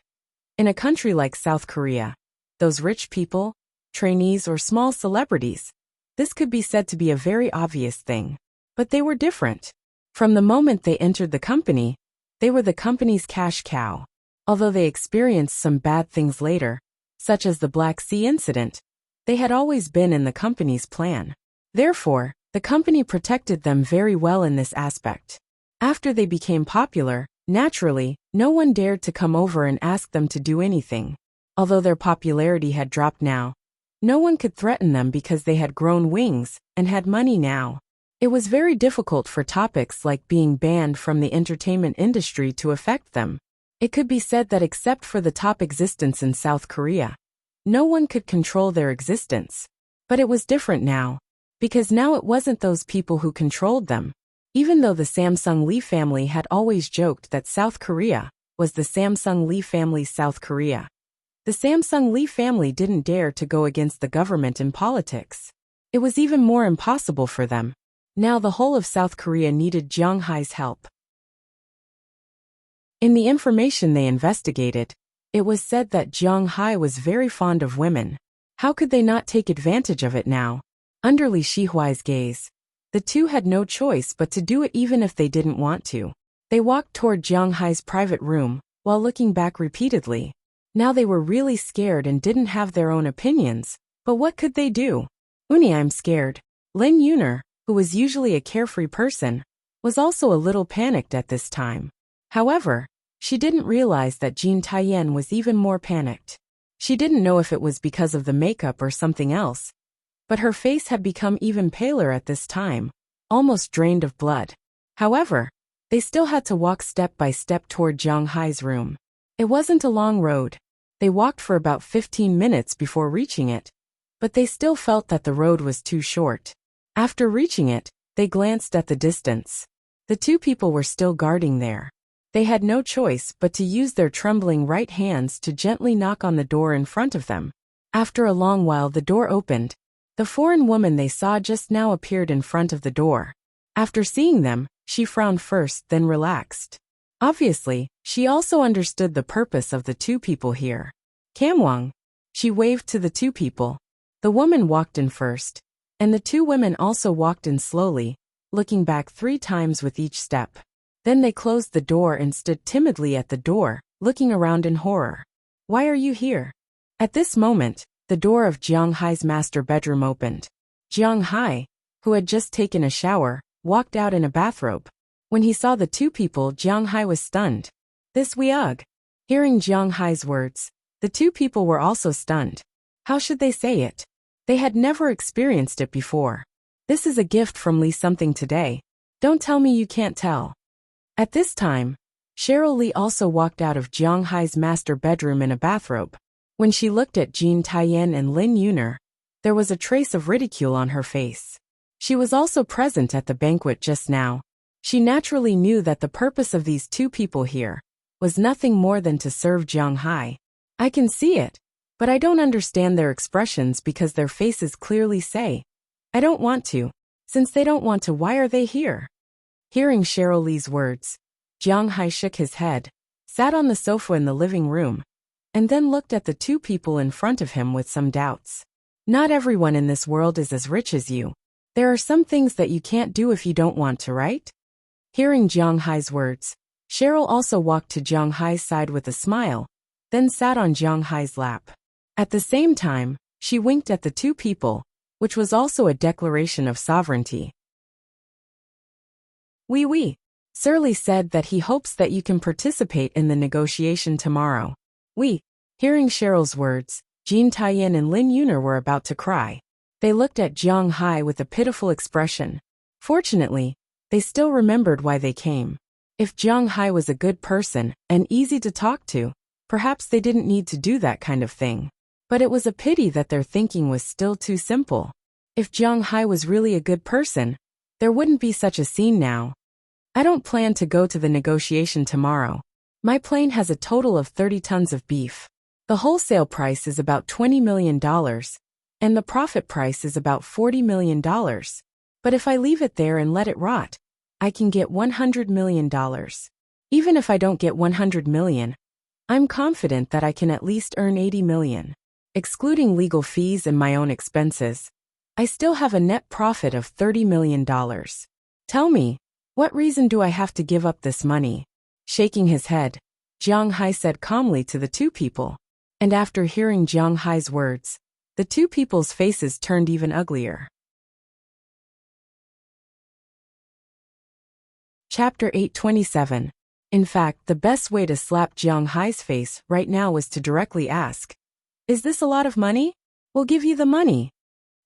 [SPEAKER 1] In a country like South Korea, those rich people, trainees or small celebrities, this could be said to be a very obvious thing. But they were different. From the moment they entered the company, they were the company's cash cow. Although they experienced some bad things later, such as the Black Sea incident, they had always been in the company's plan. Therefore, the company protected them very well in this aspect. After they became popular, naturally, no one dared to come over and ask them to do anything. Although their popularity had dropped now, no one could threaten them because they had grown wings and had money now. It was very difficult for topics like being banned from the entertainment industry to affect them. It could be said that except for the top existence in South Korea, no one could control their existence. But it was different now, because now it wasn't those people who controlled them. Even though the Samsung Lee family had always joked that South Korea was the Samsung Lee family's South Korea, the Samsung Lee family didn't dare to go against the government in politics. It was even more impossible for them. Now the whole of South Korea needed Jiang Hai's help. In the information they investigated, It was said that Jiang Hai was very fond of women. How could they not take advantage of it now? Under Li Shihuai's gaze, the two had no choice but to do it even if they didn't want to. They walked toward Jiang Hai's private room, while looking back repeatedly. Now they were really scared and didn't have their own opinions, but what could they do? I'm scared. Lin Yuner, who was usually a carefree person, was also a little panicked at this time. However, she didn't realize that Jean Taiyan was even more panicked. She didn't know if it was because of the makeup or something else, but her face had become even paler at this time, almost drained of blood. However, they still had to walk step by step toward Jiang Hai's room. It wasn't a long road. They walked for about 15 minutes before reaching it, but they still felt that the road was too short. After reaching it, they glanced at the distance. The two people were still guarding there. They had no choice but to use their trembling right hands to gently knock on the door in front of them. After a long while the door opened. The foreign woman they saw just now appeared in front of the door. After seeing them, she frowned first, then relaxed. Obviously, she also understood the purpose of the two people here. Kamwang. She waved to the two people. The woman walked in first, and the two women also walked in slowly, looking back 3 times with each step. Then they closed the door and stood timidly at the door, looking around in horror. Why are you here? At this moment, the door of Jiang Hai's master bedroom opened. Jiang Hai, who had just taken a shower, walked out in a bathrobe. When he saw the two people, Jiang Hai was stunned. This Weug. Hearing Jiang Hai's words, the two people were also stunned. How should they say it? They had never experienced it before. This is a gift from Li something today. Don't tell me you can't tell. At this time, Cheryl Li also walked out of Jiang Hai's master bedroom in a bathrobe. When she looked at Jean Taiyan and Lin Yuner, there was a trace of ridicule on her face. She was also present at the banquet just now. She naturally knew that the purpose of these two people here was nothing more than to serve Jiang Hai. I can see it, but I don't understand their expressions because their faces clearly say, I don't want to. Since they don't want to, why are they here? Hearing Cheryl Li's words, Jiang Hai shook his head, sat on the sofa in the living room, and then looked at the two people in front of him with some doubts. Not everyone in this world is as rich as you. There are some things that you can't do if you don't want to, right? Hearing Jiang Hai's words, Cheryl also walked to Jiang Hai's side with a smile, then sat on Jiang Hai's lap. At the same time, she winked at the two people, which was also a declaration of sovereignty. Oui. Sir Li said that he hopes that you can participate in the negotiation tomorrow. Oui. Hearing Cheryl's words, Jean Taiyan and Lin Yuner were about to cry. They looked at Jiang Hai with a pitiful expression. Fortunately, they still remembered why they came. If Jiang Hai was a good person and easy to talk to, perhaps they didn't need to do that kind of thing. But it was a pity that their thinking was still too simple. If Jiang Hai was really a good person, there wouldn't be such a scene now. I don't plan to go to the negotiation tomorrow. My plane has a total of 30 tons of beef. The wholesale price is about $20 million, and the profit price is about $40 million. But if I leave it there and let it rot, I can get $100 million. Even if I don't get $100 million, I'm confident that I can at least earn $80 million. Excluding legal fees and my own expenses, I still have a net profit of $30 million. Tell me, what reason do I have to give up this money? Shaking his head, Jiang Hai said calmly to the two people. And after hearing Jiang Hai's words, the two people's faces turned even uglier. Chapter 827. In fact, the best way to slap Jiang Hai's face right now was to directly ask, is this a lot of money? We'll give you the money.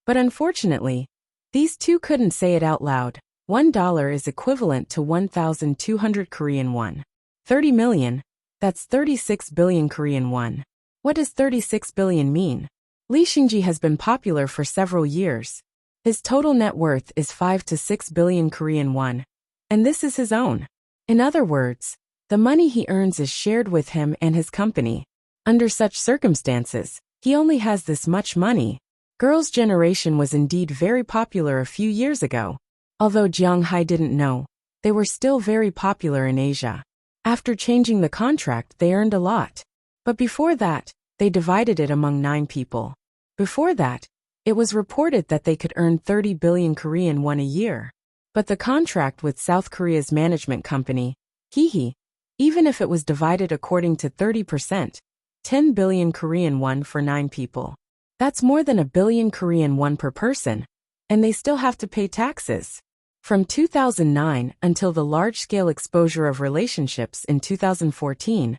[SPEAKER 1] But unfortunately, these two couldn't say it out loud. $1 is equivalent to 1,200 Korean won. 30 million, that's 36 billion Korean won. What does 36 billion mean? Li Xingji has been popular for several years. His total net worth is 5 to 6 billion Korean won, and this is his own. In other words, the money he earns is shared with him and his company. Under such circumstances, he only has this much money. Girls' Generation was indeed very popular a few years ago. Although Jiang Hai didn't know, they were still very popular in Asia. After changing the contract, they earned a lot. But before that, they divided it among 9 people. Before that, it was reported that they could earn 30 billion Korean won a year. But the contract with South Korea's management company, even if it was divided according to 30%, 10 billion Korean won for 9 people. That's more than a billion Korean won per person, and they still have to pay taxes. From 2009 until the large-scale exposure of relationships in 2014,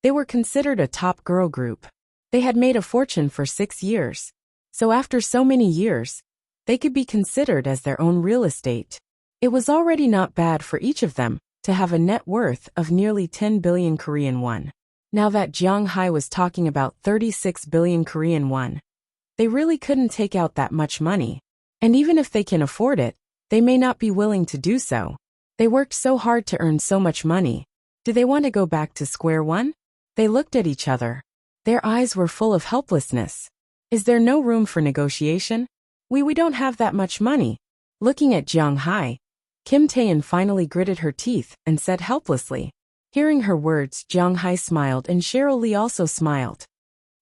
[SPEAKER 1] they were considered a top girl group. They had made a fortune for 6 years. So after so many years, they could be considered as their own real estate. It was already not bad for each of them to have a net worth of nearly 10 billion Korean won. Now that Jung Hae was talking about 36 billion Korean won, they really couldn't take out that much money. And even if they can afford it, they may not be willing to do so. They worked so hard to earn so much money. Do they want to go back to square one? They looked at each other. Their eyes were full of helplessness. Is there no room for negotiation? We don't have that much money. Looking at Jung Hae, Kim Tae-in finally gritted her teeth and said helplessly. Hearing her words, Jung Hae smiled and Cheryl Lee also smiled.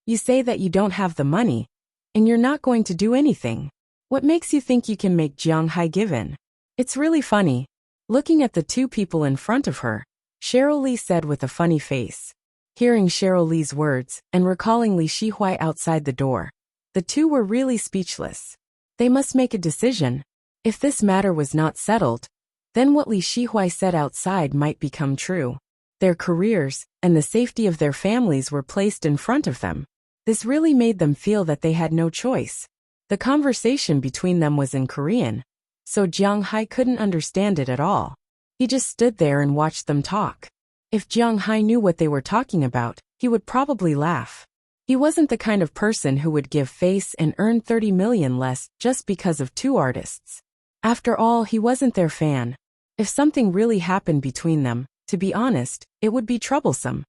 [SPEAKER 1] You say that you don't have the money, and you're not going to do anything. What makes you think you can make Jung Hae give in? It's really funny. Looking at the 2 people in front of her, Cheryl Lee said with a funny face. Hearing Cheryl Lee's words and recalling Lee Shi-hwai outside the door, the 2 were really speechless. They must make a decision. If this matter was not settled, then what Lee Shi-hwai said outside might become true. Their careers and the safety of their families were placed in front of them. This really made them feel that they had no choice. The conversation between them was in Korean, so Jung Hae couldn't understand it at all. He just stood there and watched them talk. If Jung Hae knew what they were talking about, he would probably laugh. He wasn't the kind of person who would give face and earn 30 million less just because of 2 artists. After all, he wasn't their fan. If something really happened between them, to be honest, it would be troublesome.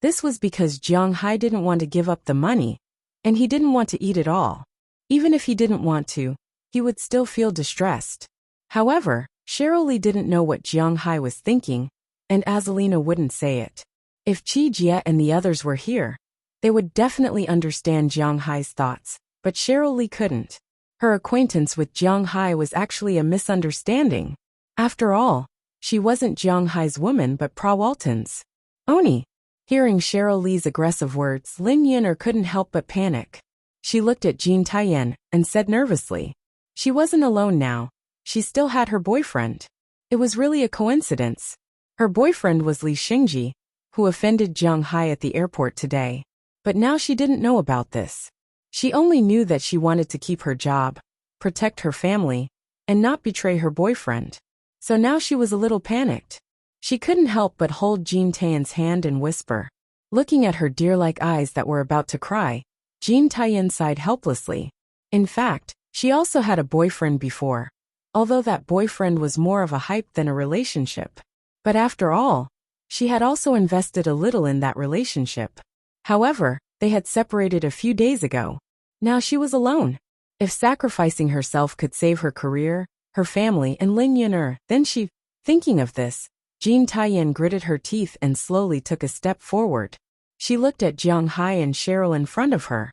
[SPEAKER 1] This was because Jung Hae didn't want to give up the money, and he didn't want to eat it all. Even if he didn't want to, he would still feel distressed. However, Cheryl Lee didn't know what Jung Hae was thinking, and Azalina wouldn't say it. If Chi Jie and the others were here, they would definitely understand Jung Hae's thoughts, but Cheryl Lee couldn't. Her acquaintance with Jung Hae was actually a misunderstanding. After all, she wasn't Jung Hae's woman but Pra Walton's. Oni. Hearing Cheryl Lee's aggressive words, Lin Yin'er couldn't help but panic. She looked at Jean Tae-in and said nervously. She wasn't alone now. She still had her boyfriend. It was really a coincidence. Her boyfriend was Lee Xingji, who offended Jung Hae at the airport today. But now she didn't know about this. She only knew that she wanted to keep her job, protect her family, and not betray her boyfriend. So now she was a little panicked. She couldn't help but hold Jean Tae-in's hand and whisper. Looking at her deer-like eyes that were about to cry, Jean Tae-in sighed helplessly. In fact, she also had a boyfriend before, although that boyfriend was more of a hype than a relationship. But after all, she had also invested a little in that relationship. However, they had separated a few days ago. Now she was alone. If sacrificing herself could save her career, her family, and Lin Yin'er, then she... Thinking of this, Jean Tae-in gritted her teeth and slowly took a step forward. She looked at Jung Hae and Cheryl in front of her.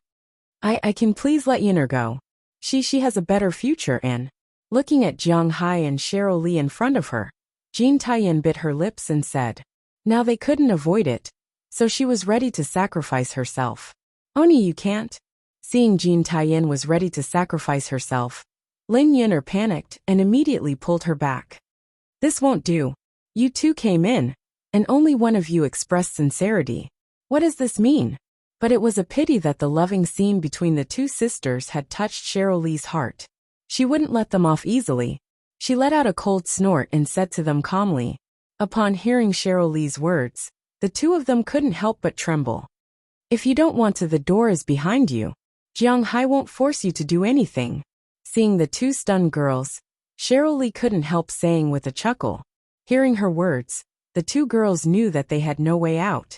[SPEAKER 1] I can please let Yin'er go. She has a better future and... Looking at Jung Hae and Cheryl Lee in front of her, Jean Tae-in bit her lips and said. Now they couldn't avoid it, so she was ready to sacrifice herself. Oni, you can't. Seeing Jean Tae-in was ready to sacrifice herself, Lin Yin'er panicked and immediately pulled her back. This won't do. You 2 came in, and only one of you expressed sincerity. What does this mean? But it was a pity that the loving scene between the 2 sisters had touched Cheryl Lee's heart. She wouldn't let them off easily. She let out a cold snort and said to them calmly. Upon hearing Cheryl Lee's words, the 2 of them couldn't help but tremble. If you don't want to, the door is behind you. Jung Hae won't force you to do anything. Seeing the 2 stunned girls, Cheryl Lee couldn't help saying with a chuckle. Hearing her words, the 2 girls knew that they had no way out.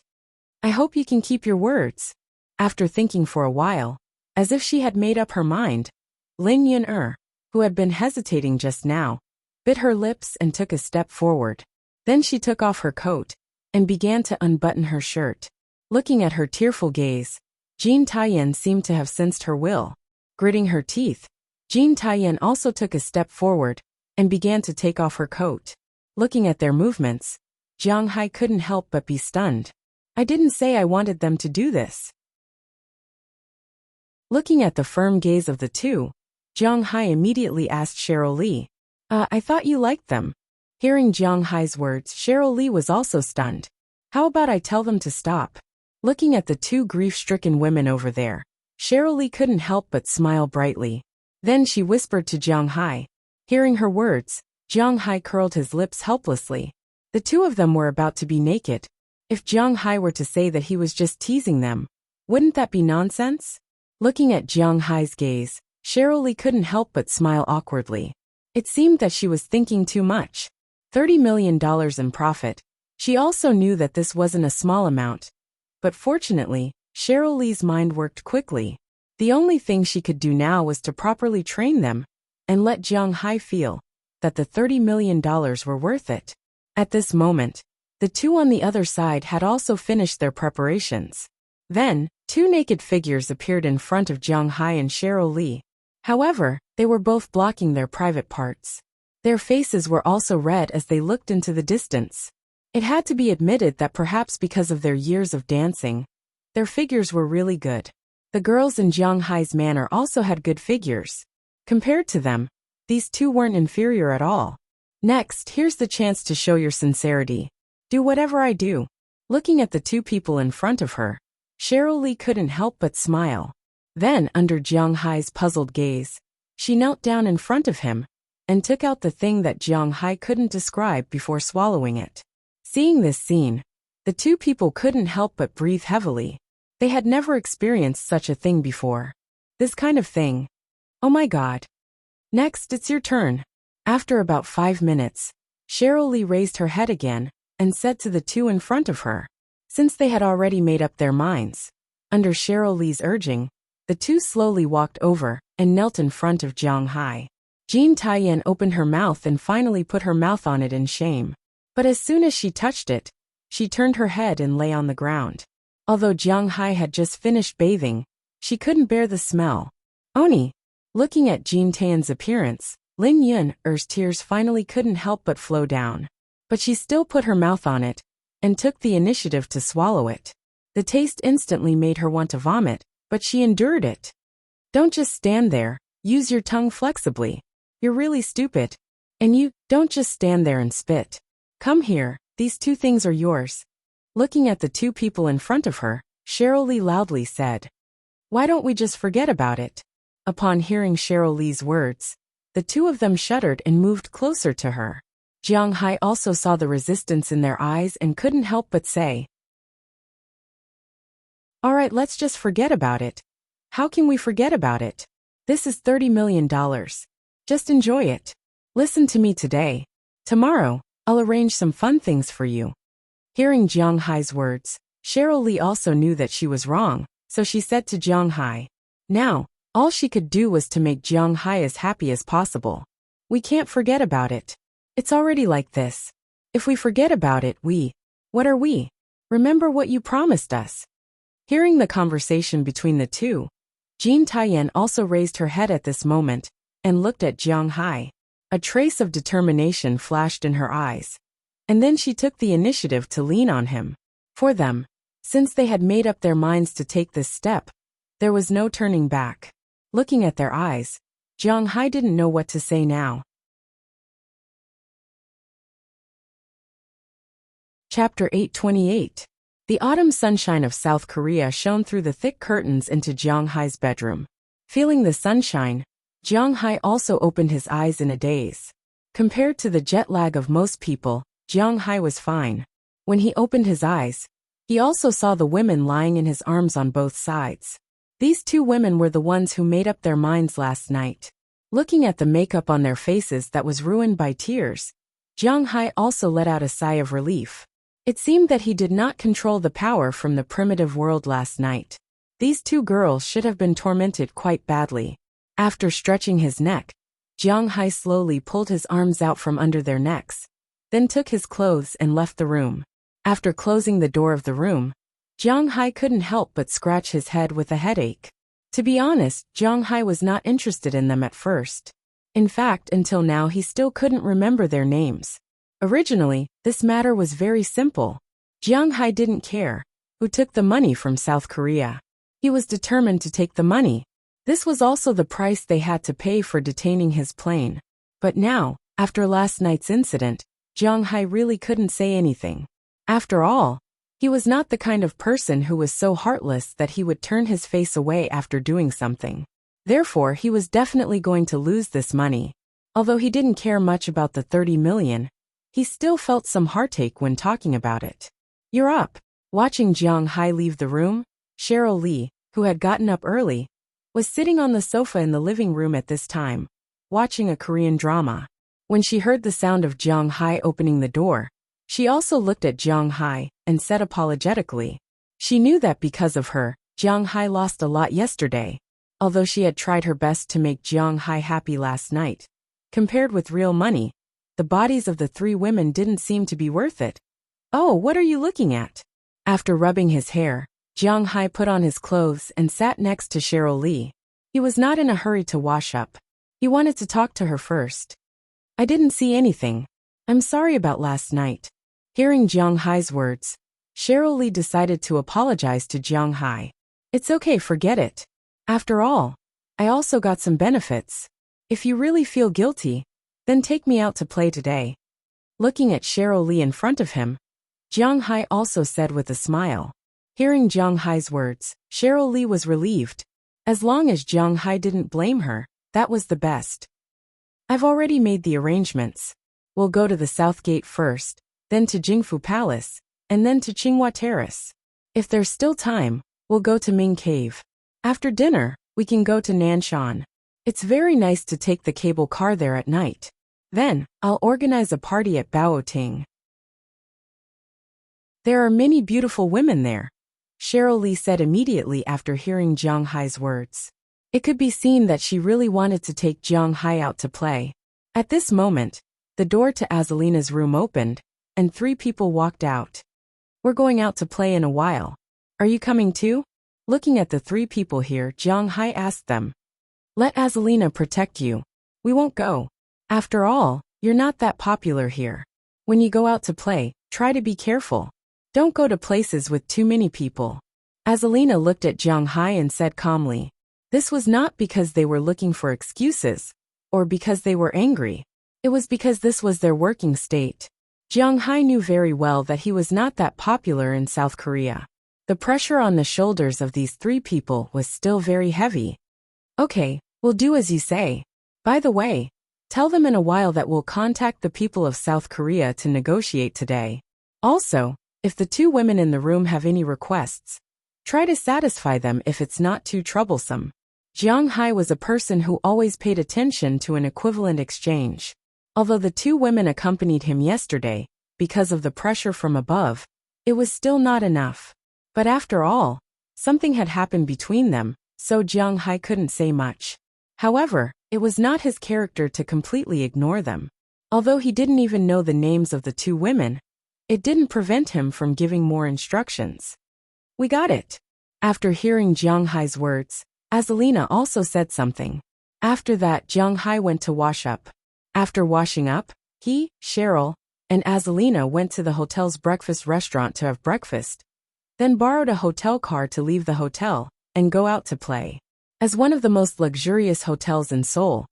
[SPEAKER 1] I hope you can keep your words. After thinking for a while, as if she had made up her mind, Lin Yin'er, who had been hesitating just now, bit her lips and took a step forward. Then she took off her coat, and began to unbutton her shirt. Looking at her tearful gaze, Jean Tayen seemed to have sensed her will. Gritting her teeth, Jean Tayen also took a step forward and began to take off her coat. Looking at their movements, Jiang Hai couldn't help but be stunned. I didn't say I wanted them to do this. Looking at the firm gaze of the two, Jiang Hai immediately asked Cheryl Lee, I thought you liked them. Hearing Jiang Hai's words, Cheryl Lee was also stunned. How about I tell them to stop? Looking at the two grief-stricken women over there, Cheryl Lee couldn't help but smile brightly. Then she whispered to Jiang Hai. Hearing her words, Jiang Hai curled his lips helplessly. The two of them were about to be naked. If Jiang Hai were to say that he was just teasing them, wouldn't that be nonsense? Looking at Jiang Hai's gaze, Cheryl Lee couldn't help but smile awkwardly. It seemed that she was thinking too much. $30 million in profit. She also knew that this wasn't a small amount. But fortunately, Cheryl Lee's mind worked quickly. The only thing she could do now was to properly train them and let Jiang Hai feel that the $30 million were worth it. At this moment, the two on the other side had also finished their preparations. Then, two naked figures appeared in front of Jiang Hai and Cheryl Lee. However, they were both blocking their private parts. Their faces were also red as they looked into the distance. It had to be admitted that perhaps because of their years of dancing, their figures were really good. The girls in Jiang Hai's manor also had good figures. Compared to them, these two weren't inferior at all. Next, here's the chance to show your sincerity. Do whatever I do. Looking at the two people in front of her, Cheryl Lee couldn't help but smile. Then, under Jiang Hai's puzzled gaze, she knelt down in front of him and took out the thing that Jiang Hai couldn't describe before swallowing it. Seeing this scene, the two people couldn't help but breathe heavily. They had never experienced such a thing before. This kind of thing. Oh my God. Next, it's your turn. After about 5 minutes, Cheryl Lee raised her head again and said to the two in front of her. Since they had already made up their minds, under Cheryl Lee's urging, the two slowly walked over and knelt in front of Jiang Hai. Jean Tayen opened her mouth and finally put her mouth on it in shame. But as soon as she touched it, she turned her head and lay on the ground. Although Jiang Hai had just finished bathing, she couldn't bear the smell. Oni. Looking at Jean Tayen's appearance, Lin Yun's tears finally couldn't help but flow down. But she still put her mouth on it and took the initiative to swallow it. The taste instantly made her want to vomit, but she endured it. Don't just stand there, use your tongue flexibly. You're really stupid. And you, don't just stand there and spit. Come here, these two things are yours. Looking at the two people in front of her, Cheryl Lee loudly said, Why don't we just forget about it? Upon hearing Cheryl Lee's words, the two of them shuddered and moved closer to her. Jiang Hai also saw the resistance in their eyes and couldn't help but say, All right, let's just forget about it. How can we forget about it? This is $30 million. Just enjoy it. Listen to me today. Tomorrow, I'll arrange some fun things for you. Hearing Jiang Hai's words, Cheryl Lee also knew that she was wrong, so she said to Jiang Hai. Now, all she could do was to make Jiang Hai as happy as possible. We can't forget about it. It's already like this. If we forget about it, what are we? Remember what you promised us. Hearing the conversation between the two, Jean Tayen also raised her head at this moment and looked at Jiang Hai. A trace of determination flashed in her eyes. And then she took the initiative to lean on him. For them, since they had made up their minds to take this step, there was no turning back. Looking at their eyes, Jiang Hai didn't know what to say now. Chapter 828. The autumn sunshine of South Korea shone through the thick curtains into Jiang Hai's bedroom. Feeling the sunshine, Jiang Hai also opened his eyes in a daze. Compared to the jet lag of most people, Jiang Hai was fine. When he opened his eyes, he also saw the women lying in his arms on both sides. These two women were the ones who made up their minds last night. Looking at the makeup on their faces that was ruined by tears, Jiang Hai also let out a sigh of relief. It seemed that he did not control the power from the primitive world last night. These two girls should have been tormented quite badly. After stretching his neck, Jiang Hai slowly pulled his arms out from under their necks, then took his clothes and left the room. After closing the door of the room, Jiang Hai couldn't help but scratch his head with a headache. To be honest, Jiang Hai was not interested in them at first. In fact, until now he still couldn't remember their names. Originally, this matter was very simple. Jiang Hai didn't care who took the money from South Korea. He was determined to take the money. This was also the price they had to pay for detaining his plane. But now, after last night's incident, Jiang Hai really couldn't say anything. After all, he was not the kind of person who was so heartless that he would turn his face away after doing something. Therefore, he was definitely going to lose this money. Although he didn't care much about the 30 million, he still felt some heartache when talking about it. "You're up." Watching Jiang Hai leave the room, Cheryl Lee, who had gotten up early, was sitting on the sofa in the living room at this time, watching a Korean drama. When she heard the sound of Jiang Hai opening the door, she also looked at Jiang Hai and said apologetically. She knew that because of her, Jiang Hai lost a lot yesterday, although she had tried her best to make Jiang Hai happy last night. Compared with real money, the bodies of the three women didn't seem to be worth it. "Oh, what are you looking at?" After rubbing his hair, Jiang Hai put on his clothes and sat next to Cheryl Lee. He was not in a hurry to wash up. He wanted to talk to her first. "I didn't see anything. I'm sorry about last night." Hearing Jiang Hai's words, Cheryl Lee decided to apologize to Jiang Hai. "It's okay, forget it. After all, I also got some benefits. If you really feel guilty, then take me out to play today." Looking at Cheryl Lee in front of him, Jiang Hai also said with a smile. Hearing Jiang Hai's words, Cheryl Lee was relieved. As long as Jiang Hai didn't blame her, that was the best. "I've already made the arrangements. We'll go to the South Gate first, then to Jingfu Palace, and then to Tsinghua Terrace. If there's still time, we'll go to Ming Cave. After dinner, we can go to Nanshan. It's very nice to take the cable car there at night. Then, I'll organize a party at Baoting. There are many beautiful women there," Cheryl Lee said immediately after hearing Jiang Hai's words. It could be seen that she really wanted to take Jiang Hai out to play. At this moment, the door to Azalina's room opened, and 3 people walked out. "We're going out to play in a while. Are you coming too?" Looking at the 3 people here, Jiang Hai asked them. "Let Azalina protect you. We won't go. After all, you're not that popular here. When you go out to play, try to be careful. Don't go to places with too many people." Azalina looked at Jiang Hai and said calmly. This was not because they were looking for excuses, or because they were angry. It was because this was their working state. Jiang Hai knew very well that he was not that popular in South Korea. The pressure on the shoulders of these 3 people was still very heavy. "Okay, we'll do as you say. By the way, tell them in a while that we'll contact the people of South Korea to negotiate today. Also, if the 2 women in the room have any requests, try to satisfy them if it's not too troublesome." Jiang Hai was a person who always paid attention to an equivalent exchange. Although the 2 women accompanied him yesterday, because of the pressure from above, it was still not enough. But after all, something had happened between them, so Jiang Hai couldn't say much. However, it was not his character to completely ignore them. Although he didn't even know the names of the 2 women, it didn't prevent him from giving more instructions. "We got it." After hearing Jiang Hai's words, Azalina also said something. After that, Jiang Hai went to wash up. After washing up, he, Cheryl, and Azalina went to the hotel's breakfast restaurant to have breakfast, then borrowed a hotel car to leave the hotel and go out to play. As one of the most luxurious hotels in Seoul,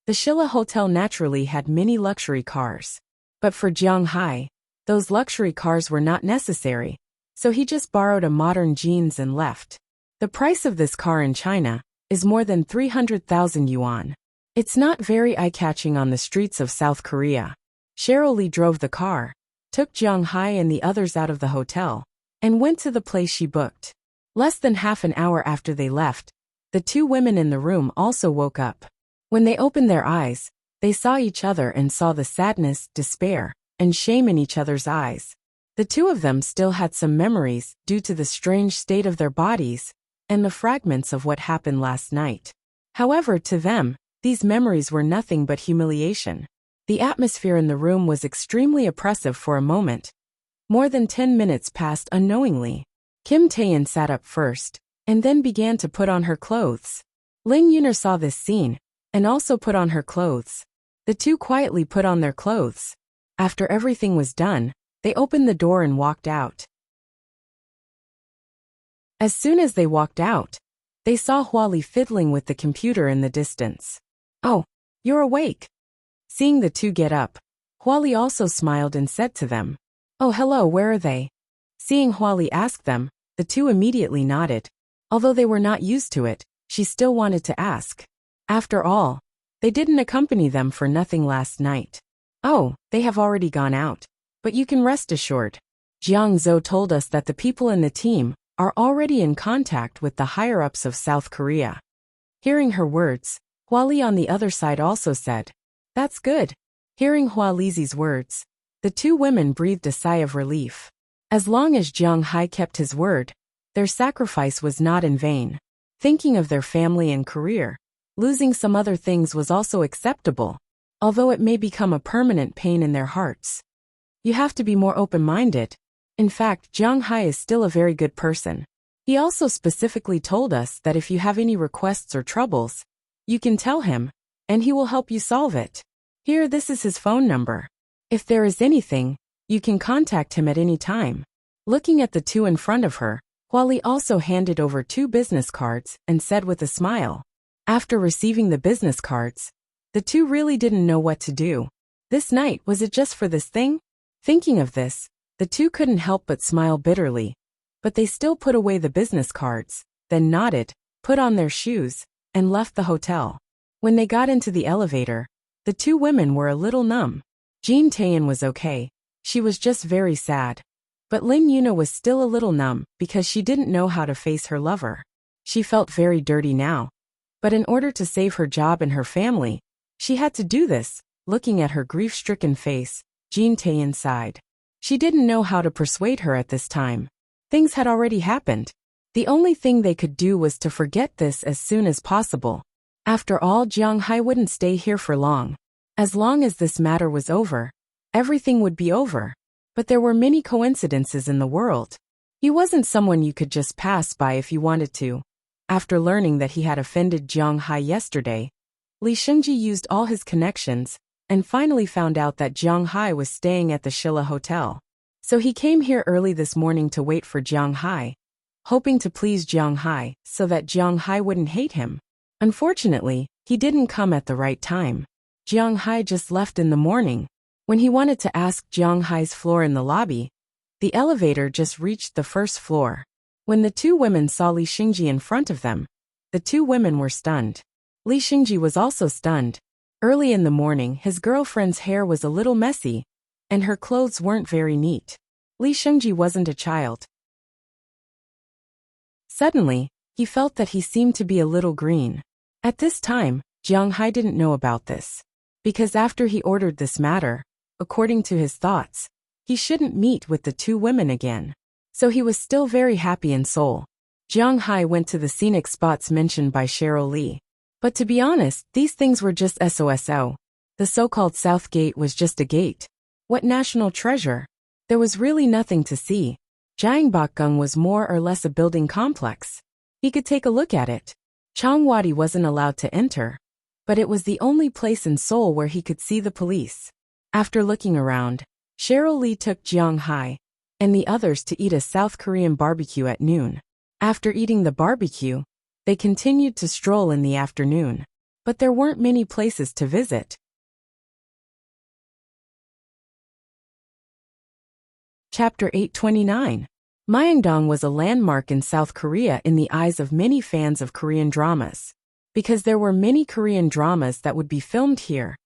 [SPEAKER 1] the Shilla Hotel naturally had many luxury cars. But for Jiang Hai, those luxury cars were not necessary, so he just borrowed a modern jeans and left. The price of this car in China is more than 300,000 yuan. It's not very eye-catching on the streets of South Korea. Cheryl Lee drove the car, took Jiang Hai and the others out of the hotel, and went to the place she booked. Less than half an hour after they left, the 2 women in the room also woke up. When they opened their eyes, they saw each other and saw the sadness, despair, and shame in each other's eyes. The 2 of them still had some memories due to the strange state of their bodies and the fragments of what happened last night. However, to them, these memories were nothing but humiliation. The atmosphere in the room was extremely oppressive for a moment, More than 10 minutes passed unknowingly. Kim Taein sat up first, and then began to put on her clothes. Ling Yuner saw this scene, and also put on her clothes. The two quietly put on their clothes. After everything was done, they opened the door and walked out. As soon as they walked out, they saw Hwali fiddling with the computer in the distance. "Oh, you're awake." Seeing the two get up, Hwali also smiled and said to them, "Oh, hello, where are they?" Seeing Hwali ask them, the two immediately nodded. Although they were not used to it, she still wanted to ask. After all, they didn't accompany them for nothing last night. "Oh, they have already gone out. But you can rest assured. Jiang Zhou told us that the people in the team are already in contact with the higher-ups of South Korea." Hearing her words, Hwali on the other side also said, "That's good." Hearing Hwali's words, the two women breathed a sigh of relief. As long as Jiang Hai kept his word, their sacrifice was not in vain. Thinking of their family and career, losing some other things was also acceptable, although it may become a permanent pain in their hearts. You have to be more open-minded. In fact, Jiang Hai is still a very good person. He also specifically told us that if you have any requests or troubles, you can tell him, and he will help you solve it. Here, this is his phone number. If there is anything, you can contact him at any time. Looking at the two in front of her, Hwali also handed over 2 business cards and said with a smile. After receiving the business cards, the two really didn't know what to do. This night, was it just for this thing? Thinking of this, the two couldn't help but smile bitterly. But they still put away the business cards, then nodded, put on their shoes, and left the hotel. When they got into the elevator, the two women were a little numb. Jean Taein was okay. She was just very sad. But Ling Yuna was still a little numb because she didn't know how to face her lover. She felt very dirty now. But in order to save her job and her family, she had to do this. Looking at her grief-stricken face, Jean Taein sighed. She didn't know how to persuade her at this time. Things had already happened. The only thing they could do was to forget this as soon as possible. After all, Jiang Hai wouldn't stay here for long. As long as this matter was over, everything would be over. But there were many coincidences in the world. He wasn't someone you could just pass by if you wanted to. After learning that he had offended Jiang Hai yesterday, Li Shengji used all his connections and finally found out that Jiang Hai was staying at the Shilla Hotel. So he came here early this morning to wait for Jiang Hai, hoping to please Jiang Hai so that Jiang Hai wouldn't hate him. Unfortunately, he didn't come at the right time. Jiang Hai just left in the morning. When he wanted to ask Jiang Hai's floor in the lobby, the elevator just reached the first floor. When the two women saw Li Shengji in front of them, the two women were stunned. Li Shengji was also stunned. Early in the morning, his girlfriend's hair was a little messy, and her clothes weren't very neat. Li Shengji wasn't a child. Suddenly, he felt that he seemed to be a little green. At this time, Jiang Hai didn't know about this. Because after he ordered this matter, according to his thoughts, he shouldn't meet with the two women again. So he was still very happy in Seoul. Jiang Hai went to the scenic spots mentioned by Cheryl Lee. But to be honest, these things were just SOSO. The so-called South Gate was just a gate. What national treasure? There was really nothing to see. Gyeongbokgung was more or less a building complex. He could take a look at it. Cheongwadi wasn't allowed to enter, but it was the only place in Seoul where he could see the police. After looking around, Cheryl Lee took Jiang Hai and the others to eat a South Korean barbecue at noon. After eating the barbecue, they continued to stroll in the afternoon. But there weren't many places to visit. Chapter 829. Myeongdong was a landmark in South Korea in the eyes of many fans of Korean dramas. Because there were many Korean dramas that would be filmed here,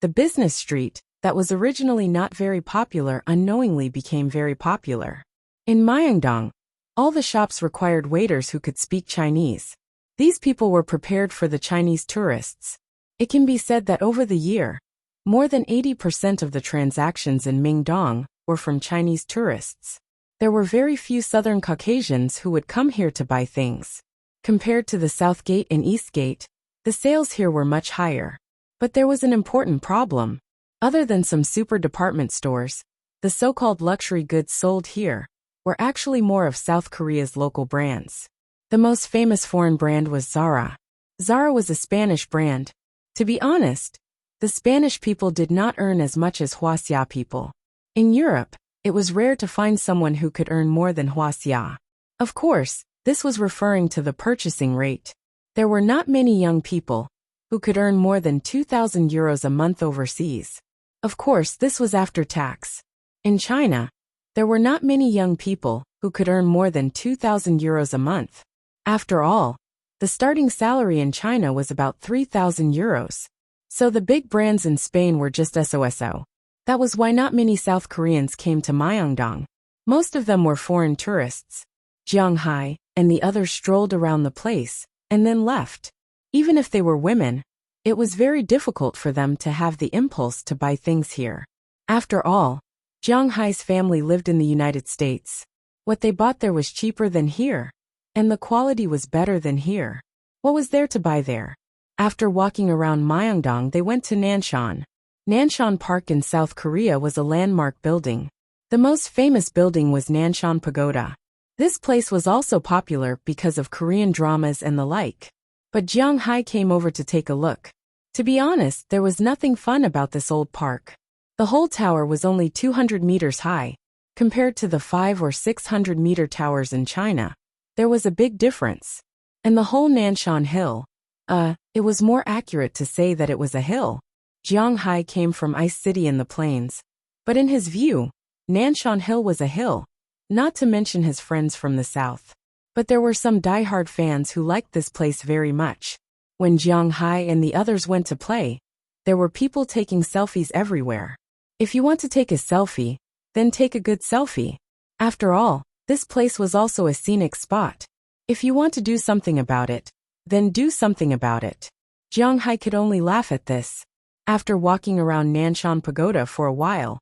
[SPEAKER 1] the business street, that was originally not very popular, unknowingly became very popular. In Myeongdong, all the shops required waiters who could speak Chinese. These people were prepared for the Chinese tourists. It can be said that over the year, more than 80% of the transactions in Myeongdong were from Chinese tourists. There were very few Southern Caucasians who would come here to buy things. Compared to the South Gate and East Gate, the sales here were much higher. But there was an important problem. Other than some super department stores, The so-called luxury goods sold here were actually more of South Korea's local brands. The most famous foreign brand was Zara. Zara was a Spanish brand. To be honest, the Spanish people did not earn as much as Huaxia people. In Europe, it was rare to find someone who could earn more than Huaxia. Of course, this was referring to the purchasing rate. There were not many young people who could earn more than 2,000 euros a month overseas. Of course, this was after tax. In China, there were not many young people who could earn more than 2,000 euros a month. After all, the starting salary in China was about 3,000 euros. So the big brands in Spain were just SOSO. That was why not many South Koreans came to Myeongdong. Most of them were foreign tourists. Jiang Hai and the others strolled around the place and then left. Even if they were women, it was very difficult for them to have the impulse to buy things here. After all, Jiang Hai's family lived in the United States. What they bought there was cheaper than here, and the quality was better than here. What was there to buy there? After walking around Myeongdong, they went to Nanshan. Nanshan Park in South Korea was a landmark building. The most famous building was Nanshan Pagoda. This place was also popular because of Korean dramas and the like. But Jiang Hai came over to take a look. To be honest, there was nothing fun about this old park. The whole tower was only 200 meters high, compared to the 500 or 600 meter towers in China. There was a big difference. And the whole Nanshan Hill, it was more accurate to say that it was a hill. Jiang Hai came from Ice City in the plains. But in his view, Nanshan Hill was a hill, not to mention his friends from the south. But there were some die-hard fans who liked this place very much. When Jiang Hai and the others went to play, there were people taking selfies everywhere. If you want to take a selfie, then take a good selfie. After all, this place was also a scenic spot. If you want to do something about it, then do something about it. Jiang Hai could only laugh at this. After walking around Nanshan Pagoda for a while,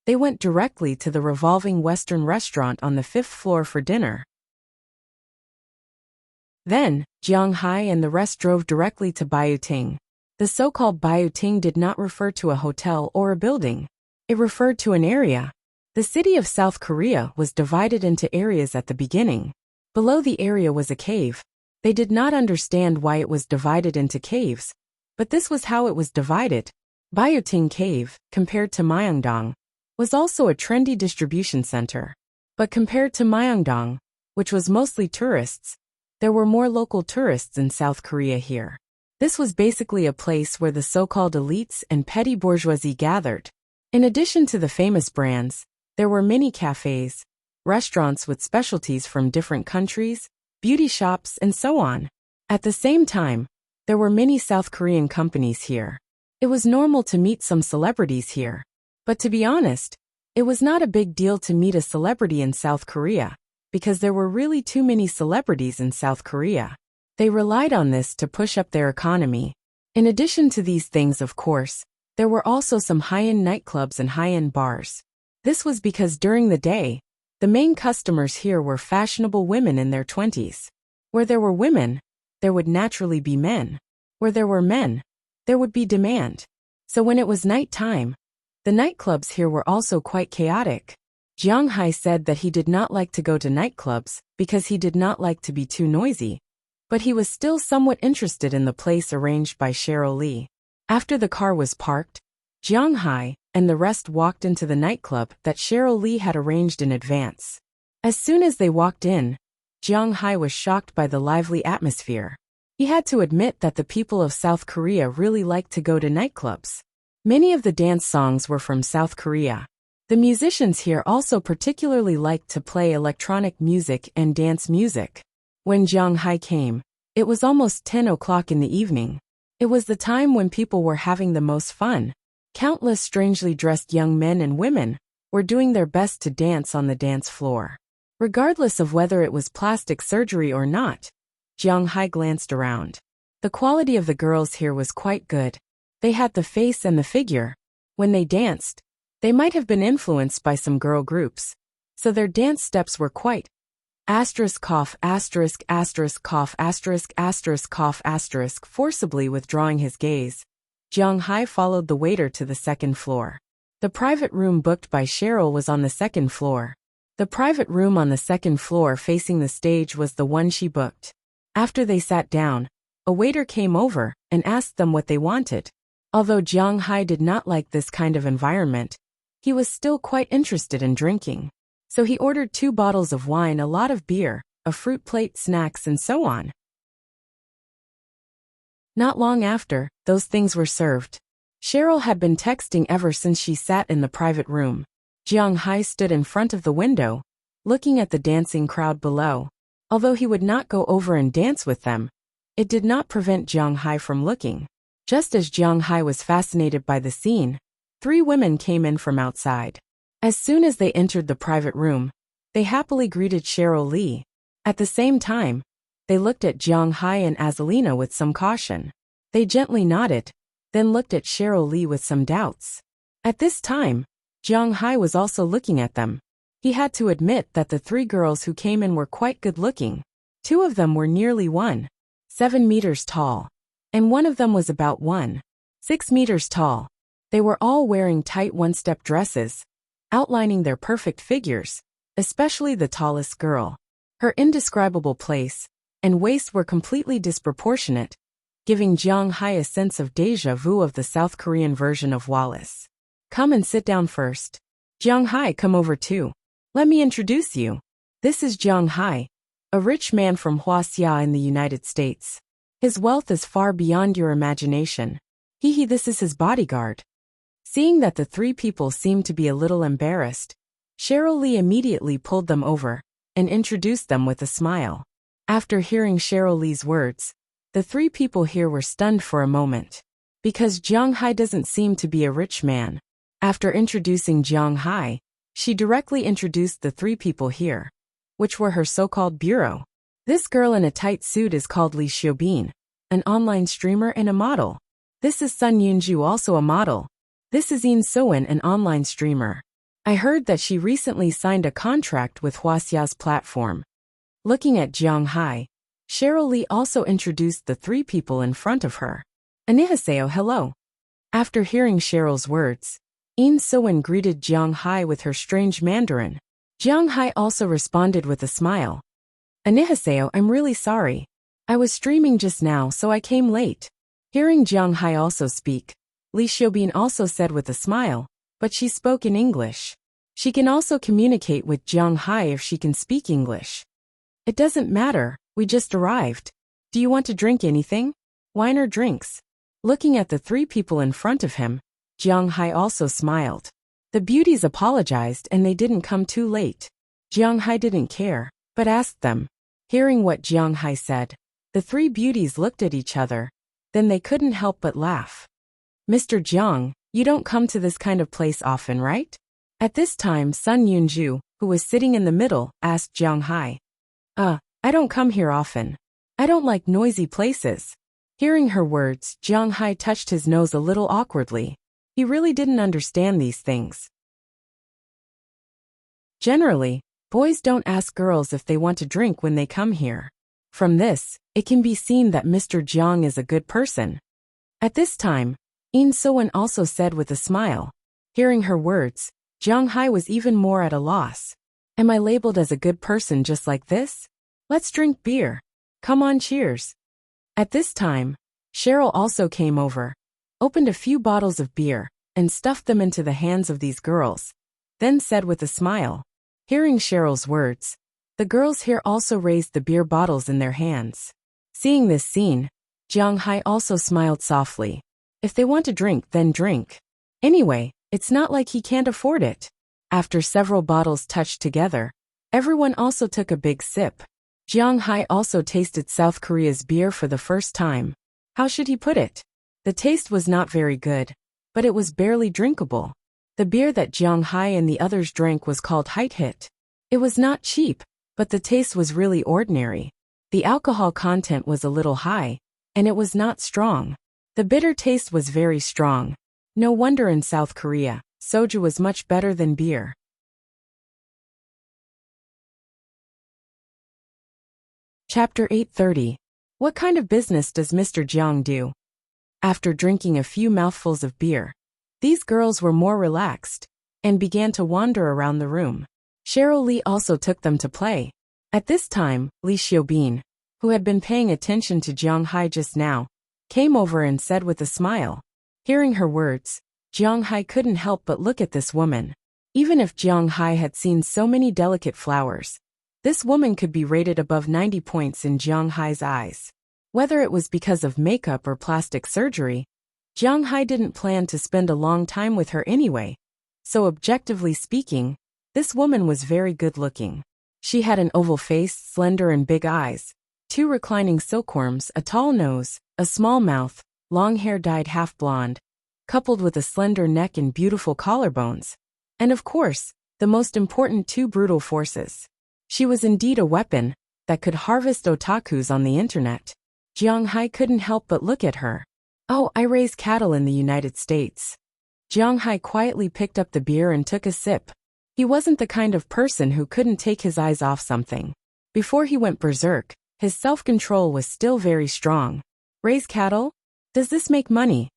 [SPEAKER 1] they went directly to the revolving Western restaurant on the 5th floor for dinner. Then, Jiang Hai and the rest drove directly to Baoting. The so-called Baoting did not refer to a hotel or a building. It referred to an area. The city of South Korea was divided into areas at the beginning. Below the area was a cave. They did not understand why it was divided into caves, but this was how it was divided. Baoting Cave, compared to Myeongdong, was also a trendy distribution center. But compared to Myeongdong, which was mostly tourists, there were more local tourists in South Korea here. This was basically a place where the so-called elites and petty bourgeoisie gathered. In addition to the famous brands, there were many cafes, restaurants with specialties from different countries, beauty shops, and so on. At the same time, there were many South Korean companies here. It was normal to meet some celebrities here. But to be honest, it was not a big deal to meet a celebrity in South Korea, because there were really too many celebrities in South Korea. They relied on this to push up their economy. In addition to these things, of course, there were also some high-end nightclubs and high-end bars. This was because during the day, the main customers here were fashionable women in their 20s. Where there were women, there would naturally be men. Where there were men, there would be demand. So when it was night time, the nightclubs here were also quite chaotic. Jiang Hai said that he did not like to go to nightclubs because he did not like to be too noisy. But he was still somewhat interested in the place arranged by Cheryl Lee. After the car was parked, Jiang Hai and the rest walked into the nightclub that Cheryl Lee had arranged in advance. As soon as they walked in, Jiang Hai was shocked by the lively atmosphere. He had to admit that the people of South Korea really liked to go to nightclubs. Many of the dance songs were from South Korea. The musicians here also particularly liked to play electronic music and dance music. When Jiang Hai came, it was almost 10 o'clock in the evening. It was the time when people were having the most fun. Countless strangely dressed young men and women were doing their best to dance on the dance floor. Regardless of whether it was plastic surgery or not, Jiang Hai glanced around. The quality of the girls here was quite good. They had the face and the figure. When they danced, they might have been influenced by some girl groups, so their dance steps were quite cough cough forcibly withdrawing his gaze. Jiang Hai followed the waiter to the second floor. The private room booked by Cheryl was on the second floor. The private room on the second floor facing the stage was the one she booked. After they sat down, a waiter came over and asked them what they wanted. Although Jiang Hai did not like this kind of environment, he was still quite interested in drinking. So he ordered 2 bottles of wine, a lot of beer, a fruit plate, snacks, and so on. Not long after, those things were served. Cheryl had been texting ever since she sat in the private room. Jiang Hai stood in front of the window, looking at the dancing crowd below. Although he would not go over and dance with them, it did not prevent Jiang Hai from looking. Just as Jiang Hai was fascinated by the scene, 3 women came in from outside. As soon as they entered the private room, they happily greeted Cheryl Lee. At the same time, they looked at Jiang Hai and Azalina with some caution. They gently nodded, then looked at Cheryl Lee with some doubts. At this time, Jiang Hai was also looking at them. He had to admit that the 3 girls who came in were quite good-looking. 2 of them were nearly 1.7 meters tall, and one of them was about 1.6 meters tall. They were all wearing tight one-step dresses, outlining their perfect figures, especially the tallest girl. Her indescribable place and waist were completely disproportionate, giving Jiang Hai a sense of déjà vu of the South Korean version of Wallace. Come and sit down first. Jiang Hai, come over too. Let me introduce you. This is Jiang Hai, a rich man from Huaxia in the United States. His wealth is far beyond your imagination. This is his bodyguard. Seeing that the 3 people seemed to be a little embarrassed, Cheryl Lee immediately pulled them over and introduced them with a smile. After hearing Cheryl Lee's words, the 3 people here were stunned for a moment. Because Jiang Hai doesn't seem to be a rich man. After introducing Jiang Hai, she directly introduced the 3 people here, which were her so-called bureau. This girl in a tight suit is called Lee Xiaobin, an online streamer and a model. This is Sun Yunju, also a model. This is Yin Soen, an online streamer. I heard that she recently signed a contract with Huaxia's platform. Looking at Jiang Hai, Cheryl Lee also introduced the 3 people in front of her. Annyeonghaseyo, hello. After hearing Cheryl's words, Yin Soen greeted Jiang Hai with her strange Mandarin. Jiang Hai also responded with a smile. Annyeonghaseyo, I'm really sorry. I was streaming just now, so I came late. Hearing Jiang Hai also speak, Lee Xiaobin also said with a smile, but she spoke in English. She can also communicate with Jiang Hai if she can speak English. It doesn't matter, we just arrived. Do you want to drink anything? Wine or drinks? Looking at the 3 people in front of him, Jiang Hai also smiled. The beauties apologized and they didn't come too late. Jiang Hai didn't care, but asked them. Hearing what Jiang Hai said, the 3 beauties looked at each other. Then they couldn't help but laugh. Mr. Jiang, you don't come to this kind of place often, right? At this time, Sun Yunju, who was sitting in the middle, asked Jiang Hai. I don't come here often. I don't like noisy places. Hearing her words, Jiang Hai touched his nose a little awkwardly. He really didn't understand these things. Generally, boys don't ask girls if they want to drink when they come here. From this, it can be seen that Mr. Jiang is a good person. At this time, Yin Soen also said with a smile. Hearing her words, Jiang Hai was even more at a loss. Am I labeled as a good person just like this? Let's drink beer. Come on, cheers. At this time, Cheryl also came over, opened a few bottles of beer, and stuffed them into the hands of these girls, then said with a smile. Hearing Cheryl's words, the girls here also raised the beer bottles in their hands. Seeing this scene, Jiang Hai also smiled softly. If they want to drink, then drink. Anyway, it's not like he can't afford it. After several bottles touched together, everyone also took a big sip. Jiang Hai also tasted South Korea's beer for the first time. How should he put it? The taste was not very good, but it was barely drinkable. The beer that Jiang Hai and the others drank was called Hit. It was not cheap, but the taste was really ordinary. The alcohol content was a little high, and it was not strong. The bitter taste was very strong. No wonder in South Korea, soju was much better than beer. Chapter 830. What kind of business does Mr. Jiang do? After drinking a few mouthfuls of beer, These girls were more relaxed and began to wander around the room. Cheryl Lee also took them to play. At this time, Li Xiaobin, who had been paying attention to Jiang Hai just now, came over and said with a smile. Hearing her words, Jiang Hai couldn't help but look at this woman. Even if Jiang Hai had seen so many delicate flowers, this woman could be rated above 90 points in Jiang Hai's eyes. Whether it was because of makeup or plastic surgery, Jiang Hai didn't plan to spend a long time with her anyway. So objectively speaking, this woman was very good-looking. She had an oval face, slender and big eyes, 2 reclining silkworms, a tall nose, a small mouth, long hair dyed half blonde, coupled with a slender neck and beautiful collarbones. And of course, the most important 2 brutal forces. She was indeed a weapon that could harvest otakus on the internet. Jiang Hai couldn't help but look at her. Oh, I raise cattle in the United States. Jiang Hai quietly picked up the beer and took a sip. He wasn't the kind of person who couldn't take his eyes off something. Before he went berserk, his self-control was still very strong. Raise cattle? Does this make money?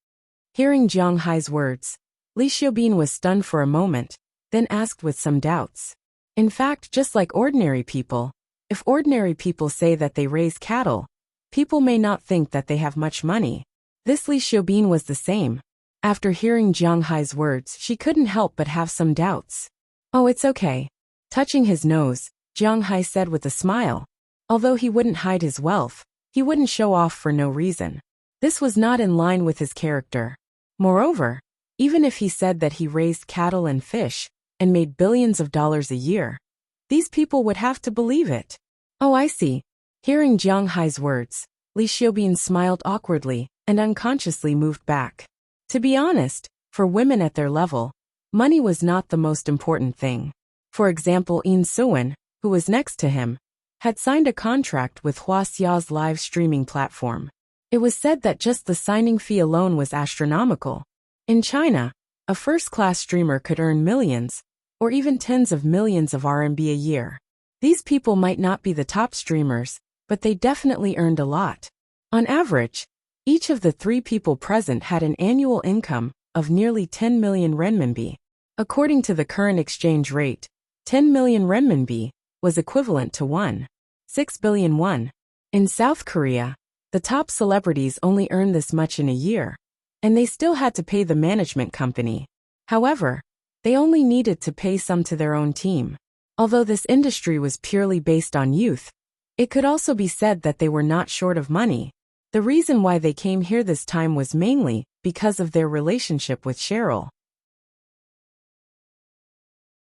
[SPEAKER 1] Hearing Jiang Hai's words, Li Xiaobin was stunned for a moment, then asked with some doubts. In fact, just like ordinary people, if ordinary people say that they raise cattle, people may not think that they have much money. This Li Xiaobin was the same. After hearing Jiang Hai's words, she couldn't help but have some doubts. Oh, it's okay. Touching his nose, Jiang Hai said with a smile. Although he wouldn't hide his wealth, he wouldn't show off for no reason. This was not in line with his character. Moreover, even if he said that he raised cattle and fish, and made billions of dollars a year, these people would have to believe it. Oh, I see. Hearing Jiang Hai's words, Li Xiaobin smiled awkwardly and unconsciously moved back. To be honest, for women at their level, money was not the most important thing. For example, Yin Suwen, who was next to him, had signed a contract with Huaxia's live streaming platform. It was said that just the signing fee alone was astronomical. In China, a first-class streamer could earn millions, or even tens of millions of RMB a year. These people might not be the top streamers, but they definitely earned a lot. On average, each of the 3 people present had an annual income of nearly 10 million renminbi. According to the current exchange rate, 10 million renminbi was equivalent to 1.6 billion won. In South Korea, the top celebrities only earned this much in a year, and they still had to pay the management company. However, they only needed to pay some to their own team. Although this industry was purely based on youth, it could also be said that they were not short of money. The reason why they came here this time was mainly because of their relationship with Cheryl.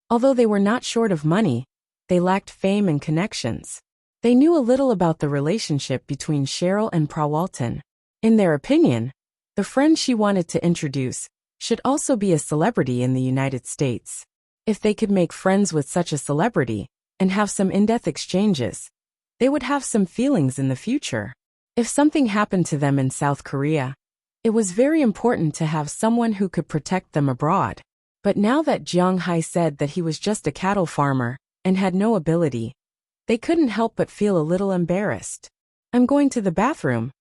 [SPEAKER 1] Although they were not short of money, they lacked fame and connections. They knew a little about the relationship between Cheryl and Prawalton. In their opinion, the friend she wanted to introduce should also be a celebrity in the United States. If they could make friends with such a celebrity and have some in-depth exchanges, they would have some feelings in the future. If something happened to them in South Korea, it was very important to have someone who could protect them abroad. But now that Jiang Hai said that he was just a cattle farmer and had no ability, they couldn't help but feel a little embarrassed. I'm going to the bathroom.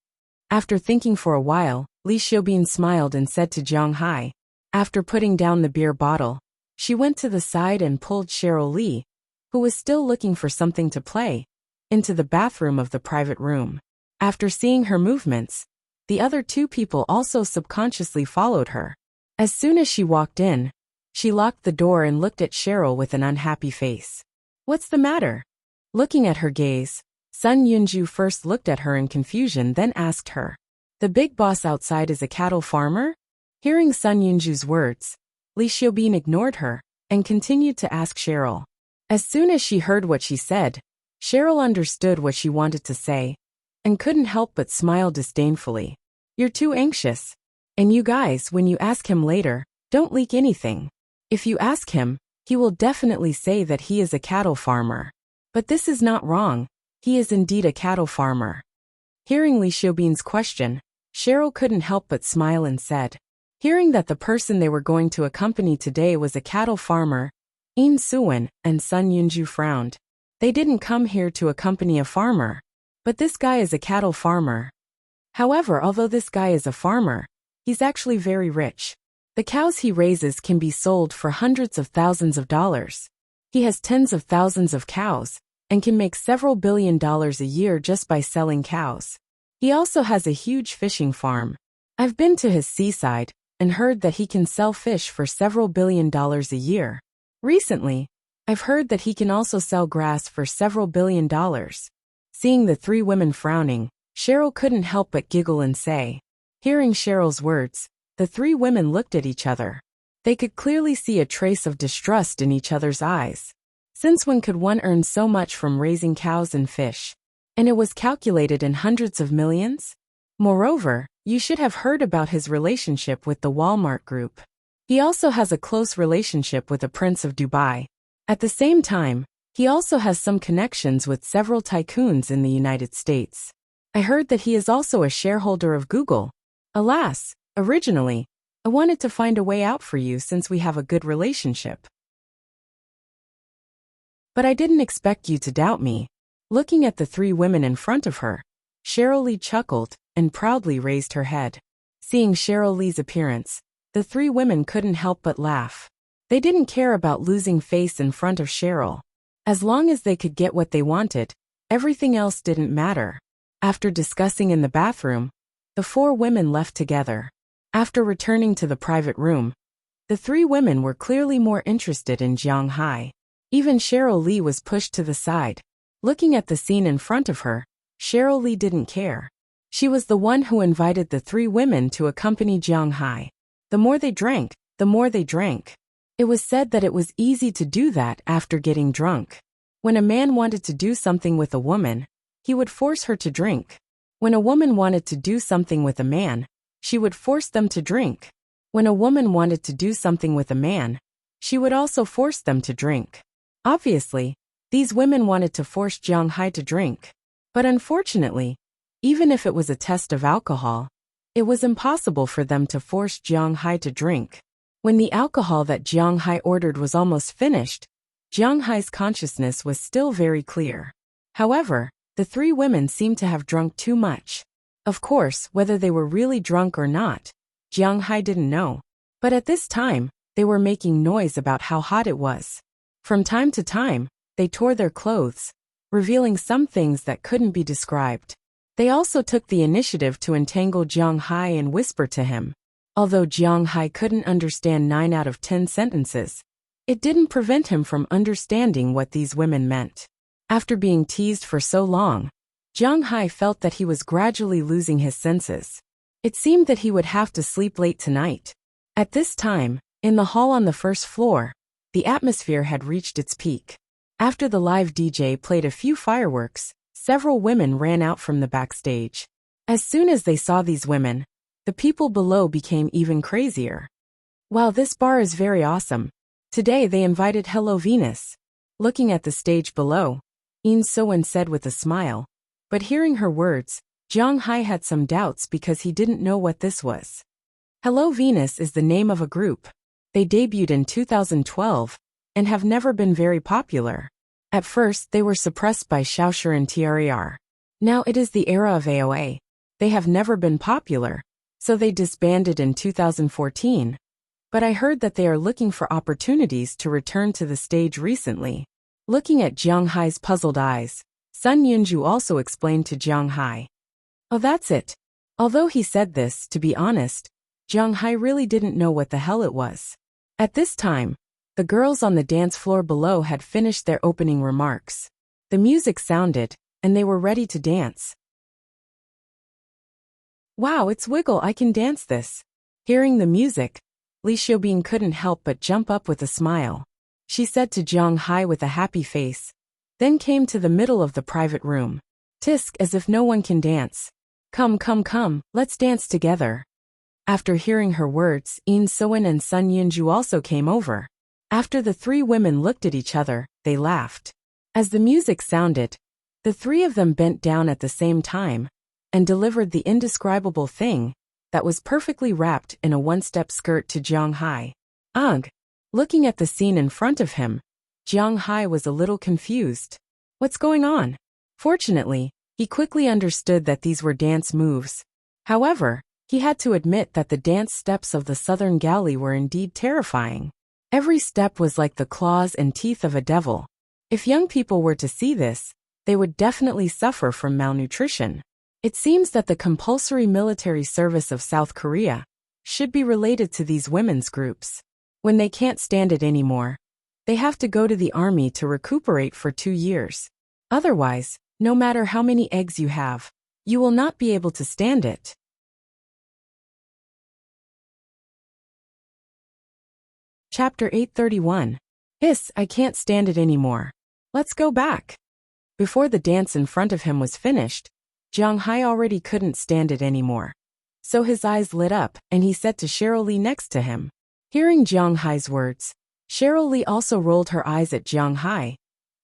[SPEAKER 1] After thinking for a while, Li Xiaobin smiled and said to Jiang Hai. After putting down the beer bottle, she went to the side and pulled Cheryl Lee, who was still looking for something to play, into the bathroom of the private room. After seeing her movements, the other 2 people also subconsciously followed her. As soon as she walked in, she locked the door and looked at Cheryl with an unhappy face. What's the matter? Looking at her gaze, Sun Yunju first looked at her in confusion, then asked her. The big boss outside is a cattle farmer? Hearing Sun Yunju's words, Li Xiaobin ignored her and continued to ask Cheryl. As soon as she heard what she said, Cheryl understood what she wanted to say and couldn't help but smile disdainfully. You're too anxious. And you guys, when you ask him later, don't leak anything. If you ask him, he will definitely say that he is a cattle farmer. But this is not wrong. He is indeed a cattle farmer. Hearing Li Xiaobin's question, Cheryl couldn't help but smile and said. Hearing that the person they were going to accompany today was a cattle farmer, Yin Suwen and Sun Yunju frowned. They didn't come here to accompany a farmer. But this guy is a cattle farmer. However, although this guy is a farmer, he's actually very rich. The cows he raises can be sold for hundreds of thousands of dollars. He has tens of thousands of cows and can make several $1 billion a year just by selling cows. He also has a huge fishing farm. I've been to his seaside and heard that he can sell fish for several $1 billion a year. Recently, I've heard that he can also sell grass for several $1 billion. Seeing the three women frowning, Cheryl couldn't help but giggle and say. Hearing Cheryl's words, the three women looked at each other. They could clearly see a trace of distrust in each other's eyes. Since when could one earn so much from raising cows and fish? And it was calculated in hundreds of millions? Moreover, you should have heard about his relationship with the Walmart Group. He also has a close relationship with the Prince of Dubai. At the same time, he also has some connections with several tycoons in the United States. I heard that he is also a shareholder of Google. Alas, originally, I wanted to find a way out for you since we have a good relationship. But I didn't expect you to doubt me. Looking at the three women in front of her, Cheryl Lee chuckled and proudly raised her head. Seeing Cheryl Lee's appearance, the three women couldn't help but laugh. They didn't care about losing face in front of Cheryl. As long as they could get what they wanted, everything else didn't matter. After discussing in the bathroom, the four women left together. After returning to the private room, the three women were clearly more interested in Jiang Hai. Even Cheryl Lee was pushed to the side. Looking at the scene in front of her, Cheryl Lee didn't care. She was the one who invited the three women to accompany Jiang Hai. The more they drank, the more they drank. It was said that it was easy to do that after getting drunk. When a man wanted to do something with a woman, he would force her to drink. When a woman wanted to do something with a man, she would force them to drink. When a woman wanted to do something with a man, she would also force them to drink. Obviously, these women wanted to force Jiang Hai to drink. But unfortunately, even if it was a test of alcohol, it was impossible for them to force Jiang Hai to drink. When the alcohol that Jiang Hai ordered was almost finished, Jiang Hai's consciousness was still very clear. However, the three women seemed to have drunk too much. Of course, whether they were really drunk or not, Jiang Hai didn't know. But at this time, they were making noise about how hot it was. From time to time, they tore their clothes, revealing some things that couldn't be described. They also took the initiative to entangle Jiang Hai and whisper to him. Although Jiang Hai couldn't understand 9 out of 10 sentences, it didn't prevent him from understanding what these women meant. After being teased for so long, Jiang Hai felt that he was gradually losing his senses. It seemed that he would have to sleep late tonight. At this time, in the hall on the first floor, the atmosphere had reached its peak. After the live DJ played a few fireworks, several women ran out from the backstage. As soon as they saw these women, the people below became even crazier. Wow, this bar is very awesome. Today they invited Hello Venus. Looking at the stage below, In So-in said with a smile. But hearing her words, Jiang Hai had some doubts because he didn't know what this was. Hello Venus is the name of a group. They debuted in 2012 and have never been very popular. At first they were suppressed by Xiaoshi and TRER. Now it is the era of AOA. They have never been popular, so they disbanded in 2014. But I heard that they are looking for opportunities to return to the stage recently. Looking at Jiang Hai's puzzled eyes, Sun Yunju also explained to Jiang Hai. Oh, that's it. Although he said this, to be honest, Jiang Hai really didn't know what the hell it was. At this time, the girls on the dance floor below had finished their opening remarks. The music sounded, and they were ready to dance. Wow, it's Wiggle, I can dance this. Hearing the music, Li Xiaobin couldn't help but jump up with a smile. She said to Jiang Hai with a happy face, then came to the middle of the private room. Tisk, as if no one can dance. Come, let's dance together. After hearing her words, In So-in and Sun Yunju also came over. After the three women looked at each other, they laughed. As the music sounded, the three of them bent down at the same time and delivered the indescribable thing that was perfectly wrapped in a one-step skirt to Jiang Hai. Ugh! Looking at the scene in front of him, Jiang Hai was a little confused. What's going on? Fortunately, he quickly understood that these were dance moves. However, He had to admit that the dance steps of the southern galley were indeed terrifying. Every step was like the claws and teeth of a devil. If young people were to see this, they would definitely suffer from malnutrition. It seems that the compulsory military service of South Korea should be related to these women's groups. When they can't stand it anymore, they have to go to the army to recuperate for 2 years. Otherwise, no matter how many eggs you have, you will not be able to stand it. Chapter 831. I can't stand it anymore. Let's go back. Before the dance in front of him was finished, Jung Hai already couldn't stand it anymore. So his eyes lit up, and he said to Cheryl Lee next to him. Hearing Jung Hai's words, Cheryl Lee also rolled her eyes at Jung Hai,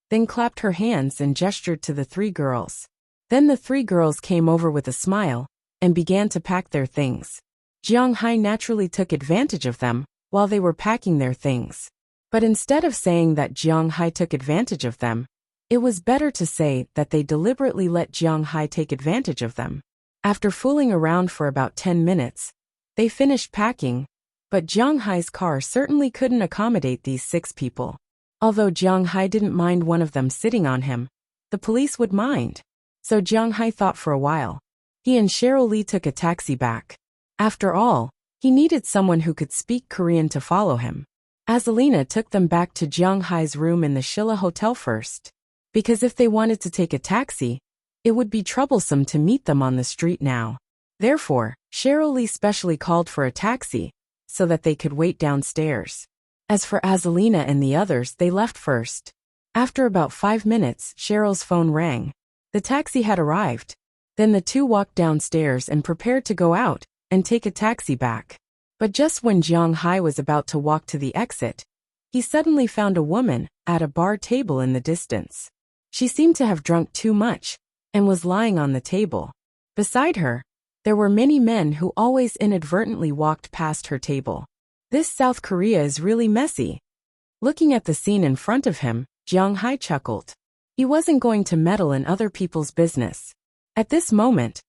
[SPEAKER 1] then clapped her hands and gestured to the 3 girls. Then the 3 girls came over with a smile and began to pack their things. Jung Hai naturally took advantage of them while they were packing their things. But instead of saying that Jung Hai took advantage of them, it was better to say that they deliberately let Jung Hai take advantage of them. After fooling around for about 10 minutes, they finished packing, but Jung Hai's car certainly couldn't accommodate these 6 people. Although Jung Hai didn't mind one of them sitting on him, the police would mind. So Jung Hai thought for a while. He and Cheryl Lee took a taxi back. After all, he needed someone who could speak Korean to follow him. Azalina took them back to Jung Hai's room in the Shilla Hotel first. Because if they wanted to take a taxi, it would be troublesome to meet them on the street now. Therefore, Cheryl Lee specially called for a taxi so that they could wait downstairs. As for Azalina and the others, they left first. After about 5 minutes, Cheryl's phone rang. The taxi had arrived. Then the 2 walked downstairs and prepared to go out and take a taxi back. But just when Jung Hai was about to walk to the exit, he suddenly found a woman at a bar table in the distance. She seemed to have drunk too much and was lying on the table. Beside her, there were many men who always inadvertently walked past her table. This South Korea is really messy. Looking at the scene in front of him, Jung Hai chuckled. He wasn't going to meddle in other people's business. At this moment,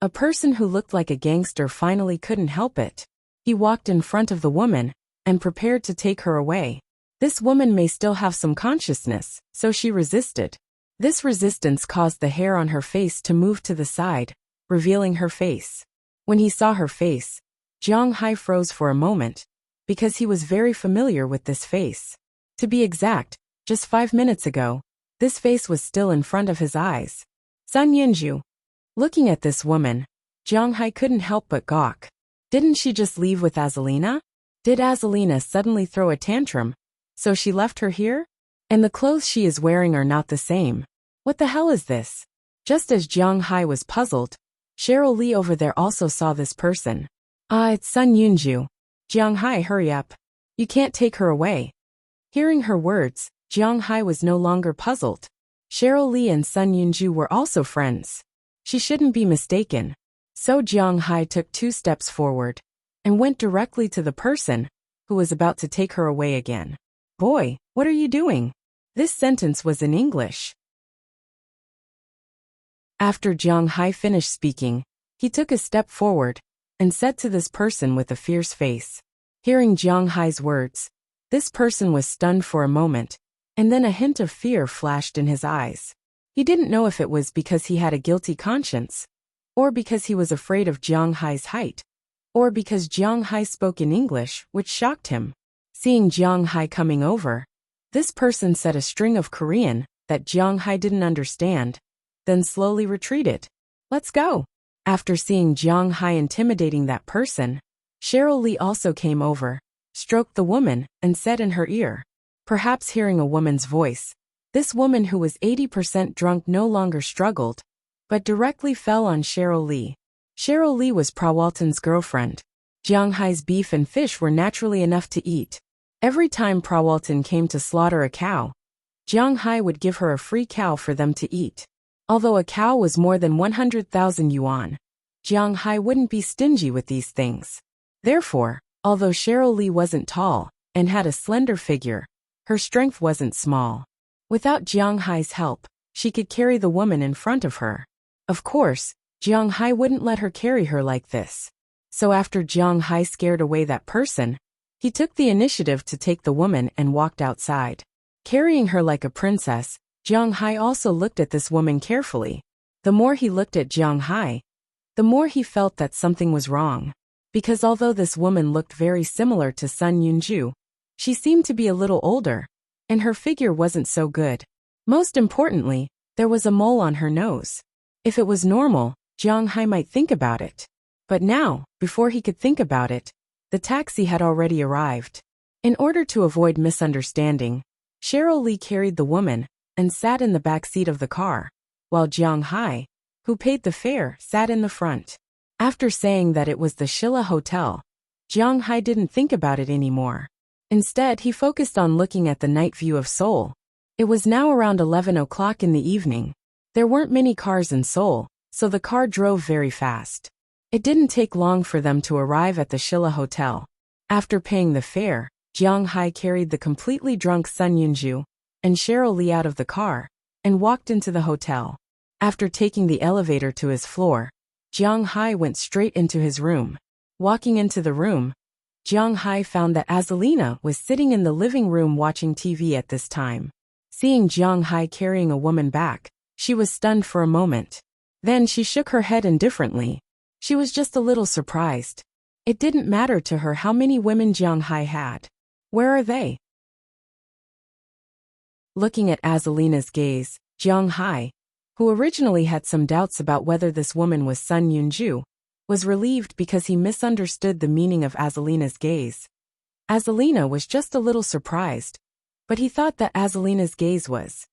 [SPEAKER 1] a person who looked like a gangster finally couldn't help it. He walked in front of the woman and prepared to take her away. This woman may still have some consciousness, so she resisted. This resistance caused the hair on her face to move to the side, revealing her face. When he saw her face, Jung Hai froze for a moment, because he was very familiar with this face. To be exact, just 5 minutes ago, this face was still in front of his eyes. Sun Yinju. Looking at this woman, Jung Hai couldn't help but gawk. Didn't she just leave with Azalina? Did Azalina suddenly throw a tantrum, so she left her here? And the clothes she is wearing are not the same. What the hell is this? Just as Jung Hai was puzzled, Cheryl Lee over there also saw this person. It's Sun Yunju. Jung Hai, hurry up. You can't take her away. Hearing her words, Jung Hai was no longer puzzled. Cheryl Lee and Sun Yunju were also friends. She shouldn't be mistaken. So Jung Hai took 2 steps forward and went directly to the person who was about to take her away again. Boy, what are you doing? This sentence was in English. After Jung Hai finished speaking, he took a step forward and said to this person with a fierce face. Hearing Jung Hai's words, this person was stunned for a moment, and then a hint of fear flashed in his eyes. He didn't know if it was because he had a guilty conscience, or because he was afraid of Jung Hai's height, or because Jung Hai spoke in English, which shocked him. Seeing Jung Hai coming over, this person said a string of Korean that Jung Hai didn't understand, then slowly retreated. Let's go. After seeing Jung Hai intimidating that person, Cheryl Lee also came over, stroked the woman, and said in her ear. Perhaps hearing a woman's voice, this woman who was 80% drunk no longer struggled, but directly fell on Cheryl Lee. Cheryl Lee was Prawalton's girlfriend. Jung Hai's beef and fish were naturally enough to eat. Every time Prawalton came to slaughter a cow, Jung Hai would give her a free cow for them to eat. Although a cow was more than 100,000 yuan, Jung Hai wouldn't be stingy with these things. Therefore, although Cheryl Lee wasn't tall and had a slender figure, her strength wasn't small. Without Jung Hai's help, she could carry the woman in front of her. Of course, Jung Hai wouldn't let her carry her like this. So after Jiang Hai scared away that person, he took the initiative to take the woman and walked outside. Carrying her like a princess, Jiang Hai also looked at this woman carefully. The more he looked at Jiang Hai, the more he felt that something was wrong. Because although this woman looked very similar to Sun Yunju, she seemed to be a little older, and her figure wasn't so good. Most importantly, there was a mole on her nose. If it was normal, Jiang Hai might think about it. But now, before he could think about it, the taxi had already arrived. In order to avoid misunderstanding, Cheryl Lee carried the woman and sat in the back seat of the car, while Jiang Hai, who paid the fare, sat in the front. After saying that it was the Shilla Hotel, Jiang Hai didn't think about it anymore. Instead, he focused on looking at the night view of Seoul. It was now around 11 o'clock in the evening. There weren't many cars in Seoul, so the car drove very fast. It didn't take long for them to arrive at the Shilla Hotel. After paying the fare, Jiang Hai carried the completely drunk Sun Yunju and Cheryl Lee out of the car and walked into the hotel. After taking the elevator to his floor, Jiang Hai went straight into his room. Walking into the room, Jiang Hai found that Azalina was sitting in the living room watching TV at this time. Seeing Jiang Hai carrying a woman back, she was stunned for a moment. Then she shook her head indifferently. She was just a little surprised. It didn't matter to her how many women Jiang Hai had. Where are they? Looking at Azalina's gaze, Jiang Hai, who originally had some doubts about whether this woman was Sun Yunju, was relieved because he misunderstood the meaning of Azalina's gaze. Azalina was just a little surprised, but he thought that Azalina's gaze was,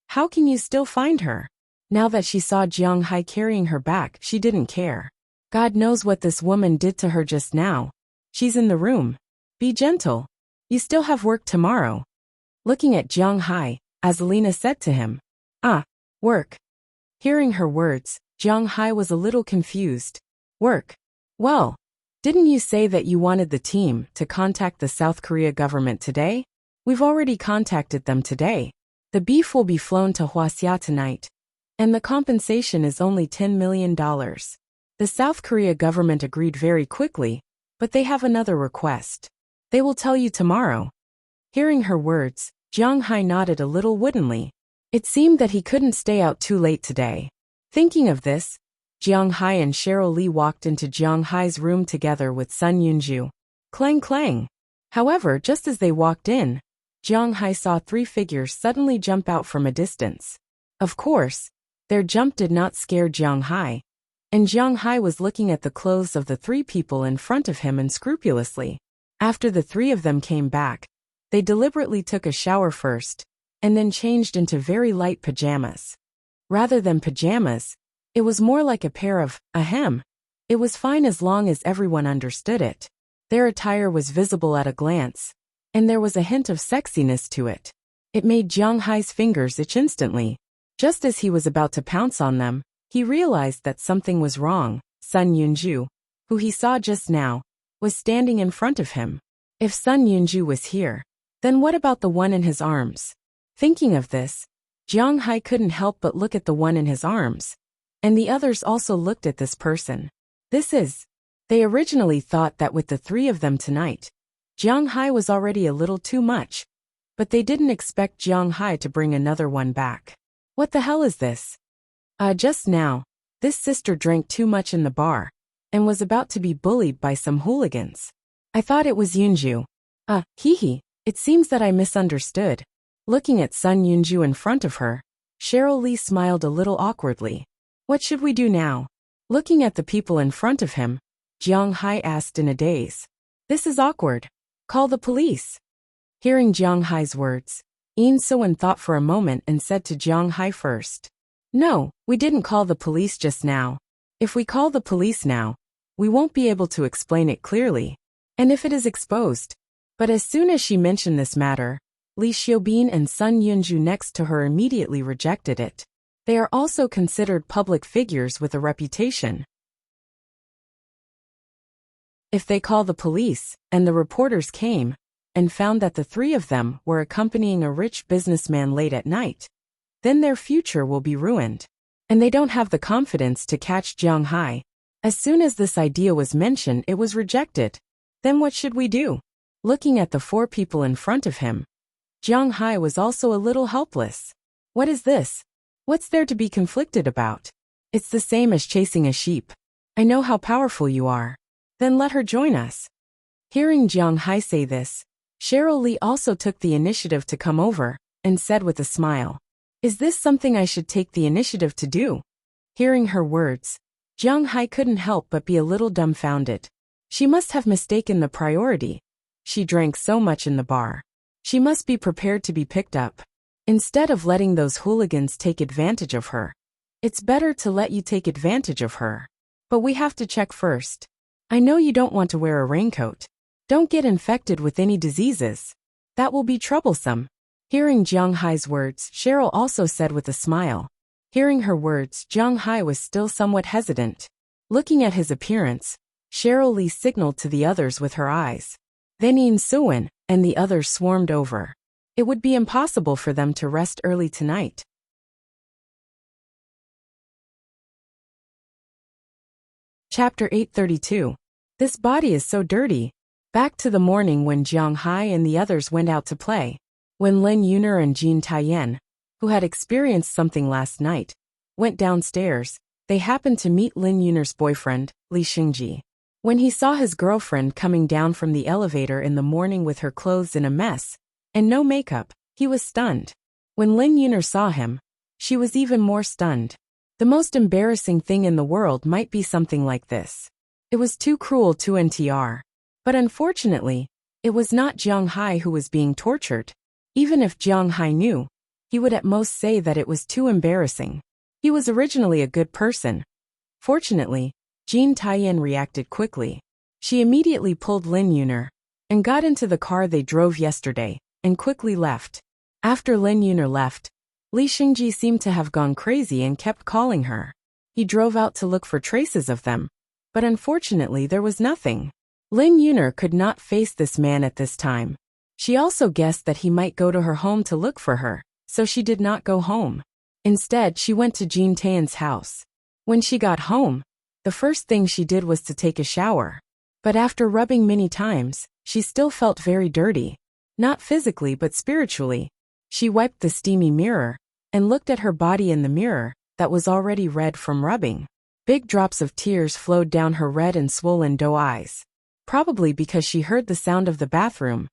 [SPEAKER 1] "How can you still find her?" Now that she saw Jiang Hai carrying her back, she didn't care. God knows what this woman did to her just now. She's in the room. Be gentle. You still have work tomorrow. Looking at Jiang Hai, Azalina said to him, Work. Hearing her words, Jiang Hai was a little confused. Work? Well, didn't you say that you wanted the team to contact the South Korea government today? We've already contacted them today. The beef will be flown to Hwasia tonight. And the compensation is only $10 million. The South Korea government agreed very quickly, but they have another request. They will tell you tomorrow. Hearing her words, Jiang Hai nodded a little woodenly. It seemed that he couldn't stay out too late today. Thinking of this, Jiang Hai and Cheryl Lee walked into Jiang Hai's room together with Sun Yunju. Clang clang. However, just as they walked in, Jiang Hai saw three figures suddenly jump out from a distance. Of course, their jump did not scare Jiang Hai, and Jiang Hai was looking at the clothes of the three people in front of him unscrupulously. After the three of them came back, they deliberately took a shower first, and then changed into very light pajamas. Rather than pajamas, it was more like a pair of, ahem. It was fine as long as everyone understood it. Their attire was visible at a glance, and there was a hint of sexiness to it. It made Jiang Hai's fingers itch instantly. Just as he was about to pounce on them, he realized that something was wrong. Sun Yunju, who he saw just now, was standing in front of him. If Sun Yunju was here, then what about the one in his arms? Thinking of this, Jiang Hai couldn't help but look at the one in his arms, and the others also looked at this person. They originally thought that with the three of them tonight, Jiang Hai was already a little too much, but they didn't expect Jiang Hai to bring another one back. What the hell is this? Just now, this sister drank too much in the bar, and was about to be bullied by some hooligans. I thought it was Yunju. It seems that I misunderstood. Looking at Sun Yunju in front of her, Cheryl Lee smiled a little awkwardly. What should we do now? Looking at the people in front of him, Jiang Hai asked in a daze. This is awkward. Call the police. Hearing Jiang Hai's words, Yin So-won thought for a moment and said to Jiang Hai first. No, we didn't call the police just now. If we call the police now, we won't be able to explain it clearly. And if it is exposed. But as soon as she mentioned this matter, Lee Xiaobin and Sun Yunju next to her immediately rejected it. They are also considered public figures with a reputation. If they call the police, and the reporters came, and found that the three of them were accompanying a rich businessman late at night, then their future will be ruined. And they don't have the confidence to catch Jiang Hai, As soon as this idea was mentioned, it was rejected. Then what should we do? Looking at the four people in front of him, Jiang Hai was also a little helpless. What is this? What's there to be conflicted about? It's the same as chasing a sheep. I know how powerful you are. Then let her join us. Hearing Jiang Hai say this, Cheryl Lee also took the initiative to come over, and said with a smile, "Is this something I should take the initiative to do?" Hearing her words, Jiang Hai couldn't help but be a little dumbfounded. She must have mistaken the priority. She drank so much in the bar. She must be prepared to be picked up. Instead of letting those hooligans take advantage of her, it's better to let you take advantage of her. But we have to check first. I know you don't want to wear a raincoat. Don't get infected with any diseases. That will be troublesome. Hearing Jiang Hai's words, Cheryl also said with a smile. Hearing her words, Jiang Hai was still somewhat hesitant. Looking at his appearance, Cheryl Lee signaled to the others with her eyes. Then Yin Suin and the others swarmed over. It would be impossible for them to rest early tonight. Chapter 832. This body is so dirty. Back to the morning when Jiang Hai and the others went out to play. When Lin Yuner and Jin Taiyan, who had experienced something last night, went downstairs, they happened to meet Lin Yuner's boyfriend, Li Xingji. When he saw his girlfriend coming down from the elevator in the morning with her clothes in a mess, and no makeup, he was stunned. When Lin Yuner saw him, she was even more stunned. The most embarrassing thing in the world might be something like this. It was too cruel to NTR. But unfortunately, it was not Jiang Hai who was being tortured. Even if Jiang Hai knew, he would at most say that it was too embarrassing. He was originally a good person. Fortunately, Jin Taiyan reacted quickly. She immediately pulled Lin Yuner and got into the car they drove yesterday and quickly left. After Lin Yuner left, Li Xingji seemed to have gone crazy and kept calling her. He drove out to look for traces of them, but unfortunately there was nothing. Lin Yuner could not face this man at this time. She also guessed that he might go to her home to look for her, so she did not go home. Instead, she went to Jin Taeyan's house. When she got home, the first thing she did was to take a shower. But after rubbing many times, she still felt very dirty. Not physically but spiritually. She wiped the steamy mirror and looked at her body in the mirror that was already red from rubbing. Big drops of tears flowed down her red and swollen doe eyes. Probably because she heard the sound of the bathroom.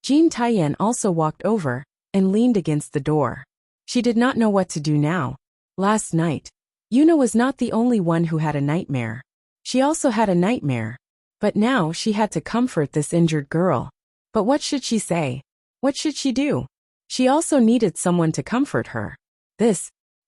[SPEAKER 1] Jin Taiyan also walked over and leaned against the door. She did not know what to do now. Last night, Yuna was not the only one who had a nightmare. She also had a nightmare. But now she had to comfort this injured girl. But what should she say? What should she do? She also needed someone to comfort her.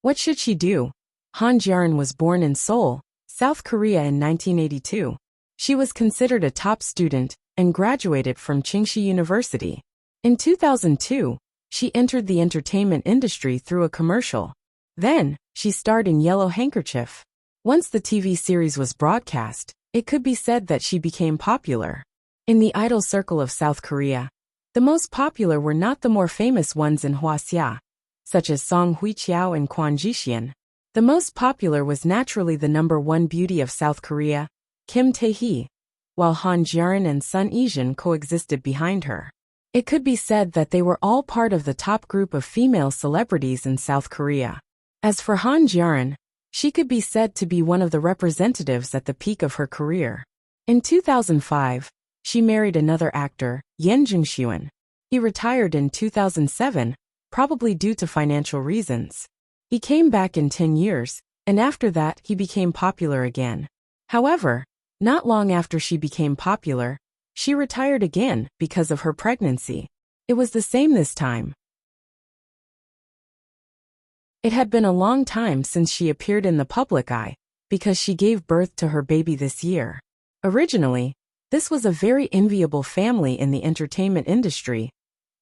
[SPEAKER 1] What should she do? Han Jiaran was born in Seoul, South Korea in 1982. She was considered a top student and graduated from Tsinghua University. In 2002, she entered the entertainment industry through a commercial. Then, she starred in Yellow Handkerchief. Once the TV series was broadcast, it could be said that she became popular. In the idol circle of South Korea, the most popular were not the more famous ones in Hwaseong, such as Song Huiqiao and Kwon Jixian. The most popular was naturally the #1 beauty of South Korea, Kim Tae-hee, while Han Jiaran and Sun Yijin coexisted behind her. It could be said that they were all part of the top group of female celebrities in South Korea. As for Han Jiaran, she could be said to be one of the representatives at the peak of her career. In 2005, she married another actor, Yen Jung-hyun. He retired in 2007, probably due to financial reasons. He came back in 10 years, and after that he became popular again. However, not long after she became popular, she retired again because of her pregnancy. It was the same this time. It had been a long time since she appeared in the public eye, because she gave birth to her baby this year. Originally, this was a very enviable family in the entertainment industry,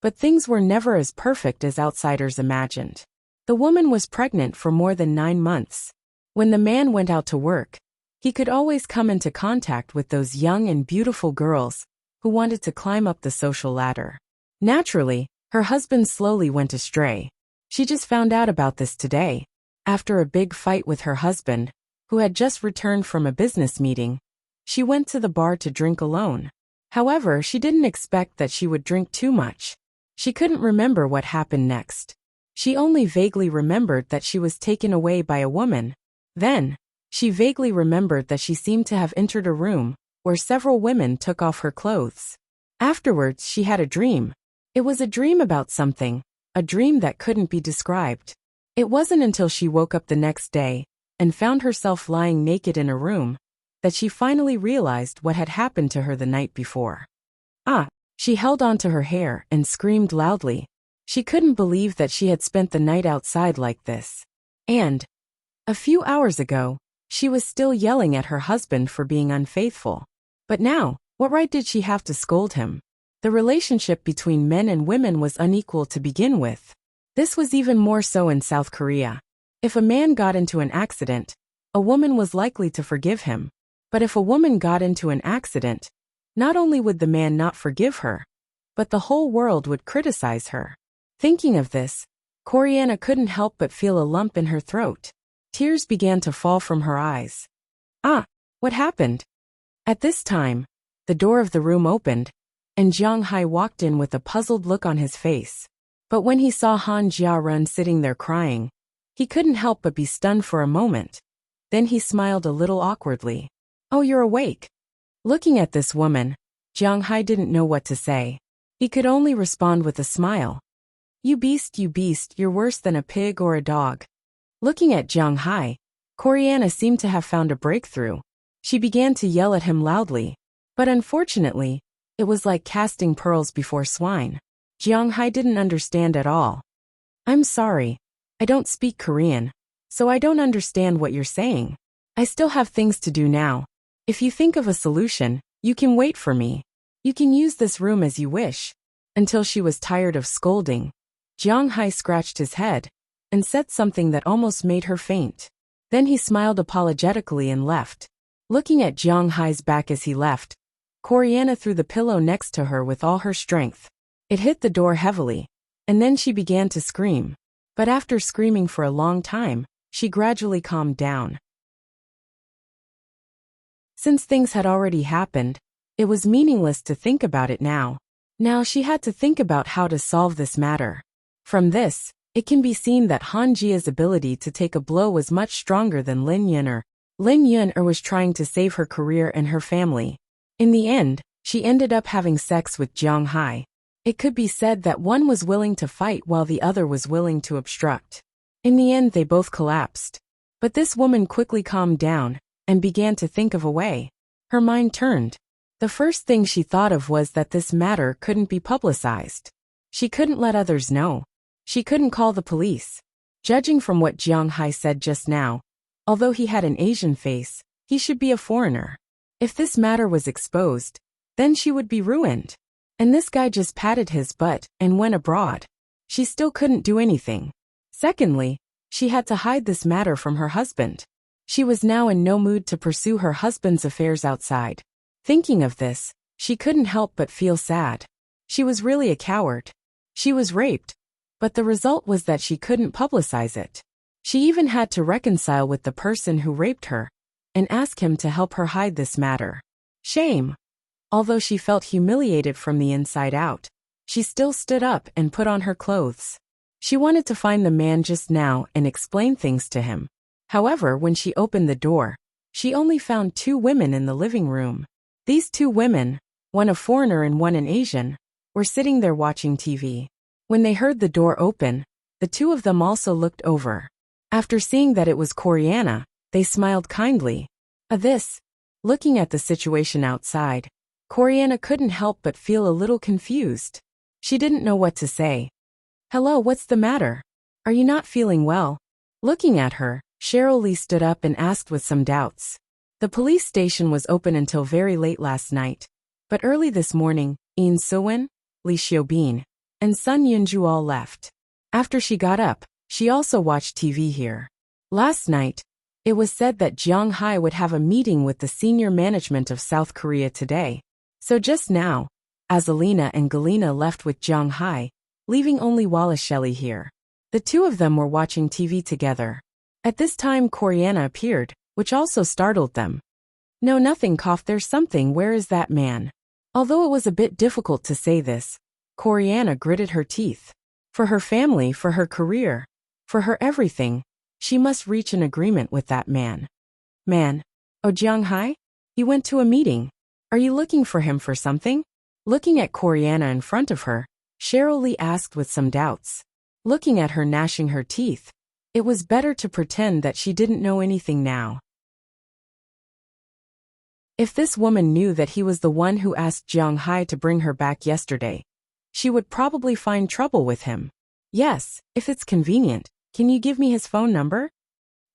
[SPEAKER 1] but things were never as perfect as outsiders imagined. The woman was pregnant for more than 9 months. When the man went out to work, he could always come into contact with those young and beautiful girls who wanted to climb up the social ladder. Naturally, her husband slowly went astray. She just found out about this today. After a big fight with her husband, who had just returned from a business meeting. She went to the bar to drink alone. However, she didn't expect that she would drink too much. She couldn't remember what happened next. She only vaguely remembered that she was taken away by a woman. Then, she vaguely remembered that she seemed to have entered a room where several women took off her clothes. Afterwards, she had a dream. It was a dream about something, a dream that couldn't be described. It wasn't until she woke up the next day and found herself lying naked in a room that she finally realized what had happened to her the night before. She held on to her hair and screamed loudly. She couldn't believe that she had spent the night outside like this. And a few hours ago, she was still yelling at her husband for being unfaithful. But now, what right did she have to scold him? The relationship between men and women was unequal to begin with. This was even more so in South Korea. If a man got into an accident, a woman was likely to forgive him. But if a woman got into an accident, not only would the man not forgive her, but the whole world would criticize her. Thinking of this, Koreana couldn't help but feel a lump in her throat. Tears began to fall from her eyes. What happened? At this time, the door of the room opened, and Jung Hai walked in with a puzzled look on his face. But when he saw Han Jia-run sitting there crying, he couldn't help but be stunned for a moment. Then he smiled a little awkwardly. "Oh, you're awake." Looking at this woman, Jung Hai didn't know what to say. He could only respond with a smile. You beast, you're worse than a pig or a dog." Looking at Jung Hai, Koreana seemed to have found a breakthrough. She began to yell at him loudly. But unfortunately, it was like casting pearls before swine. Jung Hai didn't understand at all. "I'm sorry. I don't speak Korean, so I don't understand what you're saying. I still have things to do now. If you think of a solution, you can wait for me. You can use this room as you wish." Until she was tired of scolding, Jung Hai scratched his head and said something that almost made her faint. Then he smiled apologetically and left. Looking at Jung Hai's back as he left, Koreana threw the pillow next to her with all her strength. It hit the door heavily, and then she began to scream. But after screaming for a long time, she gradually calmed down. Since things had already happened, it was meaningless to think about it now. Now she had to think about how to solve this matter. From this, it can be seen that Han Jia's ability to take a blow was much stronger than Lin Yun'er. Lin Yun'er was trying to save her career and her family. In the end, she ended up having sex with Jung Hai. It could be said that one was willing to fight while the other was willing to obstruct. In the end, they both collapsed. But this woman quickly calmed down and began to think of a way. Her mind turned. The first thing she thought of was that this matter couldn't be publicized. She couldn't let others know. She couldn't call the police. Judging from what Jung Hai said just now, although he had an Asian face, he should be a foreigner. If this matter was exposed, then she would be ruined. And this guy just patted his butt and went abroad. She still couldn't do anything. Secondly, she had to hide this matter from her husband. She was now in no mood to pursue her husband's affairs outside. Thinking of this, she couldn't help but feel sad. She was really a coward. She was raped, but the result was that she couldn't publicize it. She even had to reconcile with the person who raped her and ask him to help her hide this matter. Shame. Although she felt humiliated from the inside out, she still stood up and put on her clothes. She wanted to find the man just now and explain things to him. However, when she opened the door, she only found 2 women in the living room. These 2 women, one a foreigner and one an Asian, were sitting there watching TV. When they heard the door open, the 2 of them also looked over. After seeing that it was Koreana, they smiled kindly. Looking at the situation outside, Koreana couldn't help but feel a little confused. She didn't know what to say. "Hello, what's the matter? Are you not feeling well?" Looking at her, Cheryl Lee stood up and asked with some doubts. The police station was open until very late last night, but early this morning, Eun Soo-won, Lee Xiaobin, and Sun Yunju all left. After she got up, she also watched TV here. Last night, it was said that Jung Hai would have a meeting with the senior management of South Korea today. So just now, Azalina and Galina left with Jung Hai, leaving only Wallace Shelley here. The 2 of them were watching TV together. At this time Koreana appeared, which also startled them. No, nothing, cough, there's something, where is that man? Although it was a bit difficult to say this, Coriana gritted her teeth. For her family, for her career, for her everything, she must reach an agreement with that man. Man? Oh, Jiang Hai? He went to a meeting. Are you looking for him for something? Looking at Coriana in front of her, Cheryl Lee asked with some doubts. Looking at her gnashing her teeth, it was better to pretend that she didn't know anything now. If this woman knew that he was the one who asked Jiang Hai to bring her back yesterday, she would probably find trouble with him. Yes, if it's convenient, can you give me his phone number?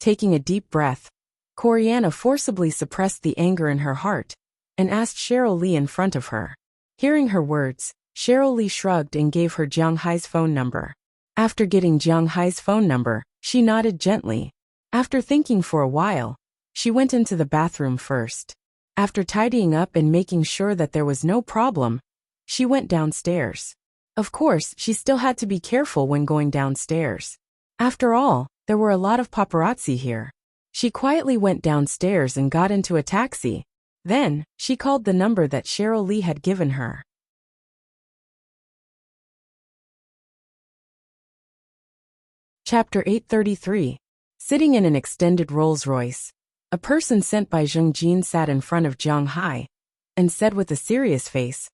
[SPEAKER 1] Taking a deep breath, Coriana forcibly suppressed the anger in her heart and asked Cheryl Lee in front of her. Hearing her words, Cheryl Lee shrugged and gave her Jiang Hai's phone number. After getting Jiang Hai's phone number, she nodded gently. After thinking for a while, she went into the bathroom first. After tidying up and making sure that there was no problem, she went downstairs. Of course, she still had to be careful when going downstairs. After all, there were a lot of paparazzi here. She quietly went downstairs and got into a taxi. Then, she called the number that Cheryl Lee had given her. Chapter 833. Sitting in an extended Rolls-Royce, a person sent by Zheng Jin sat in front of Jiang Hai and said with a serious face,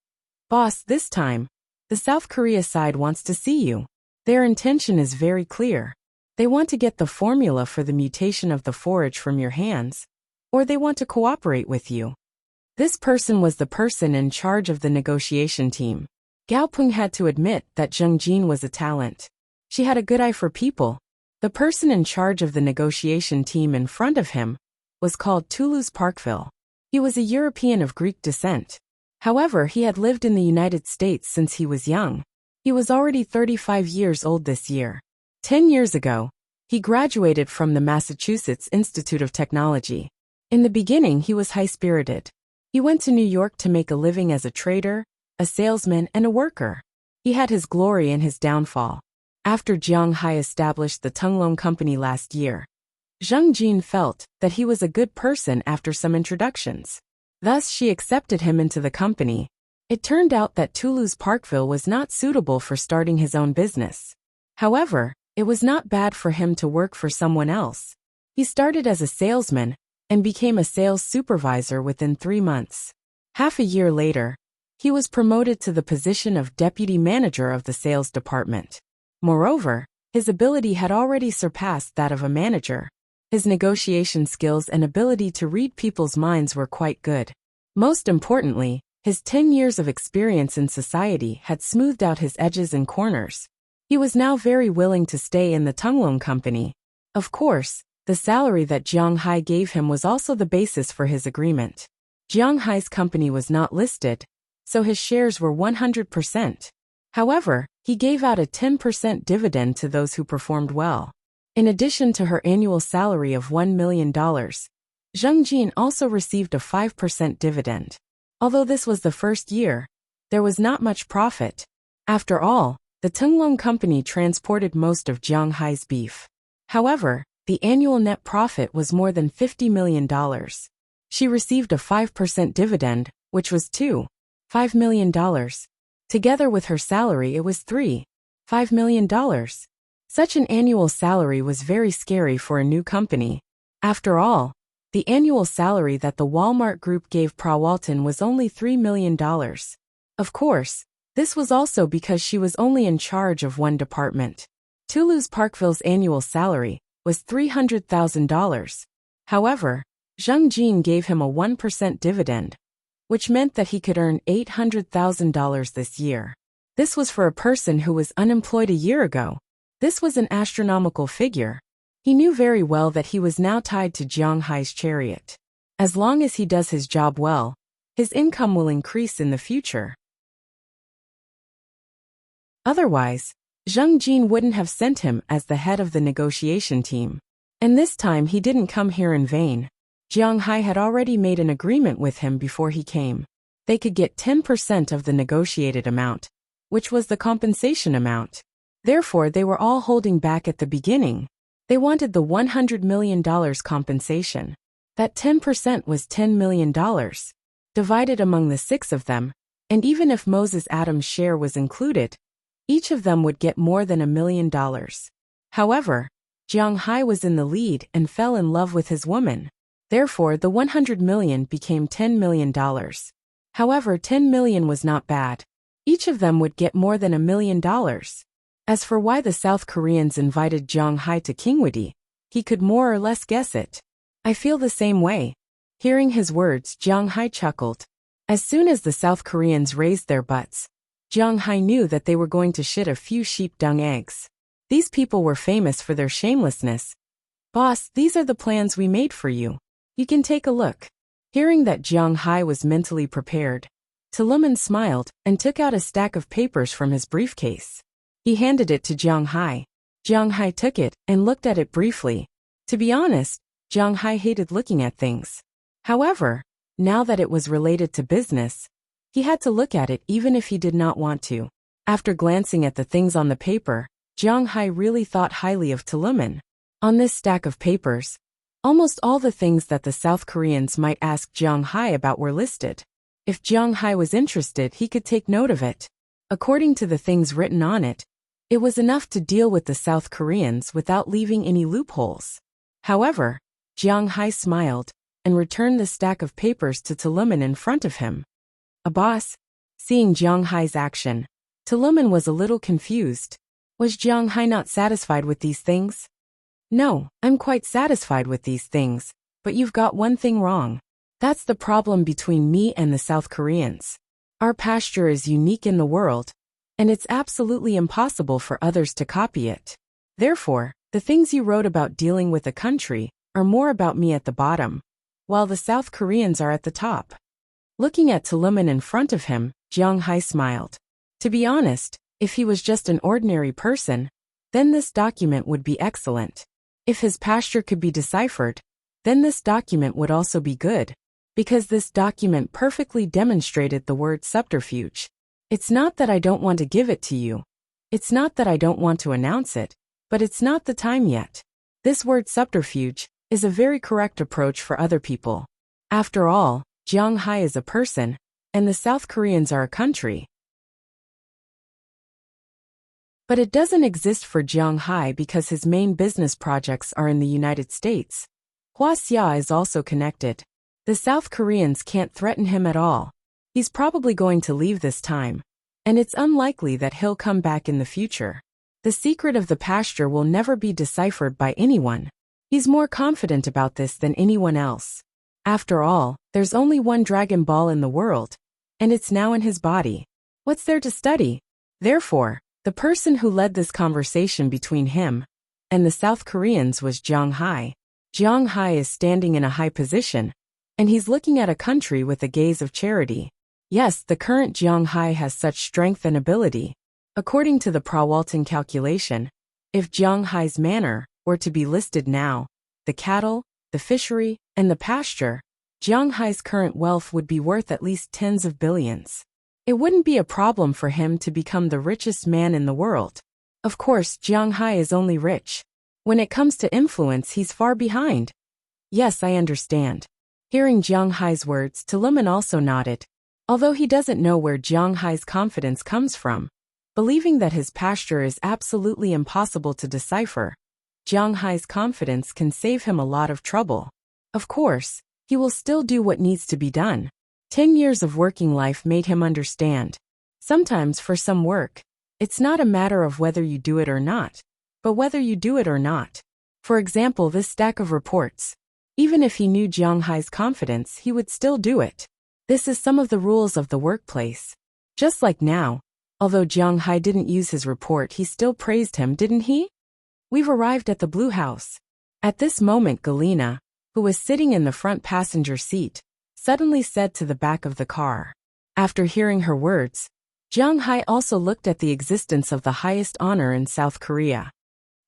[SPEAKER 1] "Boss, this time, the South Korea side wants to see you. Their intention is very clear. They want to get the formula for the mutation of the forage from your hands, or they want to cooperate with you." This person was the person in charge of the negotiation team. Gao Peng had to admit that Zheng Jin was a talent. She had a good eye for people. The person in charge of the negotiation team in front of him was called Toulouse Parkville. He was a European of Greek descent. However, he had lived in the United States since he was young. He was already 35 years old this year. 10 years ago, he graduated from the Massachusetts Institute of Technology. In the beginning, he was high-spirited. He went to New York to make a living as a trader, a salesman, and a worker. He had his glory and his downfall. After Jiang Hai established the Tunglong Company last year, Zheng Jin felt that he was a good person after some introductions. Thus, she accepted him into the company. It turned out that Toulouse Parkville was not suitable for starting his own business. However, it was not bad for him to work for someone else. He started as a salesman and became a sales supervisor within 3 months. Half a year later, he was promoted to the position of deputy manager of the sales department. Moreover, his ability had already surpassed that of a manager. His negotiation skills and ability to read people's minds were quite good. Most importantly, his 10 years of experience in society had smoothed out his edges and corners. He was now very willing to stay in the Tunglong Company. Of course, the salary that Jiang Hai gave him was also the basis for his agreement. Jiang Hai's company was not listed, so his shares were 100%. However, he gave out a 10% dividend to those who performed well. In addition to her annual salary of $1 million, Zheng Jin also received a 5% dividend. Although this was the first year, there was not much profit. After all, the Tunglong Company transported most of Jiang Hai's beef. However, the annual net profit was more than $50 million. She received a 5% dividend, which was $5 million. Together with her salary, it was $5 million. Such an annual salary was very scary for a new company. After all, the annual salary that the Walmart Group gave Prawalton was only $3 million. Of course, this was also because she was only in charge of one department. Toulouse Parkville's annual salary was $300,000. However, Zheng Jin gave him a 1% dividend, which meant that he could earn $800,000 this year. This was for a person who was unemployed a year ago. This was an astronomical figure. He knew very well that he was now tied to Jiang Hai's chariot. As long as he does his job well, his income will increase in the future. Otherwise, Zheng Jin wouldn't have sent him as the head of the negotiation team. And this time he didn't come here in vain. Jiang Hai had already made an agreement with him before he came. They could get 10% of the negotiated amount, which was the compensation amount. Therefore, they were all holding back at the beginning. They wanted the $100 million compensation. That 10% was $10 million, divided among the 6 of them, and even if Moses Adams' share was included, each of them would get more than $1 million. However, Jiang Hai was in the lead and fell in love with his woman. Therefore, the 100 million became $10 million. However, 10 million was not bad. Each of them would get more than $1 million. As for why the South Koreans invited Jiang Hai to Kingwood, he could more or less guess it. I feel the same way. Hearing his words, Jiang Hai chuckled. As soon as the South Koreans raised their butts, Jiang Hai knew that they were going to shit a few sheep dung eggs. These people were famous for their shamelessness. Boss, these are the plans we made for you. You can take a look. Hearing that Jiang Hai was mentally prepared, Tuluman smiled and took out a stack of papers from his briefcase. He handed it to Jiang Hai. Jiang Hai took it and looked at it briefly. To be honest, Jiang Hai hated looking at things. However, now that it was related to business, he had to look at it even if he did not want to. After glancing at the things on the paper, Jiang Hai really thought highly of Tuluman. On this stack of papers, almost all the things that the South Koreans might ask Jiang Hai about were listed. If Jiang Hai was interested, he could take note of it. According to the things written on it, it was enough to deal with the South Koreans without leaving any loopholes. However, Jiang Hai smiled and returned the stack of papers to Tuluman in front of him. A boss? Seeing Jiang Hai's action, Tuluman was a little confused. Was Jiang Hai not satisfied with these things? No, I'm quite satisfied with these things, but you've got one thing wrong. That's the problem between me and the South Koreans. Our pasture is unique in the world, and it's absolutely impossible for others to copy it. Therefore, the things you wrote about dealing with a country are more about me at the bottom, while the South Koreans are at the top. Looking at Tuluman in front of him, Jiang Hai smiled. To be honest, if he was just an ordinary person, then this document would be excellent. If his pasture could be deciphered, then this document would also be good, because this document perfectly demonstrated the word subterfuge. It's not that I don't want to give it to you. It's not that I don't want to announce it, but it's not the time yet. This word subterfuge is a very correct approach for other people. After all, Jiang Hai is a person, and the South Koreans are a country. But it doesn't exist for Jiang Hai because his main business projects are in the United States. Hua is also connected. The South Koreans can't threaten him at all. He's probably going to leave this time, and it's unlikely that he'll come back in the future. The secret of the pasture will never be deciphered by anyone. He's more confident about this than anyone else. After all, there's only one Dragon Ball in the world, and it's now in his body. What's there to study? Therefore, the person who led this conversation between him and the South Koreans was Jiang Hai. Jiang Hai is standing in a high position, and he's looking at a country with a gaze of charity. Yes, the current Jiang Hai has such strength and ability. According to the Prawalton calculation, if Jiang Hai's manor were to be listed now, the cattle, the fishery, and the pasture, Jiang Hai's current wealth would be worth at least tens of billions. It wouldn't be a problem for him to become the richest man in the world. Of course, Jiang Hai is only rich. When it comes to influence, he's far behind. Yes, I understand. Hearing Jiang Hai's words, Tuluman also nodded. Although he doesn't know where Jiang Hai's confidence comes from, believing that his pasture is absolutely impossible to decipher, Jiang Hai's confidence can save him a lot of trouble. Of course, he will still do what needs to be done. 10 years of working life made him understand. Sometimes for some work, it's not a matter of whether you do it or not, but whether you do it or not. For example, this stack of reports. Even if he knew Jiang Hai's confidence, he would still do it. This is some of the rules of the workplace. Just like now, although Jiang Hai didn't use his report, he still praised him, didn't he? We've arrived at the Blue House. At this moment, Galina, who was sitting in the front passenger seat, suddenly said to the back of the car. After hearing her words, Jiang Hai also looked at the existence of the highest honor in South Korea.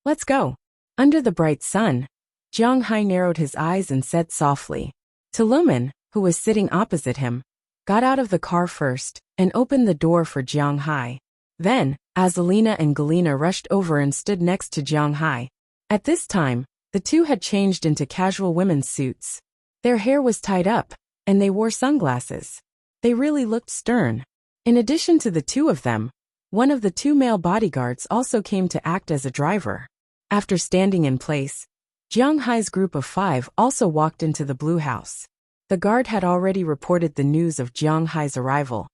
[SPEAKER 1] Let's go. Under the bright sun, Jiang Hai narrowed his eyes and said softly. Tuluman, who was sitting opposite him, got out of the car first and opened the door for Jiang Hai. Then, Azalina and Galina rushed over and stood next to Jiang Hai. At this time, the two had changed into casual women's suits. Their hair was tied up, and they wore sunglasses. They really looked stern. In addition to the two of them, one of the two male bodyguards also came to act as a driver. After standing in place, Jiang Hai's group of 5 also walked into the Blue House. The guard had already reported the news of Jiang Hai's arrival,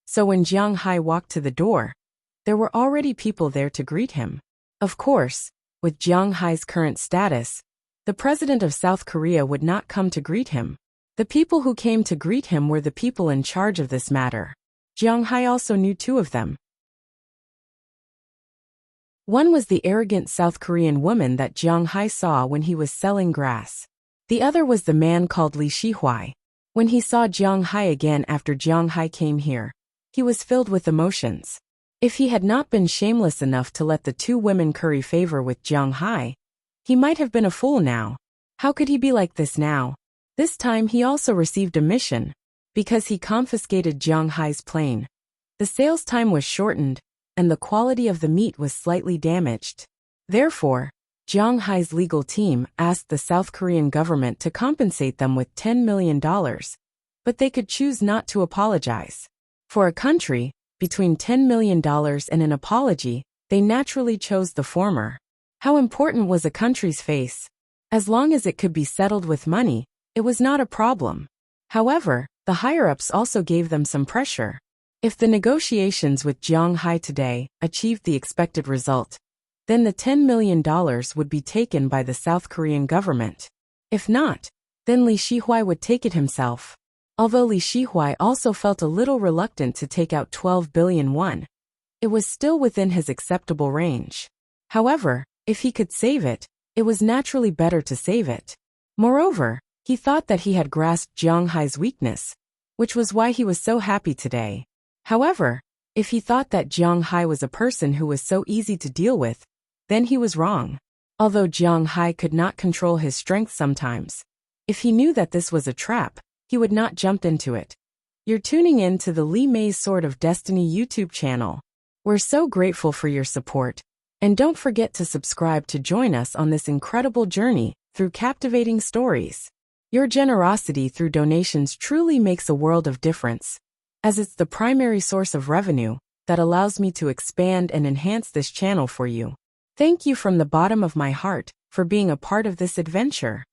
[SPEAKER 1] so when Jiang Hai walked to the door, there were already people there to greet him. Of course, with Jiang Hai's current status, the president of South Korea would not come to greet him. The people who came to greet him were the people in charge of this matter. Jiang Hai also knew 2 of them. One was the arrogant South Korean woman that Jiang Hai saw when he was selling grass. The other was the man called Li Shihuai. When he saw Jiang Hai again after Jiang Hai came here, he was filled with emotions. If he had not been shameless enough to let the 2 women curry favor with Jiang Hai, he might have been a fool now. How could he be like this now? This time he also received a mission, because he confiscated Jiang Hai's plane. The sales time was shortened, and the quality of the meat was slightly damaged. Therefore, Jiang Hai's legal team asked the South Korean government to compensate them with $10 million, but they could choose not to apologize. For a country, between $10 million and an apology, they naturally chose the former. How important was a country's face? As long as it could be settled with money, it was not a problem. However, the higher-ups also gave them some pressure. If the negotiations with Jiang Hai today achieved the expected result, then the $10 million would be taken by the South Korean government. If not, then Li Shihuai would take it himself. Although Li Shihuai also felt a little reluctant to take out 12 billion won, it was still within his acceptable range. However, if he could save it, it was naturally better to save it. Moreover, he thought that he had grasped Jiang Hai's weakness, which was why he was so happy today. However, if he thought that Jiang Hai was a person who was so easy to deal with, then he was wrong. Although Jiang Hai could not control his strength sometimes, if he knew that this was a trap, he would not jump into it. You're tuning in to the Li Mei's Sword of Destiny YouTube channel. We're so grateful for your support, and don't forget to subscribe to join us on this incredible journey through captivating stories. Your generosity through donations truly makes a world of difference, as it's the primary source of revenue that allows me to expand and enhance this channel for you. Thank you from the bottom of my heart for being a part of this adventure.